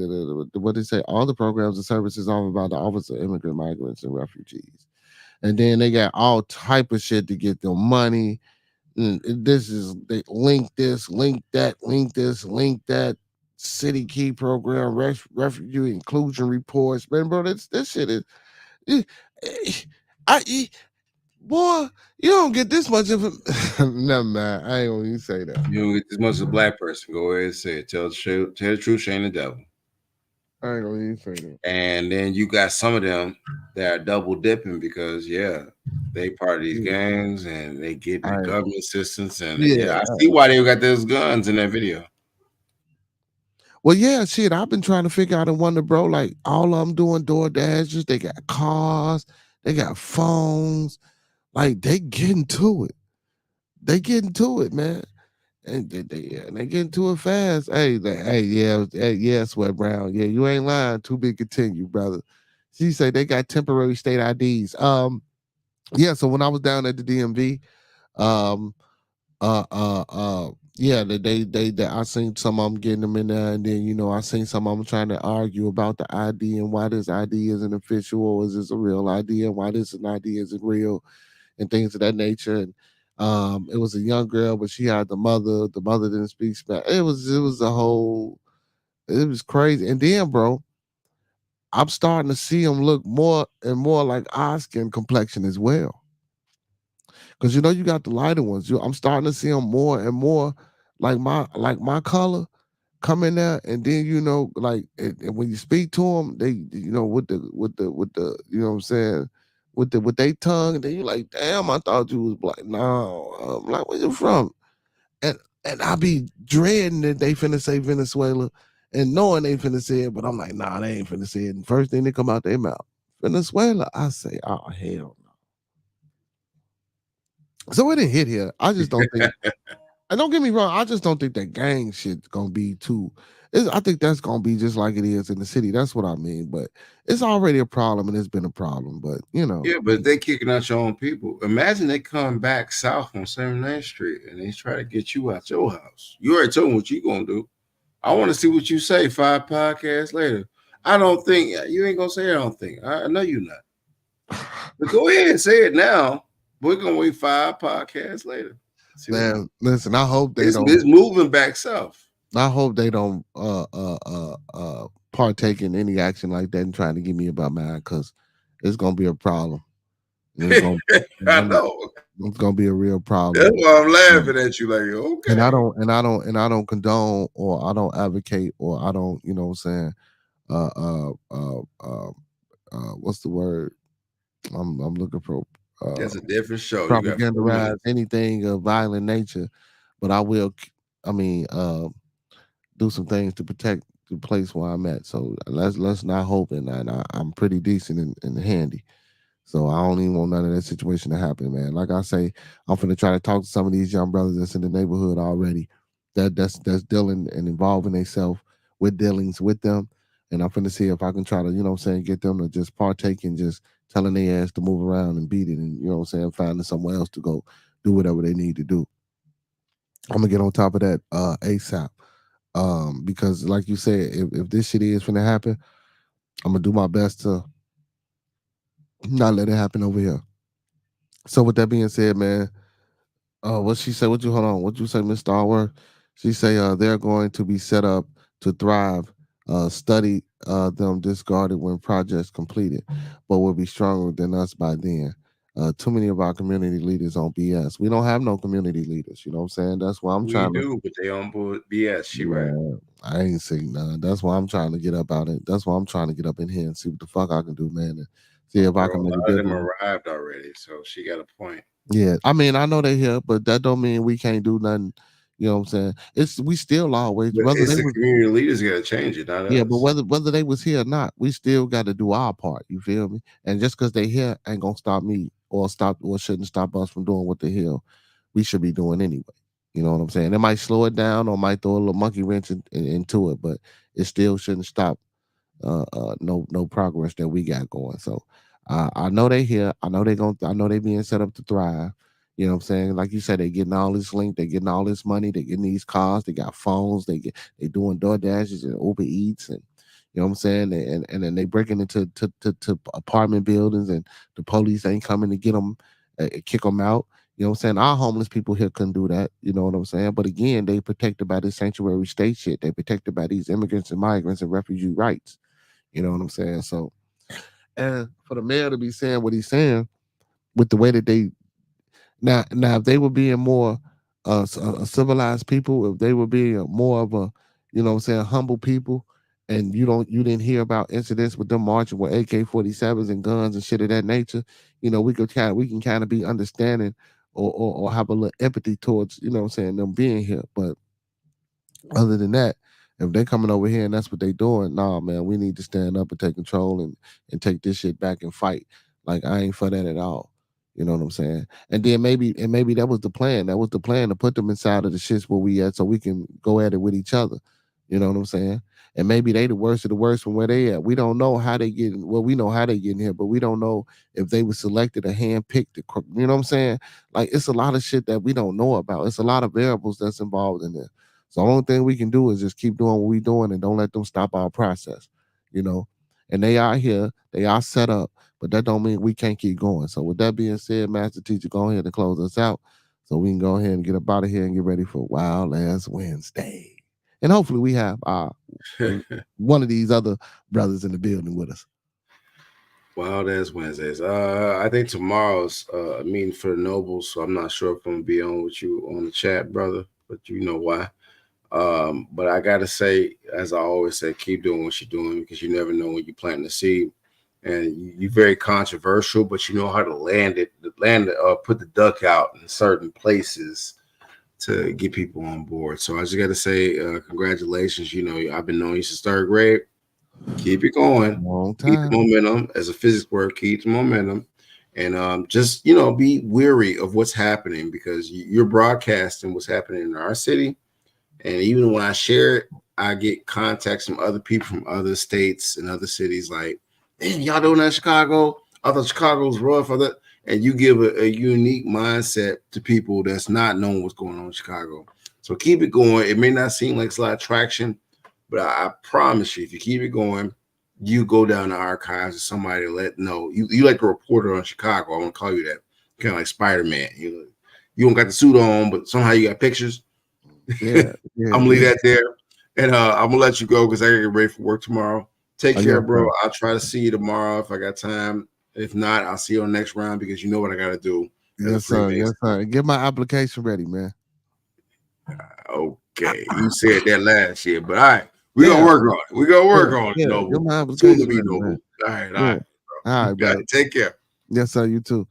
what they say. All the programs and services offered by the Office of Immigrant, Migrants, and Refugees. And then they got all type of shit to get them money. This is they link this, link that, link this, link that. City key program, refugee inclusion reports. Man, bro, this shit is. Boy, you don't get this much of it. No, man, I ain't gonna even say that. You don't get this much as a black person. Go ahead and say it. Tell the truth, shame the devil. I ain't gonna even say that. And then you got some of them that are double dipping because they part of these gangs and they get the government assistance. And I see why they got those guns in that video. Well, yeah, shit. I've been trying to figure out and wonder, bro. Like all of them doing DoorDashes, they got cars, they got phones. Like they getting to it. They getting to it, man. And they getting to it fast. Hey, Sweat Brown. Yeah, you ain't lying. To be continued, brother. She said they got temporary state IDs. Yeah. So when I was down at the DMV, I seen some of them getting them in there, and then I seen some of them trying to argue about the ID and why this ID isn't official, or is this a real ID, and why this an ID isn't real, and things of that nature. And it was a young girl, but she had the mother. The mother didn't speak Spanish. It was crazy. And then, bro, I'm starting to see them look more and more like our skin complexion as well. Because you got the lighter ones. I'm starting to see them more and more like my color come in there, and then and when you speak to them, they with the you know what I'm saying, with their tongue, then you like, damn, I thought you was black. No, I'm like, where you from? And And I be dreading that they finna say Venezuela and knowing they finna say it, but I'm like, nah, they ain't finna say it. And first thing that come out their mouth, Venezuela, I say, oh hell no. So it didn't hit here. I just don't think. And don't get me wrong, I just don't think that gang shit's gonna be too. I think that's gonna be just like it is in the city. That's what I mean. But it's already a problem, and it's been a problem. But you know, Yeah, but they kicking out your own people. Imagine they come back south on 79th Street and they try to get you out your house. You already told them what you gonna do. I want to see what you say 5 podcasts later. I don't think you ain't gonna say I don't think. I know you're not. But go ahead and say it now. We're gonna wait 5 podcasts later. man, listen. I hope they It's don't. moving back south. I hope they don't partake in any action like that and trying to get me about mine because it's gonna be a problem. It's gonna, I know. it's gonna be a real problem. That's why I'm laughing at you. Like, okay. And I don't condone or I don't advocate or I don't, you know what I'm saying, what's the word? I'm looking for That's a different show. You got 4 propagandize minutes. anything of violent nature, but I will do some things to protect the place where I'm at. So let's not hope and I'm pretty decent and handy. So I don't even want none of that situation to happen, man. Like I say, I'm finna try to talk to some of these young brothers that's in the neighborhood already, that's dealing and involving themselves with dealings with them. And I'm finna see if I can try to, you know what I'm saying, get them to just partake in just telling their ass to move around and beat it and, you know what I'm saying, finding somewhere else to go do whatever they need to do. I'm gonna get on top of that ASAP. Because like you said, if this shit is finna happen, I'm gonna do my best to not let it happen over here. So with that being said, man, what she said? What you hold on? What you say, Miss Starworth? She say they're going to be set up to thrive. Study them discarded when projects completed, but will be stronger than us by then. Too many of our community leaders on BS. We don't have no community leaders. You know what I'm saying? That's why I'm We trying to. do, but they on board BS. She right. Yeah, I ain't seen none. That's why I'm trying to get up out it. That's why I'm trying to get up in here and see what the fuck I can do, man. And see if I Girl, can a make a lot of them difference. arrived already, so she got a point. Yeah, I mean, I know they here, but that don't mean we can't do nothing. You know what I'm saying? It's we still always But whether it's they the was community leaders got to change it, not yeah, but us. whether they was here or not, we still got to do our part. You feel me? And just because they here ain't gonna stop me or shouldn't stop us from doing what the hell we should be doing anyway. You know what I'm saying? It might slow it down or might throw a little monkey wrench into it, but it still shouldn't stop no progress that we got going. So I know they here. I know they being set up to thrive. You know what I'm saying? Like you said, they getting all this link, they getting all this money, they getting these cars, they got phones, they doing door dashes and Uber Eats and you know what I'm saying? And then they breaking into to apartment buildings and the police ain't coming to get them, kick them out. You know what I'm saying? Our homeless people here couldn't do that. You know what I'm saying? But again, they protected by this sanctuary state shit. They protected by these immigrants and migrants and refugee rights. You know what I'm saying? So, and for the mayor to be saying what he's saying with the way that they now if they were being more civilized people, if they were being more of a you know what I'm saying humble people, and you didn't hear about incidents with them marching with AK-47s and guns and shit of that nature, you know we can kind of be understanding or have a little empathy towards you know what I'm saying them being here, but other than that, if they coming over here and that's what they doing, nah, man, we need to stand up and take control and take this shit back and fight. Like I ain't for that at all. You know what I'm saying? And then maybe that was the plan. That was the plan to put them inside of the shits where we at so we can go at it with each other. You know what I'm saying? And maybe they the worst of the worst from where they at. We don't know how they getting. Well, we know how they getting here, but we don't know if they were selected or handpicked. You know what I'm saying? Like it's a lot of shit that we don't know about. It's a lot of variables that's involved in there. So the only thing we can do is just keep doing what we're doing and don't let them stop our process, you know. And they are here, they are set up, but that don't mean we can't keep going. So with that being said, Master Teacher, go ahead and close us out so we can go ahead and get up out of here and get ready for Wild Ass Wednesday. And hopefully we have one of these other brothers in the building with us. Wild ass Wednesdays. I think tomorrow's a meeting for the nobles, so I'm not sure if I'm gonna be on with you on the chat, brother. But you know why. But I gotta say, as I always say, keep doing what you're doing because you never know when you're planting the seed. And you're very controversial, but you know how to land it, put the duck out in certain places to get people on board. So I just got to say, congratulations. You know, I've been knowing you since third grade. Keep it going. Long Keep the time. momentum. As a physics word, keep the momentum. And just, be weary of what's happening, because you're broadcasting what's happening in our city. And even when I share it, I get contacts from other people from other states and other cities like, man, y'all doing that in Chicago? I thought Chicago was rough for that. And you give a unique mindset to people that's not knowing what's going on in Chicago. So keep it going. It may not seem like it's a lot of traction, but I promise you, if you keep it going, you go down the archives and somebody let know. You like a reporter on Chicago. I want to call you that. Kind of like Spider-Man. You don't got the suit on, but somehow you got pictures. Yeah. I'm gonna leave that there. And I'm gonna let you go because I gotta get ready for work tomorrow. Take care, bro. Sir. I'll try to see you tomorrow if I got time. If not, I'll see you on the next round, because you know what I gotta do. Yes, sir. Yes, sir. Get my application ready, man. Okay. You said that last year, but all right. We're gonna work on it. We're gonna work on it, Noble. Get my application ready, Noble. man. All right, All right, buddy. Take care. Yes, sir. You too.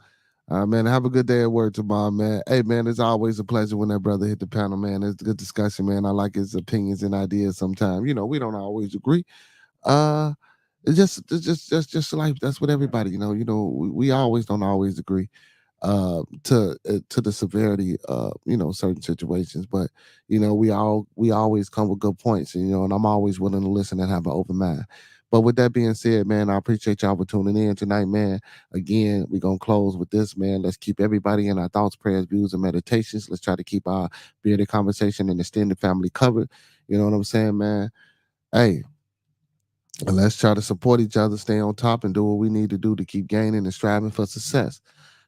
Man, have a good day at work tomorrow, man. Hey, man, it's always a pleasure when that brother hit the panel, man. It's a good discussion, man. I like his opinions and ideas sometimes. We don't always agree. It's just life. That's what everybody, we always don't always agree to the severity of certain situations, but we always come with good points, and I'm always willing to listen and have an open mind. But with that being said, man, I appreciate y'all for tuning in tonight, man. Again, we're gonna close with this, man. Let's keep everybody in our thoughts, prayers, views, and meditations. Let's try to keep our bearded conversation and extended family covered. You know what I'm saying, man? Hey, and let's try to support each other, stay on top, and do what we need to do to keep gaining and striving for success.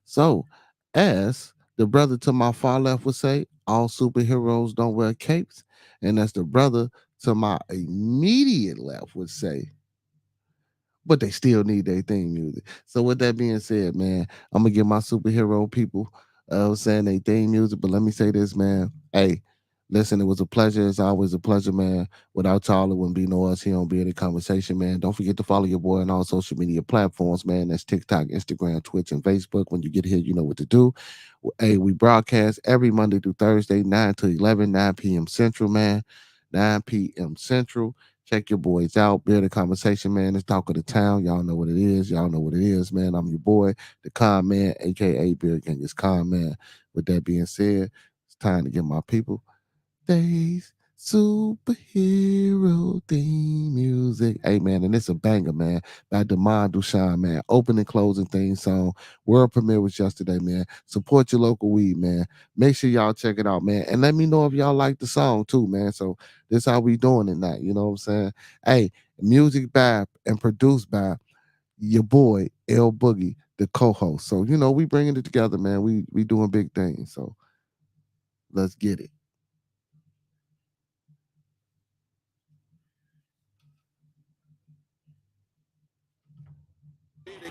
So, as the brother to my far left would say, all superheroes don't wear capes. And as the brother to my immediate left would say, but they still need their theme music. So with that being said, man, I'm gonna give my superhero people saying they theme music. But let me say this, man. Hey, listen, it was a pleasure. It's always a pleasure, man. Without y'all, it wouldn't be no us here on Bearded Conversation, man. Don't forget to follow your boy on all social media platforms, man. That's TikTok, Instagram, Twitch, and Facebook. When you get here, you know what to do. Hey, we broadcast every Monday through Thursday, 9 to 11, 9 p.m. Central, man. 9 p.m. Central. Check your boys out. Bearded Conversation, man. It's talk of the town. Y'all know what it is. Y'all know what it is, man. I'm your boy, the Con Man, aka Beard Gang is Con Man. With that being said, it's time to get my people Days superhero theme music. Hey, man, and it's a banger, man, by Demond Dushan, man. Opening closing theme song. World premiere was yesterday, man. Support your local weed, man. Make sure y'all check it out, man. And let me know if y'all like the song too, man. So this how we doing it now. You know what I'm saying? Hey, music by and produced by your boy L Boogie, the co-host. So we bringing it together, man. We doing big things. So let's get it.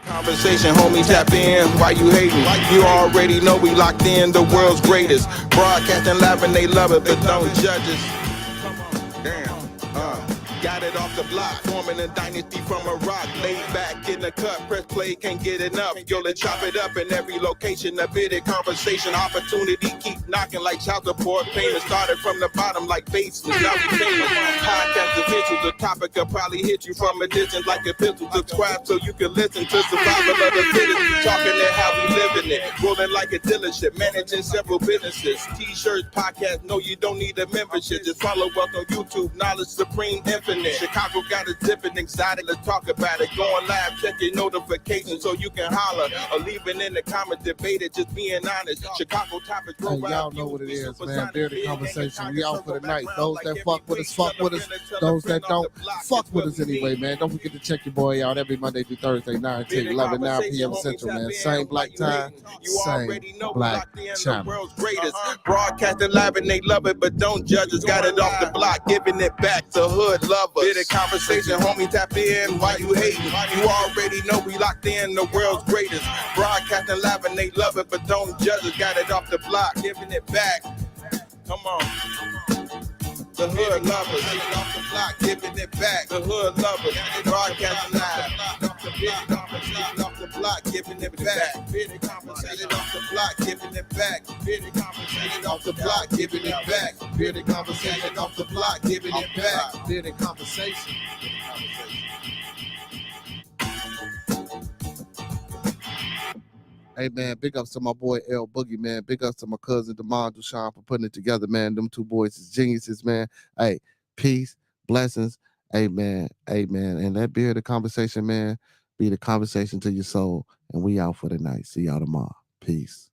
Conversation, homie, tap in. Why you hating? You already know we locked in, the world's greatest. Broadcasting live and they love it, but don't judge us. Come on, damn. Got it off the block, forming a dynasty from a rock. Laid back in the cut, press play, can't get enough. Yo, let's chop it up in every location. A bit of conversation, opportunity keep knocking like child support payment. Started from the bottom like baseless, now we famous. Podcast official, the topic will probably hit you from a distance like a pistol. Subscribe so you can listen to survival of the fittest. Talking it how we living it, rolling like a dealership, managing several businesses. T-shirts, podcast, no, you don't need a membership. Just follow us on YouTube, Knowledge Supreme Infinite. Chicago got a zipping exotic, let's talk about it. Going live, check your notifications so you can holler. Or leaving in the comments, debate it, just being honest. Chicago topics, hey, y'all know what it is, man. Bearded Conversation. We out for the night. Those that fuck with us, fuck with us. Those that don't, fuck with us anyway, man. Don't forget to check your boy out every Monday through Thursday, 9 to 11, 9 p.m. Central, man. Same black time, same black channel. Broadcasting live and they love it, but don't judge us. Got it off the block, giving it back to hood lovers. Bit of conversation, homie, tap in. Why you hating? You already know we locked in, the world's greatest. Broadcasting live and they love it, but don't judge us. Got it off the block, giving it back. Come on. The hood lovers, off the block, giving it back. The hood lovers, broadcasting live. Off the block. block, giving it back. Bearded conversation off the block, giving it back. Bearded conversation off the block, giving it back. Bearded conversation off the block, giving it back. Bearded conversation. Hey man, big ups to my boy L Boogie, man. Big ups to my cousin Demond Duchamp for putting it together, man. Them two boys is geniuses, man. Hey, peace, blessings. Amen. Amen. And that bearded conversation, man, be the conversation to your soul. And we out for the night. See y'all tomorrow. Peace.